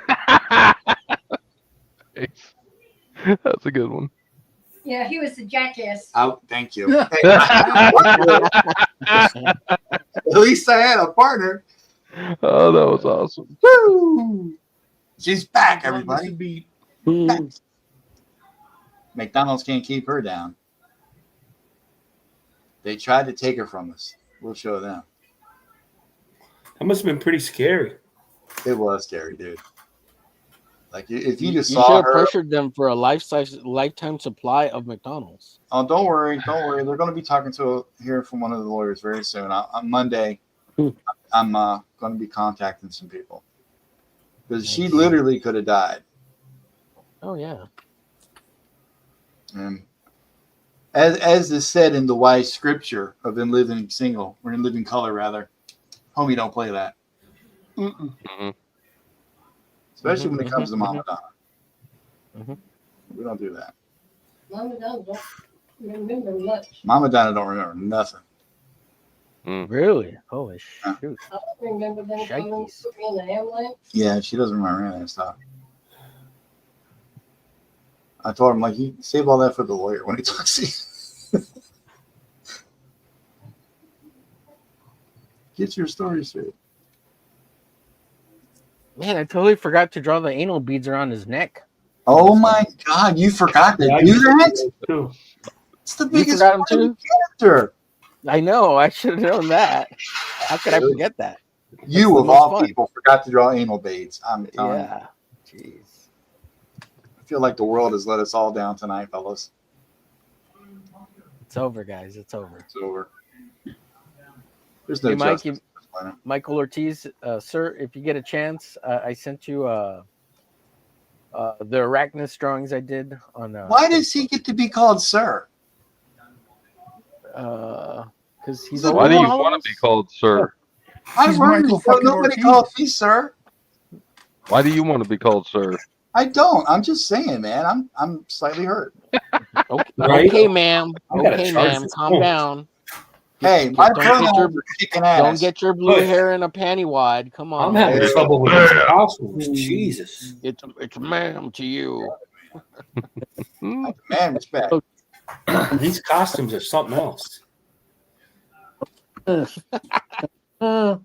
there. That's a good one. Yeah, he was the jackass. Oh, thank you. At least I had a partner. Oh, that was awesome. Woo! She's back, everybody. Back. McDonald's can't keep her down. They tried to take her from us. We'll show them. That must have been pretty scary. It was scary, dude. Like if you just you saw should have her, pressured them for a lifetime supply of McDonald's. Oh, don't worry. They're going to be talking to hear from one of the lawyers very soon. On Monday, I'm going to be contacting some people because she literally could have died. Oh yeah. And as is said in the wise scripture of In Living Single, or In Living Color rather, homie, don't play that. Especially when it comes to Mama Donna. We don't do that. Mama Donna don't remember much. Mama Donna don't remember nothing. Really? Holy shoot. I don't remember them coming to put me in the ambulance. Yeah, she doesn't remember any of that stuff. I told him, like, you save all that for the lawyer when he talks to you. Get your story straight. Man, I totally forgot to draw the anal beads around his neck. Oh my God, you forgot to do that? It's the biggest character. I know. I should have known that. How could I forget that? You, of all people, forgot to draw anal beads. I'm telling you. Jeez. I feel like the world has let us all down tonight, fellas. It's over, guys. It's over. It's over. There's no justice. Michael Ortiz, sir, if you get a chance, I sent you the Arachnus drawings I did on. Why does he get to be called sir? Because he's. Why do you want to be called sir? I'm Michael fucking nobody calls me sir. Why do you want to be called sir? I don't. I'm just saying, man. I'm slightly hurt. Okay, ma'am. Okay, ma'am. Calm down. Hey, my pronouns are kicking ass. Don't get your blue hair in a panty wad. Come on. I'm having trouble with these costumes. Jesus. It's ma'am to you. Man, respect. These costumes are something else. Well,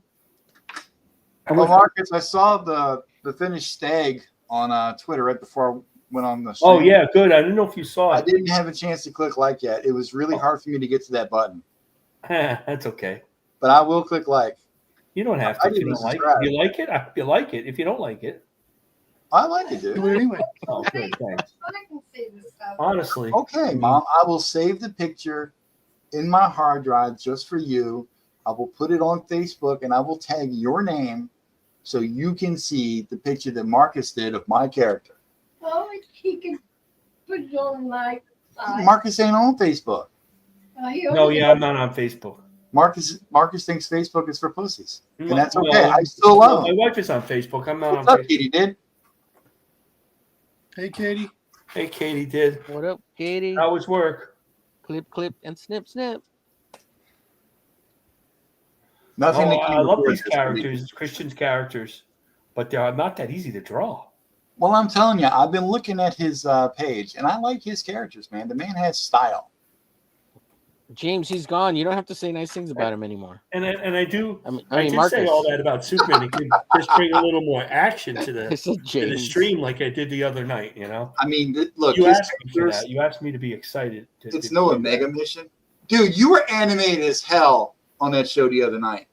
Marcus, I saw the finished stag on Twitter right before I went on the stream. Oh, yeah, good. I didn't know if you saw it. I didn't have a chance to click like yet. It was really hard for me to get to that button. That's okay. But I will click like. You don't have to if you don't like it. If you like it, you like it. If you don't like it. I like it, dude. Anyway. Oh, good, thanks. I can see this stuff. Honestly. Okay, Mom. I will save the picture in my hard drive just for you. I will put it on Facebook and I will tag your name so you can see the picture that Marcus did of my character. Oh, he can put it on my side. Marcus ain't on Facebook. No, yeah, I'm not on Facebook. Marcus thinks Facebook is for pussies, and that's okay. Well, I still love him. My wife is on Facebook. I'm not What's on up, Facebook. Katie? Did? Hey, Katie. Hey, Katie. Did. What up, Katie? How was work? Clip, clip, and snip, snip. Nothing. I love these characters, Christian's characters, but they're not that easy to draw. Well, I'm telling you, I've been looking at his page, and I like his characters, man. The man has style. James, he's gone. You don't have to say nice things about him anymore. And I do. I did Marcus. say all that about Superman. It could just bring a little more action to the stream, like I did the other night. You know. I mean, look. You asked me for that. You asked me to be excited. It's no Omega mission, dude. You were animated as hell on that show the other night.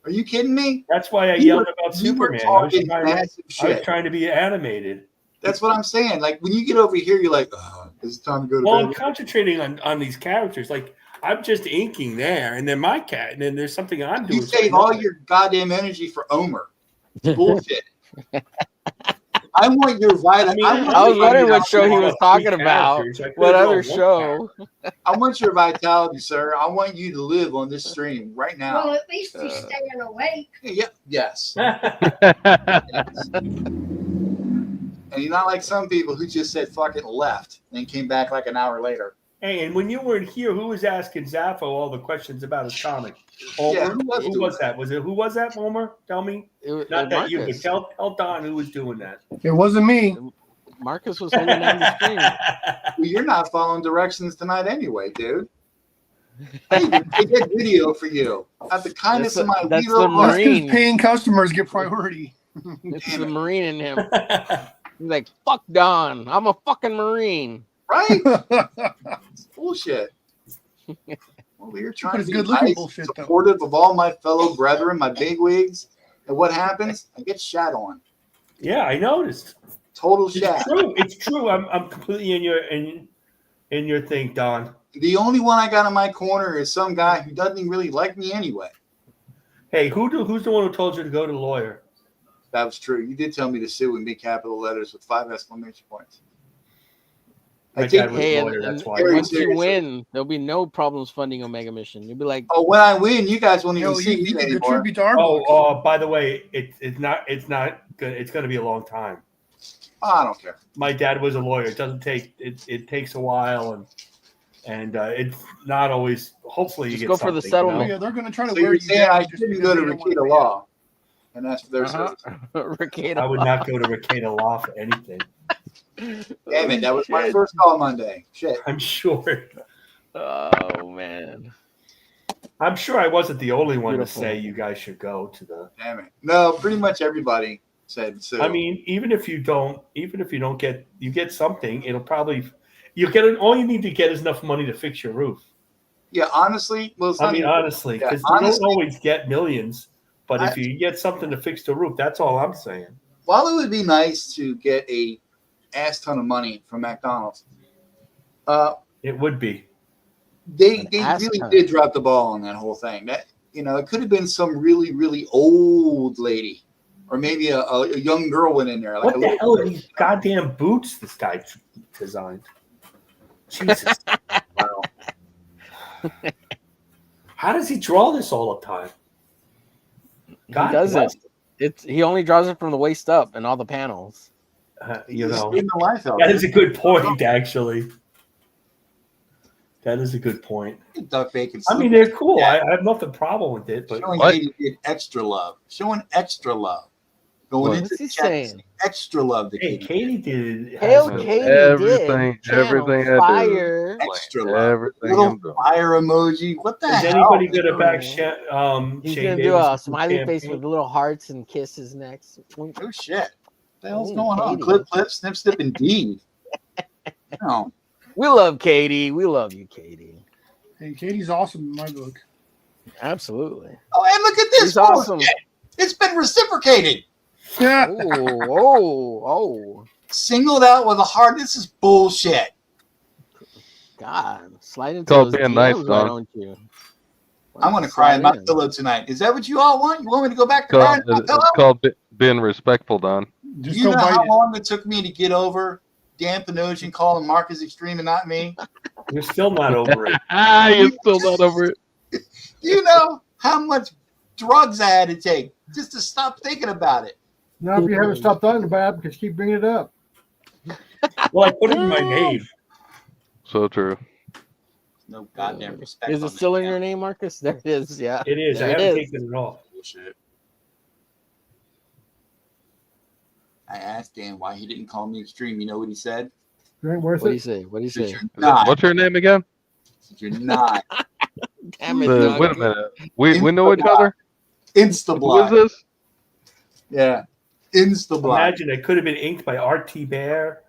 Are you kidding me? That's why I yelled about Superman. I was trying to be animated. That's what I'm saying. Like when you get over here, you're like, oh, it's time to go to bed. I'm concentrating on these characters. Like I'm just inking there, and then my cat, and then there's something I'm doing. You save all your goddamn energy for Omer. Bullshit. I want your vital. I was wondering what show he was talking about. What other show? I want your vitality, sir. I want you to live on this stream right now. Well, at least he's staying awake. Yeah. Yes. And you're not like some people who just said fucking left and came back like an hour later. Hey, and when you weren't here, who was asking Zaffo all the questions about his comic? Homer? Yeah, who was that? Who was that, Homer? Tell me. Not that you, but tell Don who was doing that. It wasn't me. Marcus was holding down the screen. Well, you're not following directions tonight anyway, dude. I did video for you. Out the kindness of my that's little the Marine. Paying customers get priority. It's the Marine in him. He's like, fuck Don. I'm a fucking Marine. Right? It's bullshit. Well, we were trying to be nice, bullshit, supportive of all my fellow brethren, my bigwigs. And what happens? I get shat on. Yeah, I noticed. Total shat. True. It's true. I'm completely in your thing, Don. The only one I got in my corner is some guy who doesn't even really like me anyway. Hey, who's the one who told you to go to the lawyer? That was true. You did tell me to sue in big capital letters with 5 exclamation points. Hey, and once you win, there'll be no problems funding Omega Mission. You'll be like, oh, when I win, you guys won't even see me anymore. By the way, it's not good. It's going to be a long time. Oh, I don't care. My dad was a lawyer. It doesn't take it takes a while, and it's not always. Hopefully, you get go for the settlement. You know? Yeah, they're going to try to so wear you're you saying down. I shouldn't go to Rakita Law and ask for their service. Rakita I would not go to Rakita Law for anything. Damn it, that was my first call Monday. Shit. I'm sure. Oh, man. I'm sure I wasn't the only one to say you guys should go to the. Damn it. No, pretty much everybody said so. I mean, even if you don't get, you get something, it'll probably, you get all you need to get is enough money to fix your roof. Yeah, honestly. Well, honestly, because you don't always get millions, but if you get something to fix the roof, that's all I'm saying. While it would be nice to get a ass ton of money from McDonald's, it would be. They really did drop the ball on that whole thing. That it could have been some really, really old lady, or maybe a young girl went in there. Like what the hell are these goddamn boots this guy designed? Jesus! Wow. How does he draw this all the time? God, he doesn't. He only draws it from the waist up and all the panels. That is a good point, actually. That is a good point. Duck bacon. I mean, they're cool. I have nothing problem with it, but showing Katie did extra love. Showing extra love. Going into the chat, extra love. Hey, Katie did. Katie everything fire. Extra love. Everything. Little fire emoji. What the hell? Is anybody gonna back? He's gonna do a smiley face with little hearts and kisses next. Oh shit! What the hell's going on? Clip, snip, snip, indeed. No. We love Katie. We love you, Katie. Hey, Katie's awesome in my book. Absolutely. Oh, and look at this! She's awesome. It's been reciprocated. Yeah. Oh. Singled out with a heart. This is bullshit. God, slide into those DMs, nice, why don't you? I'm going to cry in my pillow tonight. Is that what you all want? You want me to go back to crying in my pillow? It's called being respectful, Don. Do you know how long it took me to get over Dan Panosian calling Marcus extreme and not me? You're still not over it. You're still not over it. Do you know how much drugs I had to take just to stop thinking about it? Now, if you haven't stopped talking about it, because keep bringing it up. Well, I put it in my name. So true. No goddamn respect. Is it still in your name, Marcus? There it is. Yeah, it is. I haven't taken it off. Bullshit. I asked Dan why he didn't call me extreme. You know what he said? What did he say? What did he say? What's your name again? You're not. Damn it! Wait a minute. We know each other. Instablock. Who is this? Yeah. Instablock. Imagine it could have been inked by R.T. Bear.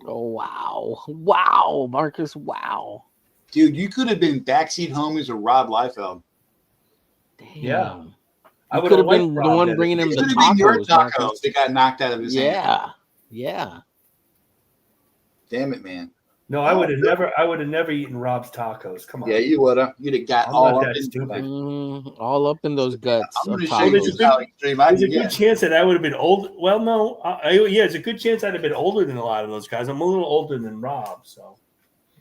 Oh wow, Marcus, wow. Dude, you could have been backseat homies with Rob Liefeld. Damn. Yeah. I would have been the one bringing him the tacos. Your tacos that got knocked out of his hand. Yeah. Damn it, man. No, I would have never. I would have never eaten Rob's tacos. Come on. Yeah, you would have. You'd have got I'm all not up that in stupid. All up in those guts. I'm of going to show you tacos. just how extreme I There's a can good get. chance that I would have been old. Well, no, yeah, it's a good chance I'd have been older than a lot of those guys. I'm a little older than Rob, so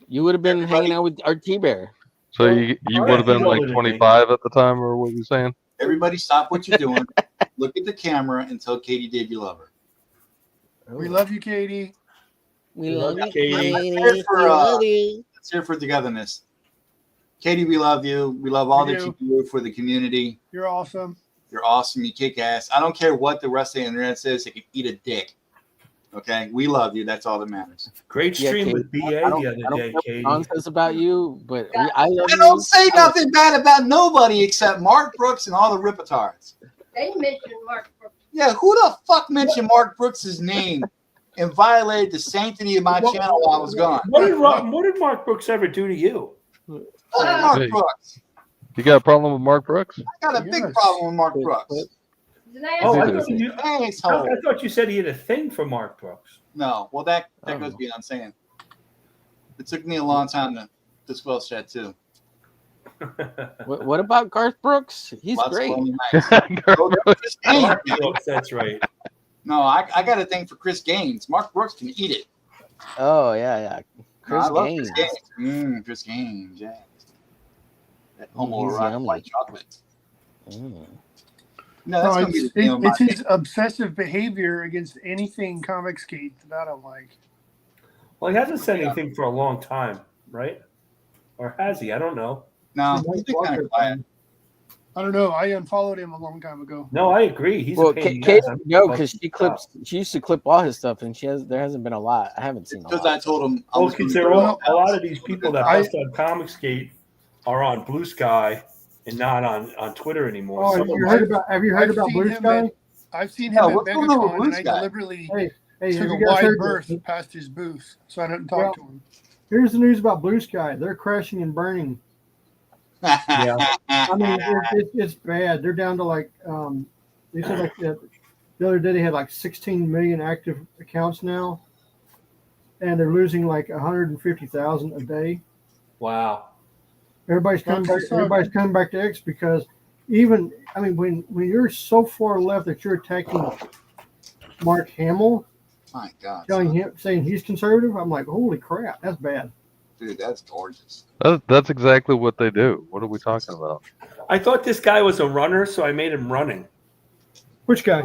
You would have been hanging out with our T-Bear. So you would have been like 25 at the time, or what are you saying? Everybody stop what you're doing. Look at the camera and tell Katie Dave you love her. We love you, Katie. We love you, Katie. Katie. Let's hear for togetherness. Katie, we love you. We love all that you do for the community. You're awesome. You're awesome. You kick ass. I don't care what the rest of the internet says. They can eat a dick. Okay? We love you. That's all that matters. Great stream with BA the other day, Katie. John says about you, but I love I don't say nothing bad about nobody except Mark Brooks and all the Ripitards. They mentioned Mark Brooks. Yeah, who the fuck mentioned Mark Brooks' name and violated the sanctity of my channel while I was gone? What did Mark Brooks ever do to you? Mark Hey. Brooks. You got a problem with Mark Brooks? I got a big problem with Mark Brooks. Oh, I Asshole. thought you said he had a thing for Mark Brooks. No, well, that goes beyond saying. It took me a long time to spell that too. What about Garth Brooks? He's Lots of great. lonely nights. Mark Brooks, that's right. No, I got a thing for Chris Gaines. Mark Brooks can eat it. Oh yeah. Chris I love Gaines. Chris Gaines. Chris Gaines, yeah. That homoerotic white chocolate. No, that's gonna be the deal. It's his obsessive behavior against anything Comicsgate that I don't like. Well, he hasn't said anything for a long time, right? Or has he? I don't know. No, he's been kind of quiet. I don't know. I unfollowed him a long time ago. No, I agree. He's Well, a pain in the Kate, ass. no, because she used to clip all his stuff, and there hasn't been a lot. I haven't seen a Because lot. I told him. Well, because a lot of these people that post on Comicsgate are on Blue Sky and not on Twitter anymore. Oh, have you heard about Blue Sky? I've seen him at what's going on with Megacon, Blue and I Sky? deliberately Hey, took have a you guys wide heard berth this? past his booth, so I didn't talk to him. Here's the news about Blue Sky. They're crashing and burning. Yeah. I mean, it's bad. They're down to like they said like the other day they had like 16 million active accounts now, and they're losing like 150,000 a day. Wow. Everybody's coming back. Everybody's coming back to X because when you're so far left that you're attacking Mark Hamill, My God, saying he's conservative, I'm like, holy crap, that's bad. dude, that's gorgeous. That's exactly what they do. What are we talking about? I thought this guy was a runner, so I made him running. Which guy?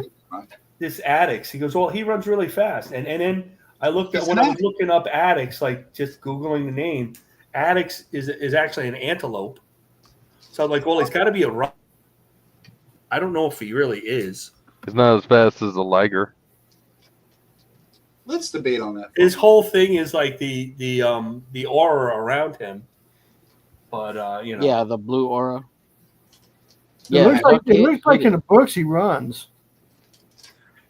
This Addicts. He goes, well, he runs really fast. And then I looked at when I was looking up Addicts, like just Googling the name, Addicts is actually an antelope. So I'm like, well, he's got to be a runner. I don't know if he really is. He's not as fast as a liger. Let's debate on that. His whole thing is like the aura around him. But Yeah, the blue aura. It looks like in the books he runs.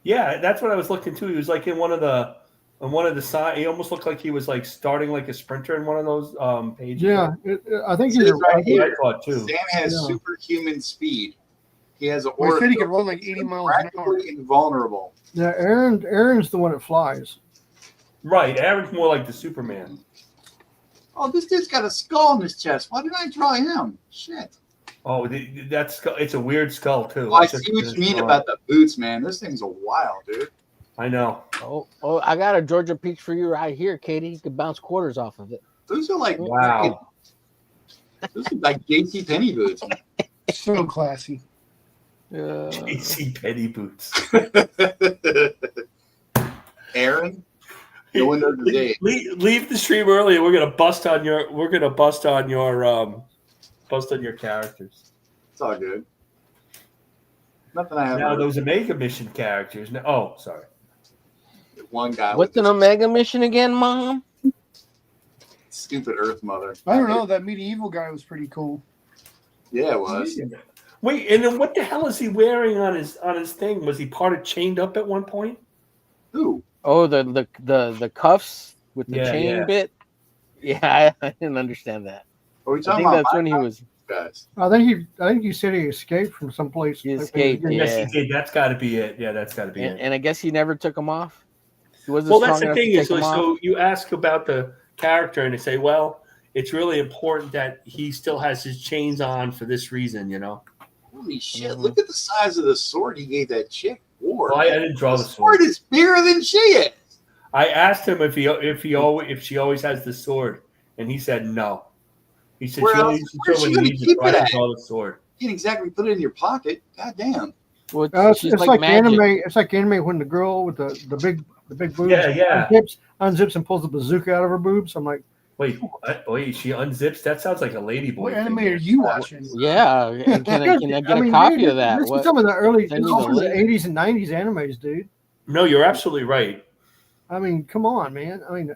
Yeah, that's what I was looking to. He was like in one of the side. He almost looked like he was like starting like a sprinter in one of those pages. Yeah, I think It he's says right here, I thought too. Sam has Yeah. superhuman speed. He has an Well, he aura said he could run like 80 miles an hour. practically invulnerable. Yeah, Aaron's the one that flies. Right, Aaron's more like the Superman. Oh, this dude's got a skull in his chest. Why didn't I draw him? Shit. Oh, that's it's a weird skull too. Oh, I see what you mean about the boots, man. This thing's a wild, dude. I know. Oh, I got a Georgia peach for you right here, Katie. You could bounce quarters off of it. Those are like Wow. Those are like JC Penney boots. So classy. JC Penney boots. Aaron, no one knows his age. Leave the stream early. We're gonna bust on your characters. It's all good. Nothing I have. Now those Omega Mission characters. Sorry. One guy. What's an Omega Mission again, Mom? Stupid Earth Mother. I don't know. That medieval guy was pretty cool. Yeah, it was. Wait, and then what the hell is he wearing on his thing? Was he part of chained up at one point? Who? Oh, the cuffs with the chain bit. Yeah, I didn't understand that. Are we I talking think about that's when he was. Guys? I think you said he escaped from someplace. He escaped. Yes, he did. That's got to be it. Yeah, that's got to be it. And I guess he never took them off. He wasn't Well, strong that's the enough to thing take is, them off. so you ask about the character, and they say, well, it's really important that he still has his chains on for this reason, you know. Holy shit! Look at the size of the sword he gave that chick. Ward. Well, I didn't draw the sword. Is bigger than she is. I asked him if she always has the sword, and he said no. He said where's she going to keep it at? Draw the sword. You can't exactly put it in your pocket. God damn. Well, it's like anime. It's like anime when the girl with the big boobs unzips and pulls the bazooka out of her boobs. I'm like, wait, she unzips? That sounds like a ladyboy. What anime are you watching? Yeah, can I get a copy of that? This is some of the early, the 80s and 90s animes, dude. No, you're absolutely right. I mean, come on, man. I mean,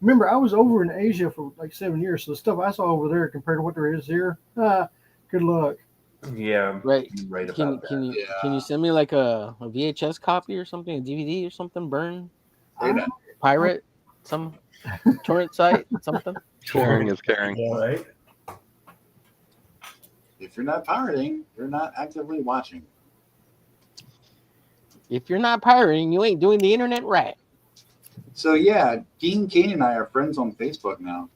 remember I was over in Asia for like 7 years, so the stuff I saw over there compared to what there is here, good luck. Yeah, right. Right can about that. Can you send me like a VHS copy or something, a DVD or something? Burn, pirate, some torrent site, something. Sharing is caring. All right. If you're not pirating, you're not actively watching. If you're not pirating, you ain't doing the internet right. So yeah, Dean Cain and I are friends on Facebook now.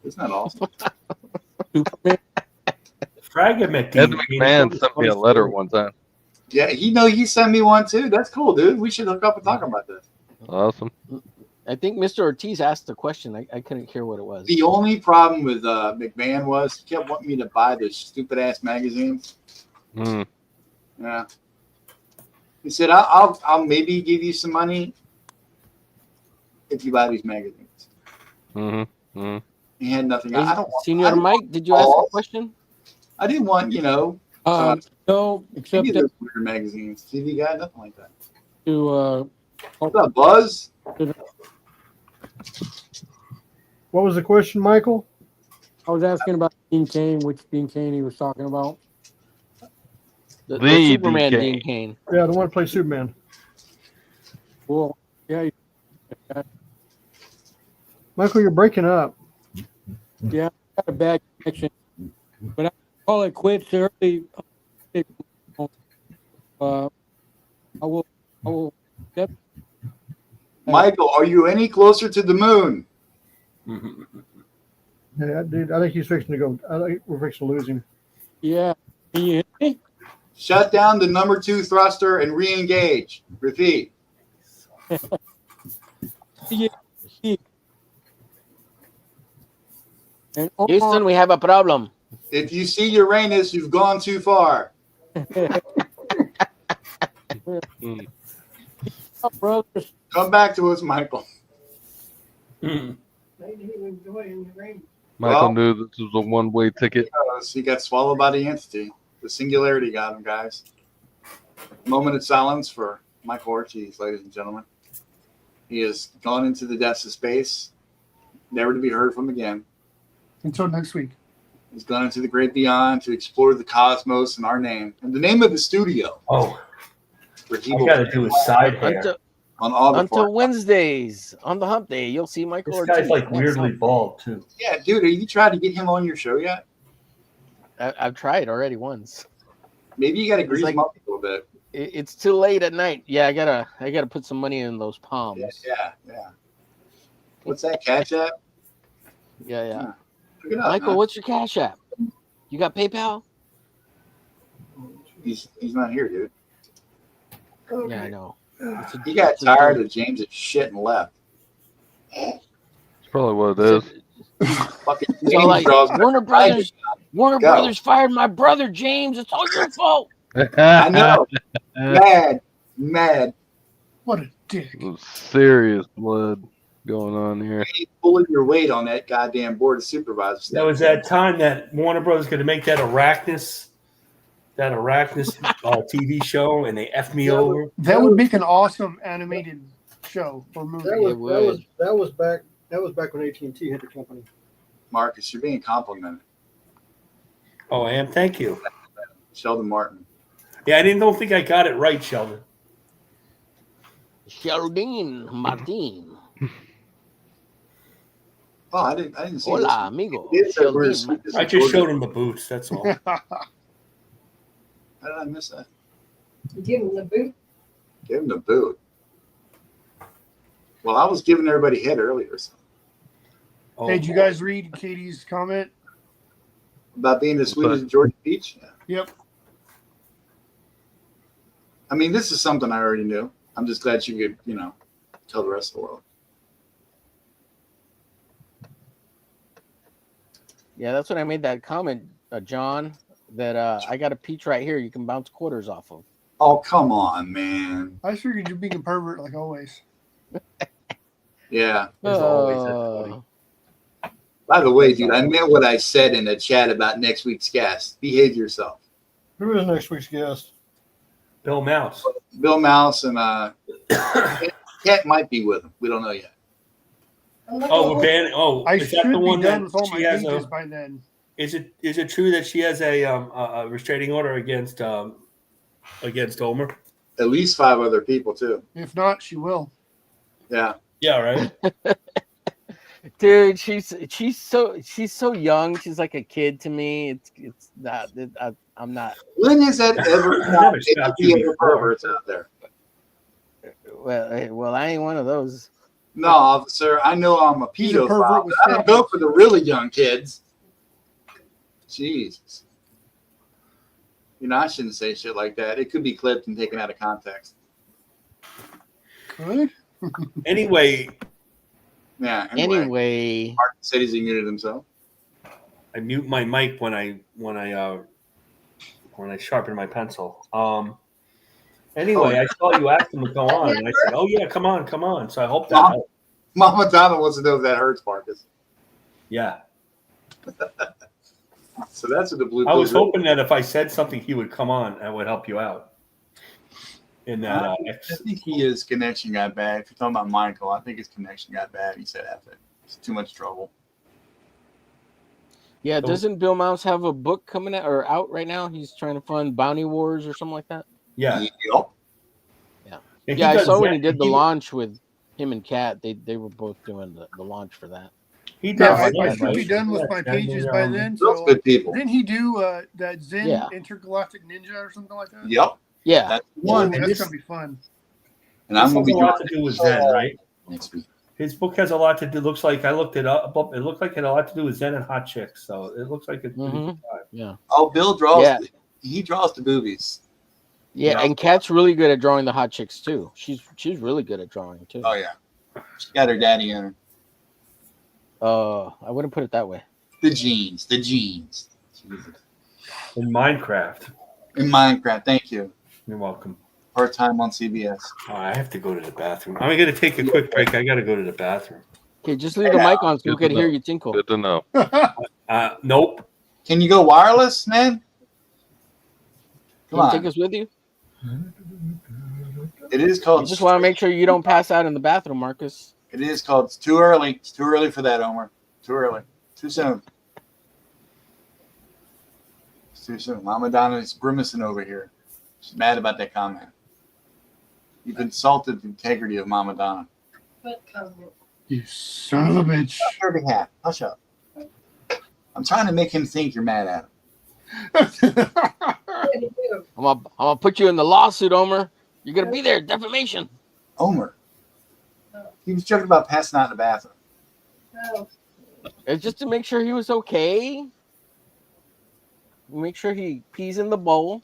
Isn't that awesome? Frag met Ed McMahon sent me a letter one time. Yeah, he sent me one too. That's cool, dude. We should hook up and talk about this. Awesome. I think Mr. Ortiz asked a question. I couldn't hear what it was. The only problem with McMahon was he kept wanting me to buy those stupid ass magazines. Yeah. He said, I'll maybe give you some money if you buy these magazines. He had nothing. Hey, I don't want. Senior Mike, did you ask a question? I didn't want, no, except those weird magazines. TV guy, nothing like that. To what's up, Buzz? What was the question, Michael? I was asking about Dean Cain, which Dean Cain he was talking about. The Superman Dean Cain. Yeah, the one who plays Superman. Well, yeah. Michael, you're breaking up. Yeah, I got a bad connection, but I call it quits early. I will. Michael, are you any closer to the moon? Yeah, dude, I think he's fixing to go. I think we're fixing to lose him. Yeah. Can you hear me? Shut down the number 2 thruster and re-engage. Repeat. Houston, we have a problem. If you see Uranus, you've gone too far. Come back to us, Michael. Michael knew this was a one-way ticket. He got swallowed by the entity. The singularity got him, guys. Moment of silence for Michael Ortiz, ladies and gentlemen. He has gone into the depths of space, never to be heard from again. Until next week. He's gone into the great beyond to explore the cosmos in our name. And the name of the studio. Oh. I got to do a side hair. On all the until Wednesdays on the hump day, you'll see Michael This Ortiz. guy's like weirdly bald too. Yeah, dude, have you tried to get him on your show yet? I've tried already once. Maybe you got to grease him up a little bit. It's too late at night. Yeah, I gotta put some money in those palms. Yeah. What's that, Cash App? Yeah. Look it up, Michael, man. what's your Cash App? You got PayPal? He's not here, dude. Okay. Yeah, I know. He got tired of James' shit and left. That's probably what it is. Fucking so like, Warner Brothers fired my brother James. It's all your fault. I know. Mad. What a dick. Serious blood going on here. You ain't pulling your weight on that goddamn board of supervisors. That was that time that Warner Brothers going to make that Arachnus TV show, and they effed me over. That would make an awesome animated show or movie. That was back when AT&T had the company. Marcus, you're being complimented. Oh, I am. Thank you, Sheldon Martin. Yeah, don't think I got it right, Sheldon. Sheldon Martin. Oh, I didn't see. Hola, amigo. I just showed him the boots. That's all. How did I miss that? Give him the boot. Give him the boot. Well, I was giving everybody head earlier. So. Hey, did you guys read Katie's comment? About being as sweet as Georgia Peach? Yeah. Yep. I mean, this is something I already knew. I'm just glad you could, tell the rest of the world. Yeah, that's when I made that comment, John, that I got a peach right here you can bounce quarters off of. Oh, come on, man. I figured you're being a pervert like always. Yeah. There's always that funny. By the way, dude, I meant what I said in the chat about next week's guest. Behave yourself. Who is next week's guest? Bill Mouse. Bill Mouse and Cat might be with him. We don't know yet. Oh, we're banning. Oh, I is that should the one be done that with all my she has pages by then. Is it true that she has a restraining order against Omer? At least 5 other people too. If not, she will. Yeah. Yeah. Right. Dude, she's so young. She's like a kid to me. It's not. I'm not. When has that ever happened? Any perverts out there? Well, I ain't one of those. No, officer. I know I'm a pedophile. But I don't go for the really young kids. Jesus. I shouldn't say shit like that. It could be clipped and taken out of context. Could. Anyway. Yeah. Anyway. Mark said he's muted himself. I mute my mic when I sharpen my pencil. Anyway, I saw you asked him to go on, and I said, "Oh yeah, come on." So I hope that helps. Mama Donna wants to know if that hurts, Marcus. Yeah. So that's what the blue. I was hoping that if I said something, he would come on and would help you out. In that, I think his connection got bad. If you're talking about Michael, I think his connection got bad. He said after it's too much trouble. Yeah, doesn't Bill Mouse have a book coming out or out right now? He's trying to fund Bounty Wars or something like that. Yeah. Yeah, I saw when he did the launch with him and Kat. They were both doing the launch for that. He does. I should be done with my pages by then. Those So good people. didn't he do that Zen Yeah. Intergalactic Ninja or something like that? Yep. Yeah. That's one. That's gonna be fun. And I'm This gonna has be a lot to do with Zen, right? next week. His book has a lot to do. Looks like I looked it up. It looked like it had a lot to do with Zen and hot chicks. So it looks like it's Yeah. Oh, Bill draws. Yeah. He draws the boobies. Yeah, and Kat's really good at drawing the hot chicks too. She's really good at drawing too. Oh yeah. She got her daddy in her. I wouldn't put it that way. The genes. Jesus. In Minecraft. In Minecraft. Thank you. You're welcome. Part time on CBS. Oh, I have to go to the bathroom. I'm gonna take a quick break. I gotta go to the bathroom. Okay, just leave the mic on so we could hear you tinkle. Good to know. Nope. Can you go wireless, man? Can you take us with you? It is called. You just want to make sure you don't pass out in the bathroom, Marcus. It is called. It's too early. It's too early for that, Omer. Too early. Too soon. It's too soon. Mama Donna is grimacing over here. She's mad about that comment. You've insulted the integrity of Mama Donna. What comment? You son of a bitch. On your behalf. Hush up. I'm trying to make him think you're mad at him. I'm gonna put you in the lawsuit, Omer. You're gonna be there. Defamation. Omer. He was joking about passing out in the bathroom. No. It's just to make sure he was okay. Make sure he pees in the bowl.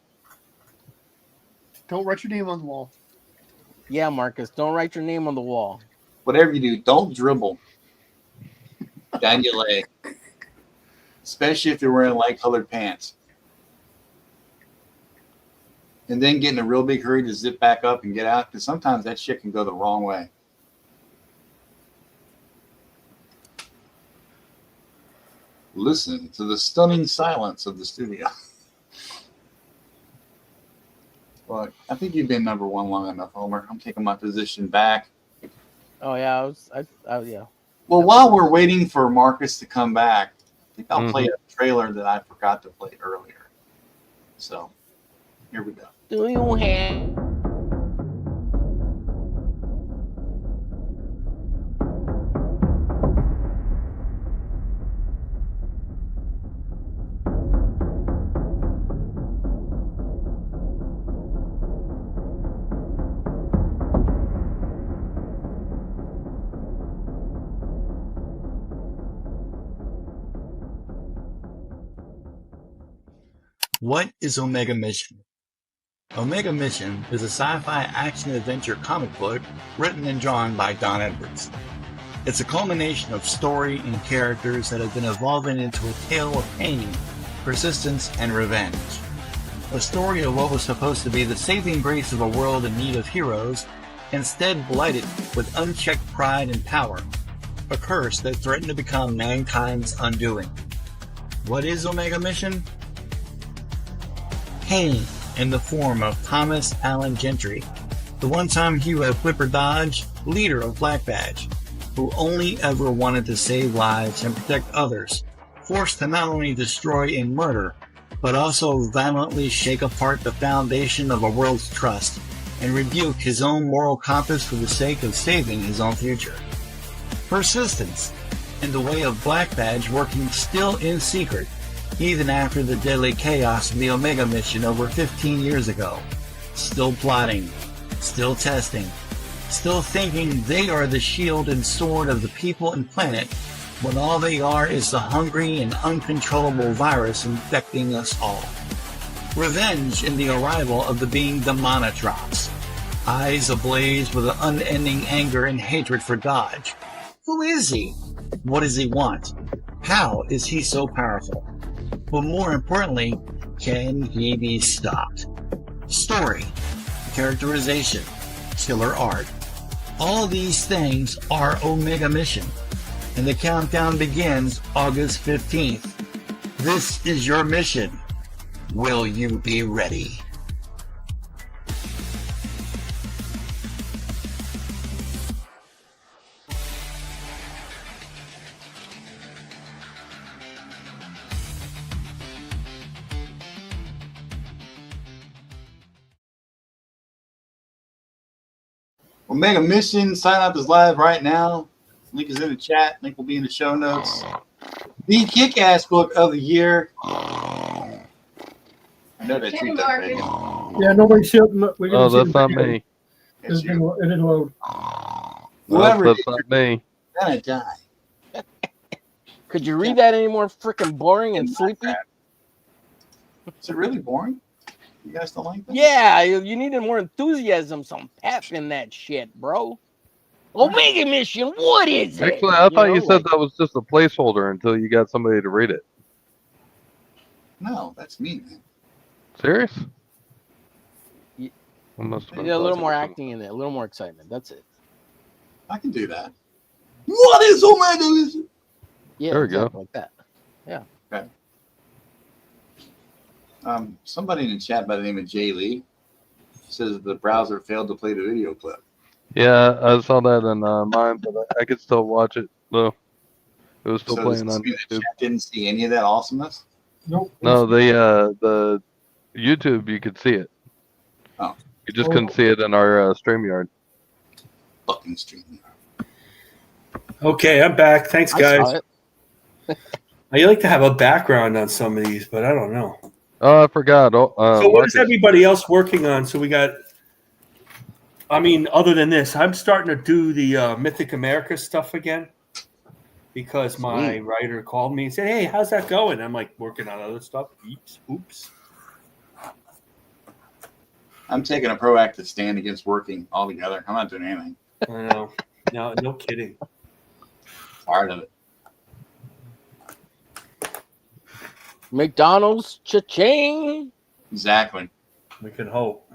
Don't write your name on the wall. Yeah, Marcus. Don't write your name on the wall. Whatever you do, don't dribble down your leg. Especially if you're wearing light-colored pants. And then get in a real big hurry to zip back up and get out, because sometimes that shit can go the wrong way. Listen to the stunning silence of the studio. Well, I think you've been number one long enough, Homer. I'm taking my position back. Oh yeah, yeah. Well, while we're waiting for Marcus to come back, I think I'll play a trailer that I forgot to play earlier. So, here we go. Do you have? What is Omega Mission? Omega Mission is a sci-fi action-adventure comic book written and drawn by Don Edwards. It's a culmination of story and characters that have been evolving into a tale of pain, persistence, and revenge. A story of what was supposed to be the saving grace of a world in need of heroes, instead blighted with unchecked pride and power, a curse that threatened to become mankind's undoing. What is Omega Mission? Pain in the form of Thomas Allen Gentry, the one-time hero of Flipper Dodge, leader of Black Badge, who only ever wanted to save lives and protect others, forced to not only destroy and murder, but also violently shake apart the foundation of a world's trust and rebuke his own moral compass for the sake of saving his own future. Persistence in the way of Black Badge working still in secret, even after the deadly chaos of the Omega Mission over 15 years ago. Still plotting, still testing, still thinking they are the shield and sword of the people and planet, when all they are is the hungry and uncontrollable virus infecting us all. Revenge in the arrival of the being Demonotrops, eyes ablaze with an unending anger and hatred for Dodge. Who is he? What does he want? How is he so powerful? But more importantly, can he be stopped? Story, characterization, killer art. All these things are Omega Mission, and the countdown begins August 15th. This is your mission. Will you be ready? Omega Mission, sign up is live right now. Link is in the chat. Link will be in the show notes. The kick-ass book of the year. I know that tweet that big. Yeah, nobody see it. Oh, that's not me. It didn't load. Whoever that's not me. Gonna die. Could you read that any more freaking boring and sleepy? Is it really boring? You guys don't like that? Yeah, you needed more enthusiasm, some pep in that shit, bro. Omega Mission, what is it? Actually, I thought you said that was just a placeholder until you got somebody to read it. No, that's me, man. Serious? You need a little more acting in it, a little more excitement. That's it. I can do that. What is Omega Mission? Yeah, there we go. Like that. Yeah. Okay. Somebody in the chat by the name of Jay Lee says the browser failed to play the video clip. Yeah, I saw that in mine, but I could still watch it though. It was still playing on YouTube. Didn't see any of that awesomeness. Nope. No, the YouTube you could see it. Oh. You just couldn't see it in our StreamYard. Fucking StreamYard. Okay, I'm back. Thanks, guys. I like to have a background on some of these, but I don't know. Oh, I forgot. So what is everybody else working on? So we got, I mean, other than this, I'm starting to do the Mythic America stuff again because my writer called me and said, hey, how's that going? I'm like working on other stuff. Oops. I'm taking a proactive stand against working altogether. I'm not doing anything. I know. No kidding. Part of it. McDonald's, cha-ching. Exactly. We can hope.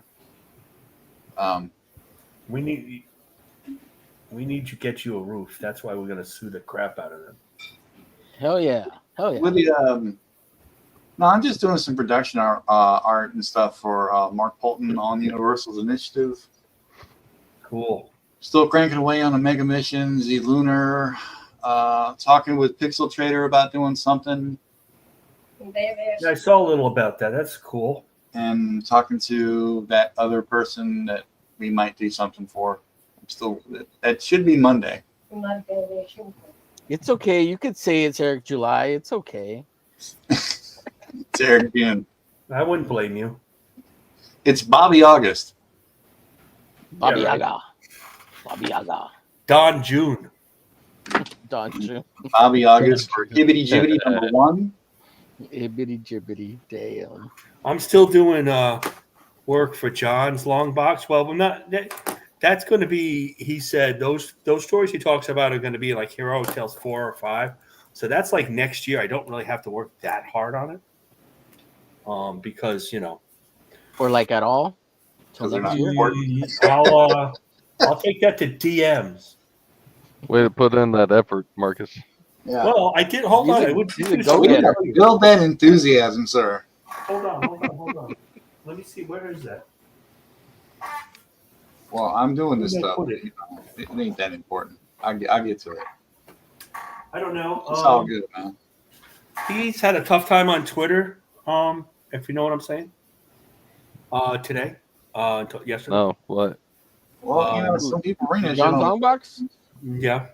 We need to get you a roof. That's why we're gonna sue the crap out of them. Hell yeah. With the, no, I'm just doing some production art and stuff for Mark Polton on Universal's initiative. Cool. Still cranking away on Omega Mission, Z Lunar. Talking with Pixel Trader about doing something. Yeah, I saw a little about that. That's cool. And talking to that other person that we might do something for. That should be Monday. It's okay. You could say it's Eric July. It's okay. It's Eric June. I wouldn't blame you. It's Bobby August. Bobby Yeah, Yaga. Bobby Yaga. Don June. Don June. Bobby August for Hibbity Jibbity #1. Ibbity jibbity, damn. I'm still doing work for John's long box. Well, I'm not. That's going to be. He said those stories he talks about are going to be like Hero Tales 4 or 5. So that's like next year. I don't really have to work that hard on it, because or like at all. Because they're not Mm, important. I'll take that to DMs. Way to put in that effort, Marcus. Yeah. Well, I did. Hold on. I would Build that enthusiasm, sir. Hold on. Let me see. Where is that? Well, I'm doing this Where did I stuff. put it? It ain't that important. I get to it. I don't know. It's all good, man. He's had a tough time on Twitter. If you know what I'm saying. Today. Yesterday. No, what? Well, some people bring that shit John's on. long box. Yeah.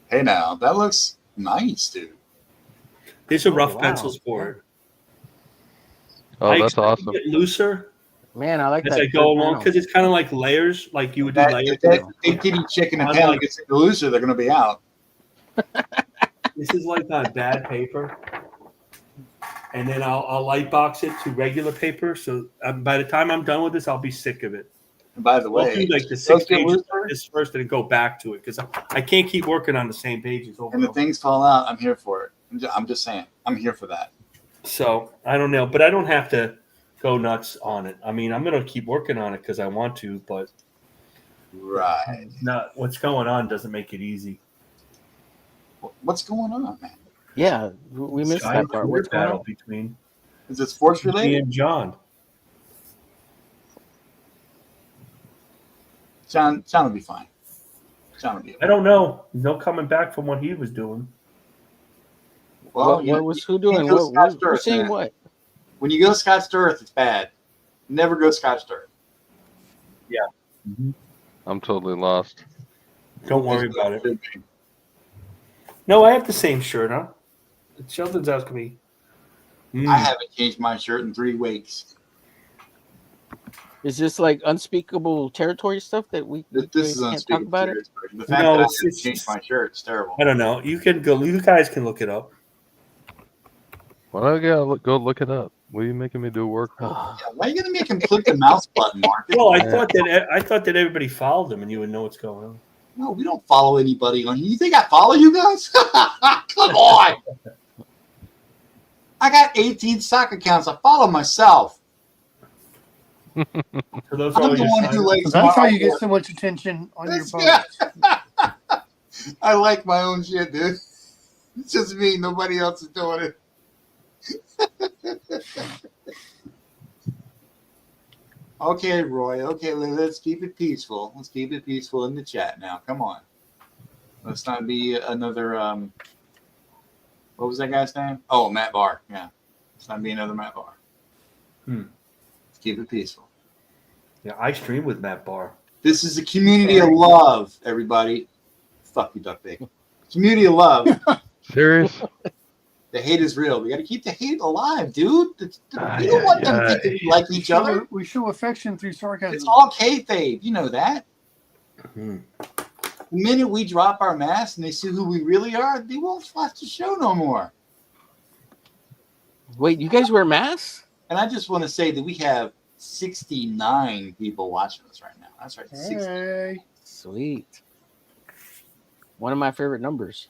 Hey, now that looks nice, dude. These are rough pencils for it. Oh, that's awesome. Get looser. Man, I like as that. I go along because it's kind of like layers, like you would do layers. If that big kitty chicken and panel gets into looser, they're going to be out. This is like on bad paper, and then I'll light box it to regular paper. So by the time I'm done with this, I'll be sick of it. And by the way, I'll do like the 6 pages of this first, and then go back to it because I can't keep working on the same pages over And and the over. things fall out, I'm here for it. I'm just saying, I'm here for that. So I don't know, but I don't have to go nuts on it. I mean, I'm going to keep working on it because I want to, but not what's going on doesn't make it easy. What's going on, man? Yeah, we missed that part. What's going on? Between is it sports related? Me and John. John will be fine. John will be. I don't know. No coming back from what he was doing. Well, what was who doing? We're saying man. what? When you go Scotch Earth, it's bad. Never go Scotch Earth. Yeah. I'm totally lost. Don't worry about it. No, I have the same shirt on. Sheldon's asking me. I haven't changed my shirt in 3 weeks. Is this like unspeakable territory stuff that we This is can't talk about it? The fact that I haven't changed my shirt is terrible. I don't know. You can go. You guys can look it up. Well, I gotta go look it up. What are you making me do work? Yeah, why are you gonna make him click the mouse button, Marcus? Well, I thought that everybody followed him and you would know what's going on. No, we don't follow anybody on here. You think I follow you guys? Come on. I got 18 stock accounts. I follow myself. So those I'm are all the your one who sign- likes That's my how you get artwork. so much attention on your Yeah. posts. I like my own shit, dude. It's just me. Nobody else is doing it. Okay, Roy. Okay, let's keep it peaceful. Let's keep it peaceful in the chat now. Come on. Let's not be another. What was that guy's name? Oh, Matt Barr. Yeah. Let's not be another Matt Barr. Let's keep it peaceful. Yeah, I stream with Matt Barr. This is a community of love, everybody. Fuck you, Duck Bacon. Community of love. Serious? The hate is real. We got to keep the hate alive, dude. We don't want them to think we like each other. We show affection through sarcasm. It's all kayfabe. You know that. The minute we drop our mask and they see who we really are, they won't watch the show no more. Wait, you guys wear masks? And I just want to say that we have 69 people watching us right now. That's right. 60. Hey. Sweet. One of my favorite numbers.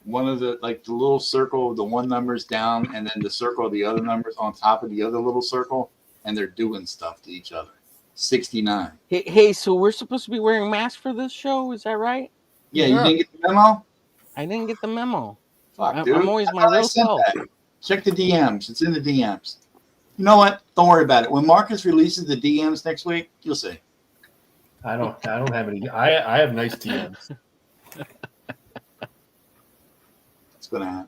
One of the little circle of the one numbers down, and then the circle of the other numbers on top of the other little circle, and they're doing stuff to each other. 69. Hey, so we're supposed to be wearing masks for this show? Is that right? Yeah, you didn't get the memo? I didn't get the memo. Fuck, dude. I'm always I my thought I real sent self. that. Check the DMs. It's in the DMs. You know what? Don't worry about it. When Marcus releases the DMs next week, you'll see. I don't have any. I have nice DMs. It's gonna happen.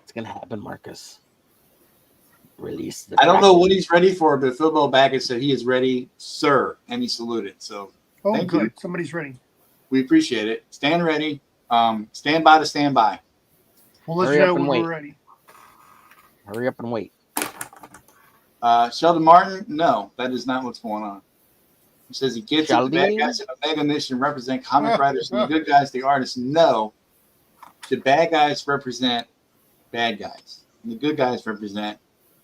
It's gonna happen, Marcus. Release the. I don't know what he's ready for, but Phil Baggett said he is ready, sir, and he saluted. So Oh, thank good. you. Somebody's ready. We appreciate it. Stand ready. Stand by to stand by. We'll let Hurry you up know and when wait. we're ready. Hurry up and wait. Sheldon Martin, no, that is not what's going on. He says he gets it. The bad Sheldon? guys in the mega mission represent comic writers and the good guys, the artists. No, the bad guys represent bad guys. And the good guys represent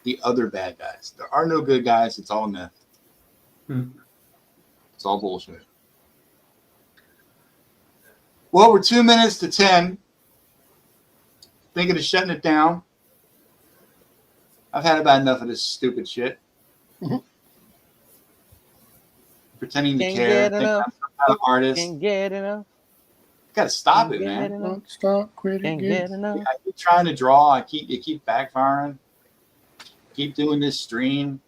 the other bad guys. There are no good guys. It's all myth. It's all bullshit. Well, we're 2 minutes to 10. Thinking of shutting it down. I've had about enough of this stupid shit. Pretending to care. Think I'm some kind of artist. Can't get enough. Gotta stop it, man. Don't stop, quit Can't again. get enough. I keep trying to draw. It keep backfiring. Keep doing this stream.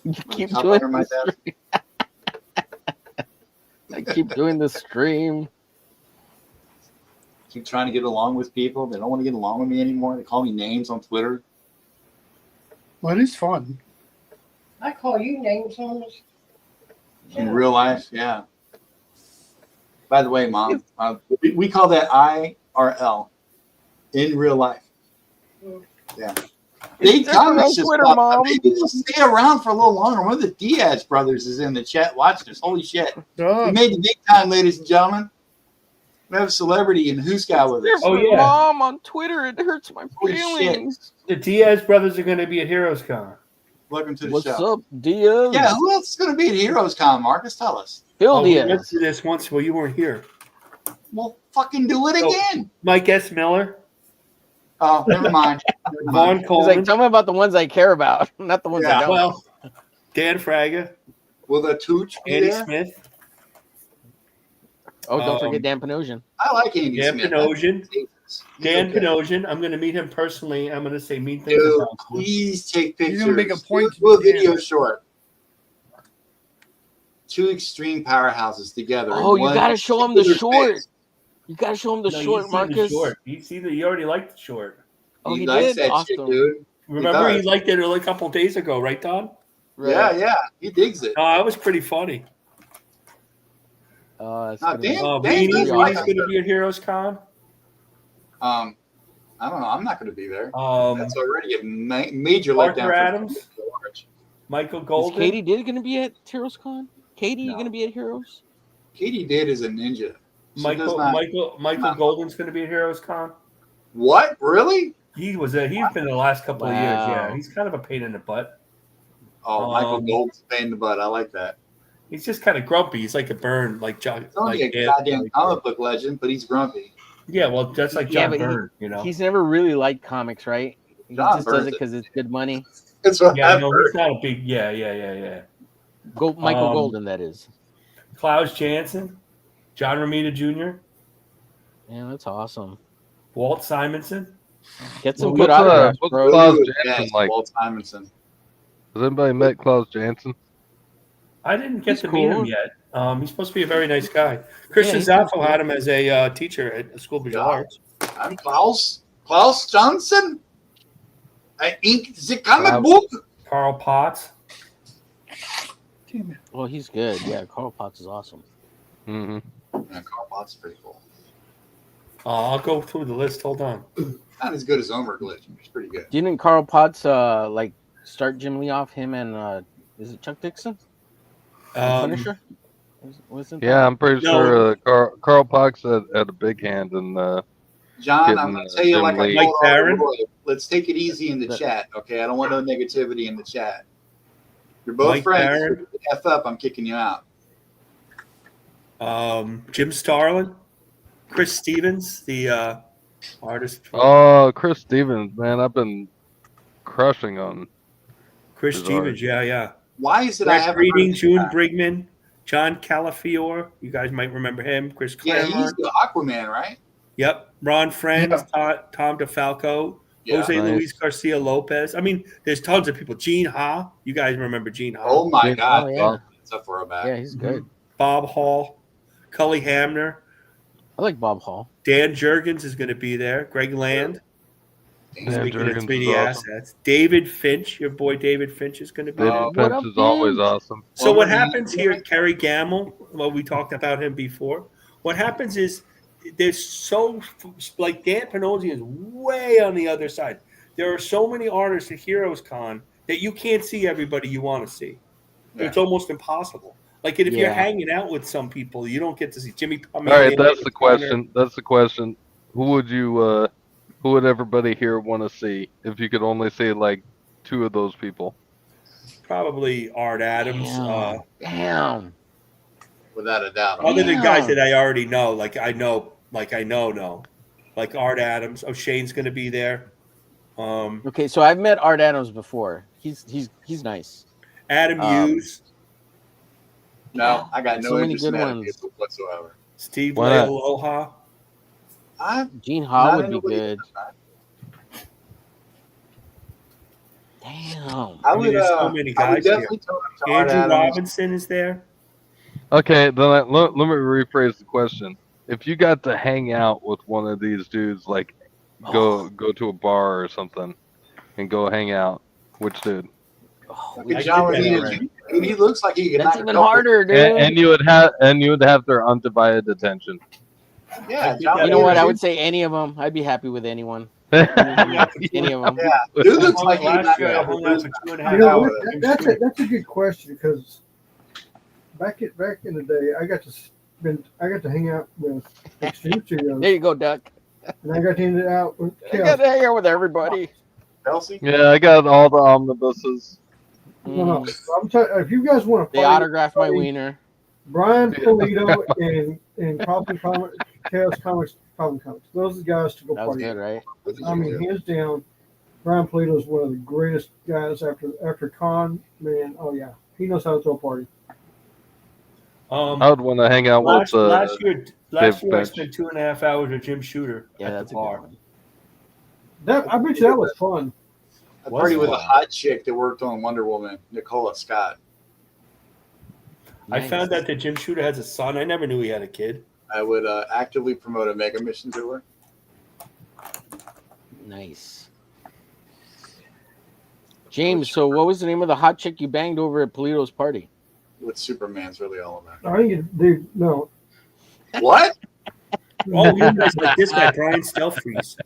You keep Top doing under my the desk. stream. I keep doing the stream. Keep trying to get along with people. They don't want to get along with me anymore. They call me names on Twitter. Well, it is fun. I call you names on this. In real life, yeah. By the way, Mom, we call that IRL. In real life. Yeah. Big Comics just Twitter, popped Mom. up. Maybe we'll stay around for a little longer. One of the Diaz brothers is in the chat watching us. Holy shit. We made the big time, ladies and gentlemen. We have a celebrity in Who's Got with us. Oh, yeah. Mom on Twitter. It hurts my Holy feelings. The Diaz brothers are going to be at Heroes Con. Welcome to the What's show. up, Diaz? Yeah, who else is going to be at Heroes Con, Marcus? Tell us. Phil We Diaz. went through this once while you weren't here. Well, fucking do it again. Mike S. Miller. Oh, never mind. Vaughn He's Coleman. like, tell me about the ones I care about, not the ones I don't. Well, Dan Fraga. Will the Tooch be Andy there? Smith. Oh, don't forget Dan Panosian. I like Andy Dan Smith. Panosian. Dan okay. Panosian. I'm going to meet him personally. I'm going to say mean things Dude, about him. please take He's pictures. gonna make a point to Do a be video Dan. short. Two extreme powerhouses together. Oh, in you one got to show him the singular short. space. You got to show him the No, short, you've seen Marcus. The short. You already liked the short. Oh, he likes did? that Awesome. shit, dude. Remember, he does. liked it a couple days ago, right, Don? Right. Yeah, he digs it. No, that was pretty funny. It's Nah, gonna be- Dan Beanie's does going like to be at Heroes Con. I don't know. I'm not going to be there. Um, That's already a major Parker letdown. for Adams. George. Michael Is Golden. Katie did going to be at Heroes Con? Katie, you No. going to be at Heroes? Katie did is a ninja. She does Michael not- Golden's going to be at Heroes Con. What? Really? He's been the last couple of years. Wow. Yeah, he's kind of a pain in the butt. Oh, Michael Gold's a pain in the butt. I like that. He's just kind of grumpy. He's like a Byrne, like John. He's only Like a goddamn comic book legend, but he's grumpy. Yeah, well, that's like Yeah, John but Byrne. You know. He's never really liked comics, right? He John just does Byrne's it because it's good money. That's what Yeah, I've no, heard. he's not a big. Yeah. Michael Golden, that is. Klaus Janson, John Romita Jr., Man, that's awesome. Walt Simonson. Get some Well, good what's, autographs, what's bro. Klaus Ooh, Janson yes, like? Walt Simonson. Has anybody met Klaus Janson? I didn't get He's to meet him cool. yet. He's supposed to be a very nice guy. Christian he's Zaffo cool. had him as a teacher at School of Visual Yeah. Arts. I'm Klaus Johnson. I ink the comic Klaus. book. Carl Potts. Well, he's good. Yeah, Carl Potts is awesome. Mm-hmm. Yeah, Carl Potts is pretty cool. I'll go through the list. Hold on. Not as good as OMERGLITCH. It's pretty good. Didn't Carl Potts start Jim Lee off? Him and is it Chuck Dixon? Punisher? Wasn't that- Yeah, I'm pretty No. sure Carl Potts had a big hand in John, Getting, I'm going to tell you Jim like I Lee. told Mike all Barron? the world. Let's take it easy in the chat, okay? I don't want no negativity in the chat. You're both Mike friends. Barron. F up, I'm kicking you out. Jim Starlin. Chris Stevens, the artist. Oh, Chris Stevens, man, I've been crushing on Chris his Stevens, art. yeah. Why is it I Brett haven't Reading, heard June that? Brigman, John Calafiore. You guys might remember him. Chris Yeah, Claremont. he's the Aquaman, right? Yep. Ron Friends, Tom DeFalco, Yeah. Jose Nice. Luis Garcia Lopez. I mean, there's tons of people. Gene Ha. You guys remember Gene Ha. Oh my Yeah. God. Oh, yeah. That's a throwback. Yeah, he's good. Bob Hall, Cully Hamner, I like Bob Hall. Dan Jurgens is going to be there. Greg Land. Dan Speaking of Jurgens is 3D awesome. assets. David Finch, your boy David Finch is going to be David there. what Finch up, is always Finch? awesome. So Well, what he- happens here, Kerry Gamble, well, we talked about him before. What happens is there's so, like Dan Panozzi is way on the other side. There are so many artists at Heroes Con that you can't see everybody you want to see. Yeah. It's almost impossible. Like if you're Yeah. hanging out with some people, you don't get to see Jimmy. All right, that's the question. That's the question. Who would you Who would everybody here want to see if you could only see like 2 of those people? Probably Art Adams. Damn. Without a doubt. Other than guys that I already know, like I know, like Art Adams. Oh, Shane's going to be there. Okay, so I've met Art Adams before. He's nice. Adam Hughes. No, I got no so many interest good in Adam ones. Hughes whatsoever. Steve Why not? Lealoha. Gene Hall not would be into what he good. does. Damn. I would, there's so many I would guys definitely here. tell him to Art Andrew Adams. Robinson is there. Okay, then let me rephrase the question. If you got to hang out with one of these dudes, like go to a bar or something, and go hang out, which dude? Look at John Rodriguez. He looks like he could That's knock a even couple- harder, dude. And you would have their undivided attention. Yeah, You know what? I would say any of them. I'd be happy with anyone. Any of them. Yeah, dude looks like he Last knocked year I out hung out for 2.5 You know, hours. that's a good question because back in the day, I got to hang out with Extreme Studios. There you go, Duck. And I got to hang out with I got to hang out with everybody. Chelsea? Yeah, I got all the omnibuses. No, I'm if you guys want to They autographed my wiener. Brian Polito and Problem Comics, Chaos Comics, Problem Comics. Those are the guys to go That was party. good, right? I mean, hands down, Brian Polito is one of the greatest guys after Con. Man, oh yeah, he knows how to throw a party. I would want to hang out with last year I Bench. spent 2.5 hours with Jim Shooter at the bar. I bet you that was fun. I party with a hot chick that worked on Wonder Woman, Nicola Scott. I found out that Jim Shooter has a son. I never knew he had a kid. I would actively promote a mega mission to her. Nice. James, so what was the name of the hot chick you banged over at Polito's party? What Superman's really all about. I think dude, no. What? Oh, you guys like this guy, Brian Stelfreeze.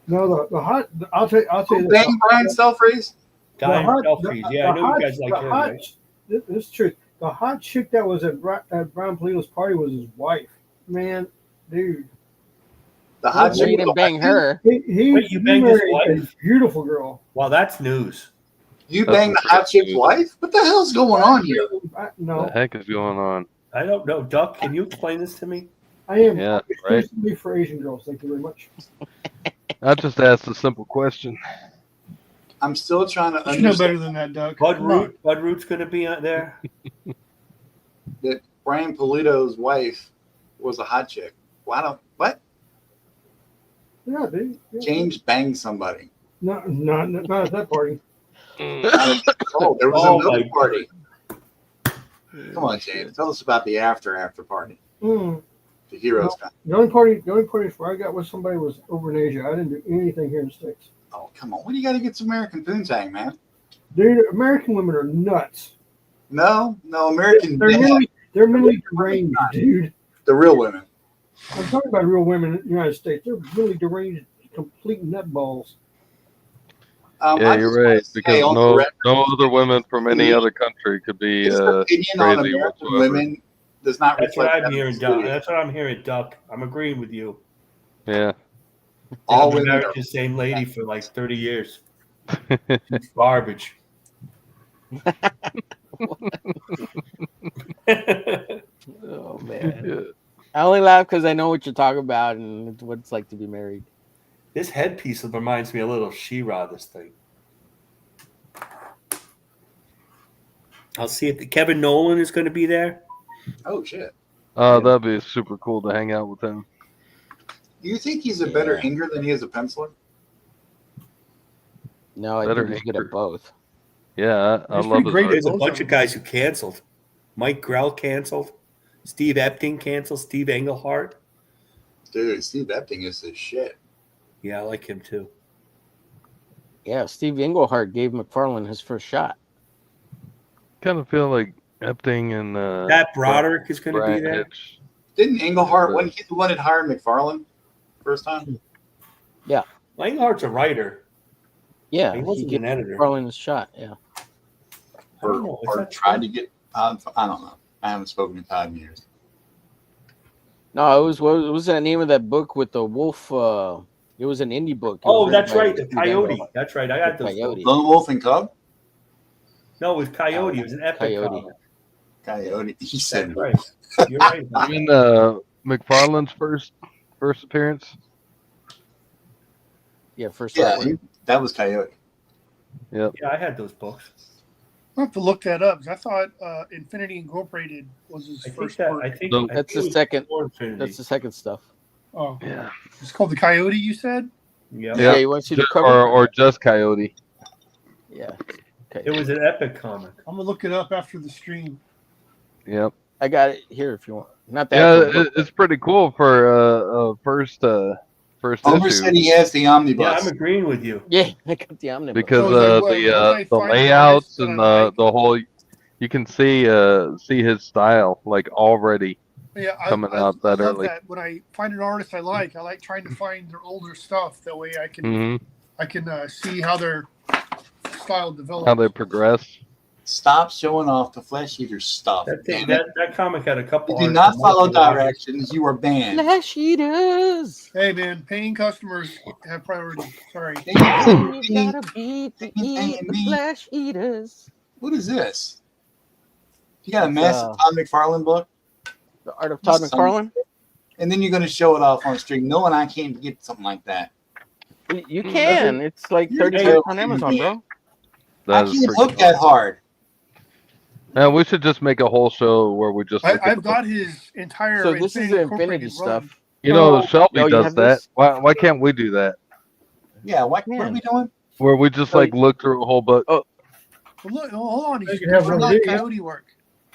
No, the hot. I'll tell you. Bang Brian Stelfreeze? Brian Stelfreeze. Yeah, I know you guys like him. Right? This is true. The hot chick that was at Brian Polito's party was his wife. Man, dude. The hot chick. You didn't bang her. Wait, you banged his married wife? a beautiful girl. Wow, that's news. You banged the hot chick's wife? What the hell's going on here? No, What the heck is going on? I don't know. Duck, can you explain this to me? I am Yeah, right. exclusively for Asian girls. Thank you very much. I just asked a simple question. I'm still trying to You know understand better than that, Duck. Bud Root's going to be out there. that Brian Polito's wife was a hot chick. What? Yeah, dude. Yeah. James banged somebody. Not at that party. Oh, there was Oh, another my- party. Come on, James. Tell us about the after party. Mm. The heroes. The only party where I got with somebody was over in Asia. I didn't do anything here in the States. Oh, come on. What do you got to get some American poontang, man? Dude, American women are nuts. No, American. They're mentally deranged, dude. The real women. I'm talking about real women in the United States. They're really deranged, complete nutballs. Yeah, you're right. Because no other women from any other country could be His opinion on crazy American whatsoever. women does not That's what reflect I'm that hearing, in Duck. studio. That's what I'm hearing, Duck. I'm agreeing with you. Yeah. All I've been women married are- to the same lady for like 30 years. She's garbage. Oh man. I only laugh because I know what you're talking about and what it's like to be married. This headpiece reminds me a little of She-Ra, this thing. I'll see if Kevin Nolan is going to be there. Oh, shit. That'd be super cool to hang out with him. Do you think he's a better inger than he is a penciler? No, I Better think he's good at both. Yeah, I love his art. There's a bunch of guys who canceled. Mike Grell canceled. Steve Epting canceled. Steve Englehart. Dude, Steve Epting is the shit. Yeah, I like him too. Yeah, Steve Englehart gave McFarlane his first shot. Kind of feel like Epting and Pat Broderick is going to be Brian there. Hitch. Didn't Englehart, when he the one that hired McFarlane first time? Yeah. Well, Englehart's a writer. Yeah, He wasn't gave an editor. McFarlane his shot. Yeah. Or tried to get, I don't know. I haven't spoken to Todd in years. No, it was what was that name of that book with the wolf? It was an indie book. Oh, that's right, the Coyote. That's right. I got those. Coyote. Lone Wolf and Cub? No, it was Coyote. It was an epic Coyote. comic. Coyote. He said, That's right. You're right. You mean McFarlane's first appearance? Yeah, first. Yeah, that was Coyote. Yep. Yeah, I had those books. I'll have to look that up because I thought Infinity Incorporated was his first book. That's the second. That's the second stuff. Oh, yeah. It's called the Coyote. You said. Yeah, you want to see the cover? Or just Coyote. Yeah. Okay. It was an epic comic. I'm gonna look it up after the stream. Yep. I got it here if you want. Not that. Yeah, it's pretty cool for first Homer issue. said he has the omnibus. Yeah, I'm agreeing with you. Yeah, I got the omnibus. Because the layouts and the whole, you can see his style like already coming out that I love early. that. When I find an artist I like trying to find their older stuff. That way I can see how their style develops. How they progress. Stop showing off the Flesh Eater stuff. That comic had a couple. If you do not follow directions, you are banned. Flesh Eaters. Hey man, paying customers have priority. Sorry. You gotta beat the Flesh Eaters. What is this? You got a massive Todd McFarlane book? The Art of Todd McFarlane? And then you're going to show it off on stream. No one I can't get something like that. You can. It's like $30 on Amazon, bro. I can't look that hard. Now we should just make a whole show where we just. I've got his entire. So this is the Infinity Incorporated stuff. run. You know, Shelby you does have that. this? Why can't we do that? Yeah, what are we doing? Where we just like look through a whole book. Oh, Well, look, hold on. He's can have doing one like of these. Coyote work.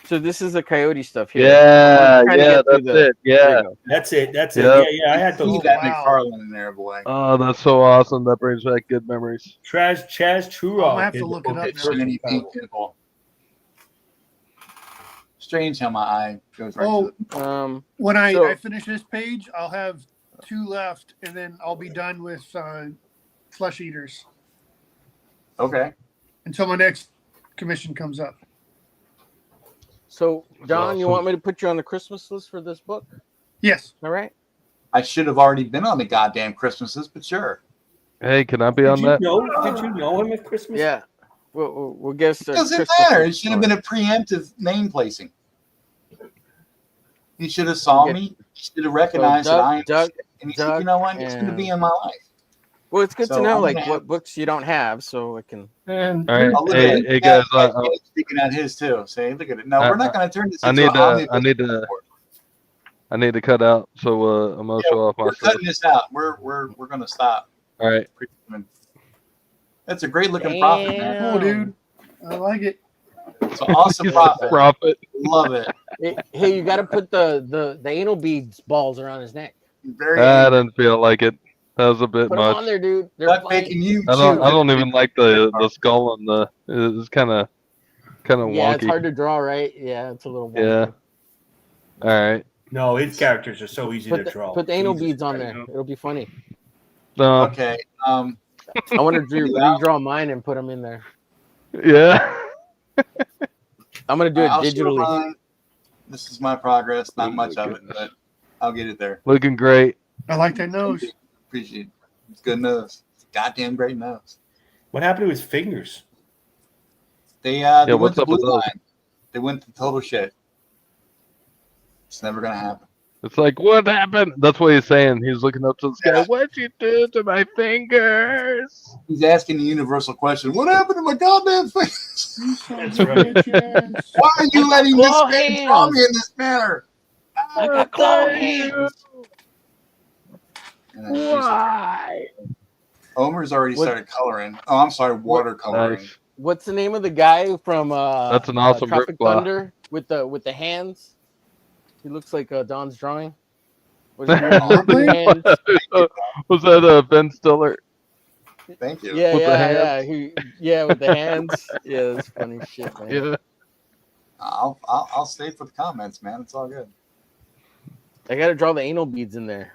so this is the Coyote stuff here. Yeah, I'm trying to yeah, get through that's it. there Yeah. you go. That's it. That's Yep. it. Yeah, I had those. See that McFarlane in there, boy. Oh, that's so awesome. That brings back good memories. Chaz Trurock. I'm gonna have to look it up So many pink people. Strange how my eye goes right to it. When I, so- I finish this page, I'll have 2 left, and then I'll be done with Flesh Eaters Okay. until my next commission comes up. So, John, you want me to put you on the Christmas list for this book? Yes. All right. I should have already been on the goddamn Christmases, but sure. Hey, can I be on that? Did you know him at Christmas? Yeah. We'll guess. It doesn't matter. It should have been a preemptive name placing. He should have saw me. He should have recognized that I am. And he said, you know what? It's going to be in my life. Well, it's good So to know I'm like gonna what books you don't have, so I can. And All right, Oh, look hey, at hey it. guys, He's speaking at his too. Say, look at it. No, we're not going to turn this I into need an to, omnibus. I need to cut out. So I'm gonna show off my We're stuff. cutting this out. We're going to stop. All right. That's a great looking profit, man. Oh, dude, I like it. It's an awesome profit. Profit. Love it. Hey, you got to put the anal beads balls around his neck. Very. I didn't feel like it. That was a bit Put them much. on there, dude. They're Duck funny. bacon you. I don't even like the skull and the. It's kind of wonky. Yeah, it's hard to draw, right? Yeah, it's a little. Wonky. Yeah. All right. No, his characters are so easy to draw. Put the anal Jesus beads on Christ. there. It'll be funny. No. Okay. I want to redraw mine and put them in there. Yeah. I'm gonna do it I'll show digitally. mine. This is my progress. Not much of it, but I'll get it there. Looking great. I like that nose. Appreciate it. It's good nose. It's goddamn great nose. What happened to his fingers? They Yeah, went what's to up blue with those? line. They went to total shit. It's never gonna happen. It's like, what happened? That's what he's saying. He's looking up to the sky. What'd you do to my fingers? He's asking the universal question: what happened to my goddamn fingers? That's right. Why are you letting this Claw man hands. draw me in this manner? I got claw hands. And then Why? Homer's already What- started coloring. Oh, I'm sorry, watercoloring. Nice. What's the name of the guy from That's an awesome Tropic brick block. Thunder with the hands? He looks like Don's drawing. Was Was hands? that Ben Stiller? Thank you. Yeah, With the yeah, hands? yeah, with the hands. Yeah, that's funny shit, man. Yeah. I'll stay for the comments, man. It's all good. I gotta draw the anal beads in there.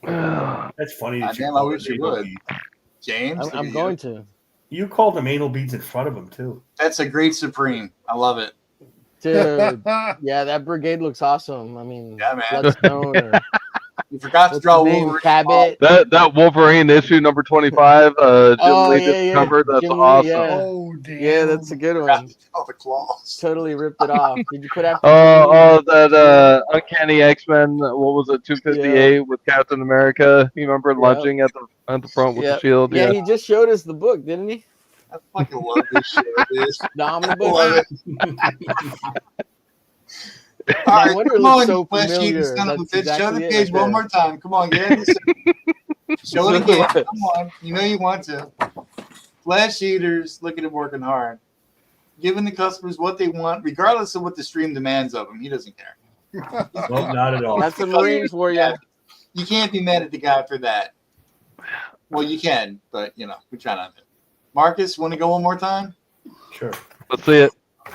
That's funny. That Damn, I wish you would. James, look I'm at going you. to. You called them anal beads in front of him too. That's a great Supreme. I love it. Dude, yeah, that brigade looks awesome. I mean, Yeah, man. Bloodstone or You forgot to draw Wolverine. Cabot. That Wolverine issue number 25. Jim Lee did the cover. That's Jim Lee, awesome. yeah. Oh, damn. Yeah, that's a good one. Oh, the claws. Totally ripped it off. Did you put after? That Uncanny X-Men. What was it? 258 with Captain America. You remember lunging at the front with the shield? Yeah, he just showed us the book, didn't he? I fucking love this shit. The omnibus. Love it. All right, wonder it come on, looks so you flesh eating familiar. son of a That's bitch. Show exactly the it page right one there. more time. Come on, get it. Show it again. Come on. You know you want to. Flesh eaters, look at him working hard. Giving the customers what they want, regardless of what the stream demands of him. He doesn't care. Well, not at all. That's the Marines for you. You can't be mad at the guy for that. Well, you can, but, you know, we try not to. Marcus, want to go one more time? Sure. Let's see it.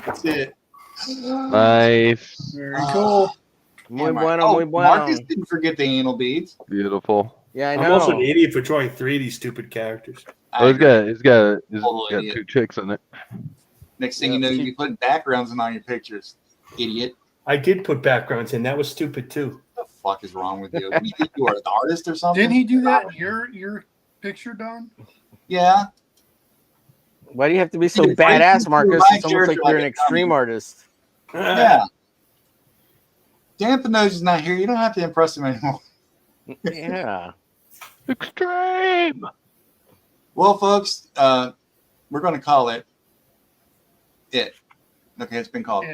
That's it. Nice. Very cool. Muy bueno, muy bueno. Marcus didn't forget the anal beads. Beautiful. Yeah, I I'm know. also an idiot for drawing 3 of these stupid characters. Oh, he's got Total got idiot. 2 chicks in it. Next thing you know, you put backgrounds in all your pictures. Idiot. I did put backgrounds in. That was stupid too. What the fuck is wrong with you? You think you are an artist or something? Didn't he do that in your picture, Don? Yeah. Why do you have to be so Dude, badass, Marcus? my It's almost like character you're like an a extreme dummy. artist. Yeah. Dan Pinose is not here. You don't have to impress him anymore. Yeah. Extreme. Well, folks, we're going to call it. Okay, it's been called.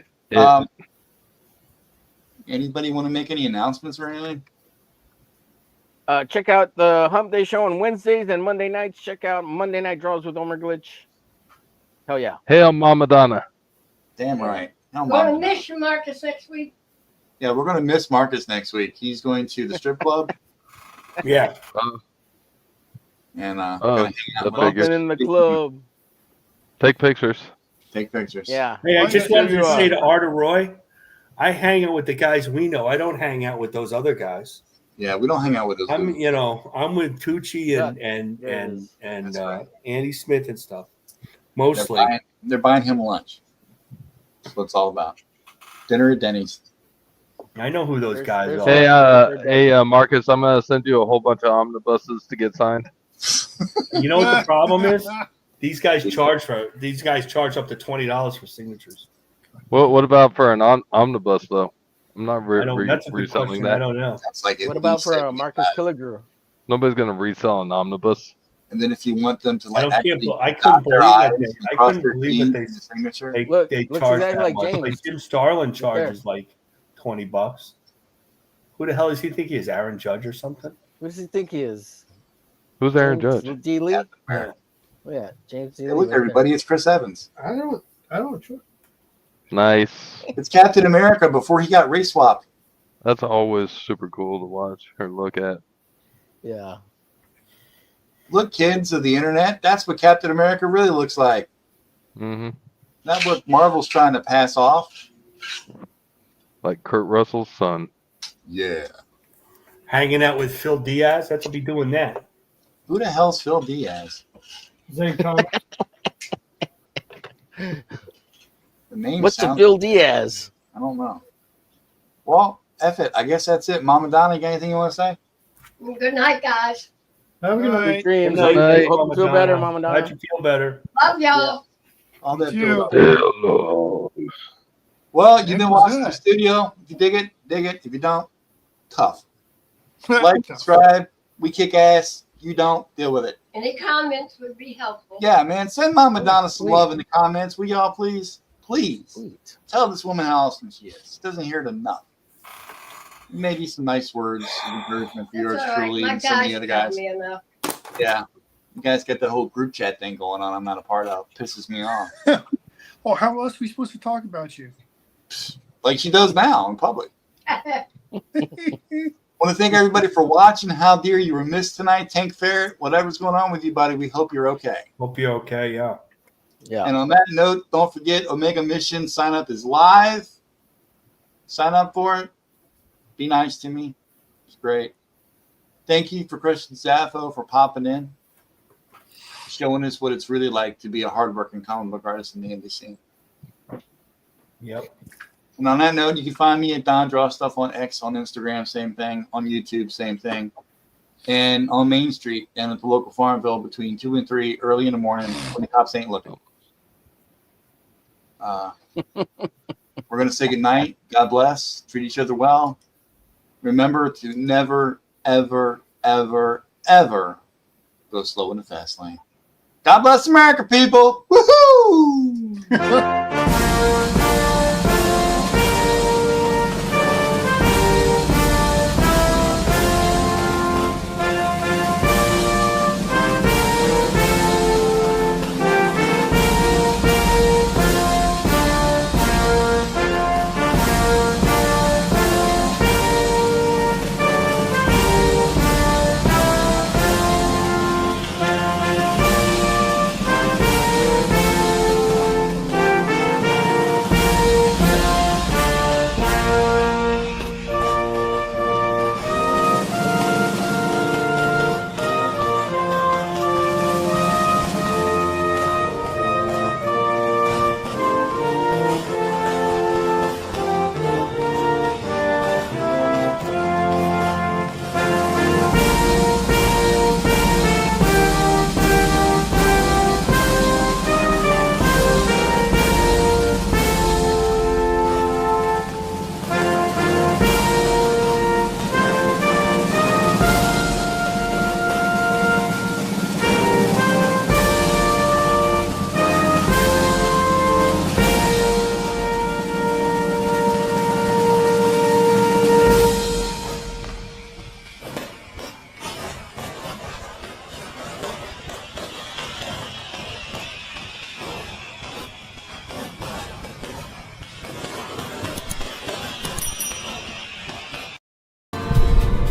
Anybody want to make any announcements or anything? Check out the Hump Day show on Wednesdays and Monday nights. Check out Monday Night Draws with OMERGLITCH. Hell yeah. Hail Mama Donna. Damn right. I'm going to miss you, Marcus, next week. Yeah, we're going to miss Marcus next week. He's going to the strip club. Yeah. And Oh, gonna hang out the with him. Bumping in the club. Take pictures. Take pictures. Yeah. Hey, I Well, just yeah, wanted to you say are. to Arter Roy, I hang out with the guys we know. I don't hang out with those other guys. Yeah, we don't hang out with those. I'm, you know, I'm with Tucci and That's right. Andy Smith and stuff. They're Mostly. buying him lunch. That's what it's all about. Dinner at Denny's. I know who those guys are. Hey, Marcus, I'm gonna send you a whole bunch of omnibuses to get signed. You know what the problem is? These guys charge up to $20 for signatures. What about for an omnibus though? I'm not That's a good reselling question. that. I don't know. That's like What about for Marcus Killigrew? Nobody's gonna resell an omnibus. And then if you want them to like, I couldn't believe that they Look, they looks charge exactly that like much. James. Like Jim Starlin Right there. charges like $20. Who the hell does he think he is? Aaron Judge or something? What does he think he is? Who's Aaron James Judge? D. Lee? Yeah. Oh, yeah, James D. Hey, Lee. look, right everybody, it's Chris Evans. I don't. Nice. It's Captain America before he got race swapped. That's always super cool to watch or look at. there. Yeah. Look, kids of the internet, that's what Captain America really looks like. Mm-hmm. Not what Marvel's trying to pass off. Like Kurt Russell's son. Yeah. Hanging out with Phil Diaz? That's what be doing that. Who the hell's Phil Diaz? Zane Thomas. The name What's the sounds- Bill Diaz? I don't know. Well, F it. I guess that's it. Mama Donna, you got anything you want to say? Good night, guys. Have a good night. Sweet dreams. Good night. Hope you feel better, Mama Donna. Glad you feel better. Love y'all. All that You. build-up. Well, you've been Heck was watching the that? studio. If you dig it, dig it. If you don't, tough. Like, subscribe. We kick ass. You don't, deal with it. Any comments would be helpful. Yeah, man. Send Mama Donna some love in the comments. Will y'all please? Please. Sweet. Tell this woman how awesome she is. She doesn't hear it enough. Maybe some nice words of encouragement for yours That's all right. truly My and some of guys the other tell guys. me enough. Yeah. You guys get the whole group chat thing going on. I'm not a part of. Pisses me off. Oh, how else are we supposed to talk about you? Like she does now in public. Want to thank everybody for watching. Haldir, you were missed tonight. Tank Ferret, whatever's going on with you, buddy, we hope you're okay. Hope you're okay, yeah. Yeah. And on that note, don't forget Omega Mission sign up is live. Sign up for it. Be nice to me. It's great. Thank you for Christian ZAFFO for popping in, showing us what it's really like to be a hardworking comic book artist in the indie scene. Yep. And on that note, you can find me at Don Draw Stuff on X, on Instagram, same thing. On YouTube, same thing. And on Main Street and at the local Farmville between 2 and 3 early in the morning when the cops ain't looking. We're going to say goodnight. God bless. Treat each other well. Remember to never, ever, ever, ever go slow in the fast lane. God bless America, people. Woohoo!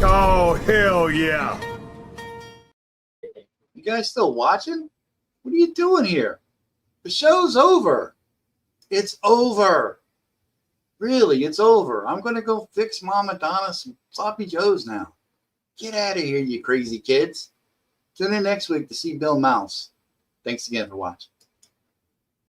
Oh, hell yeah. You guys still watching? What are you doing here? The show's over. It's over. Really, it's over. I'm going to go fix Mama Donna some sloppy joes now. Get out of here, you crazy kids. Tune in next week to see Bill Mouse. Thanks again for watching.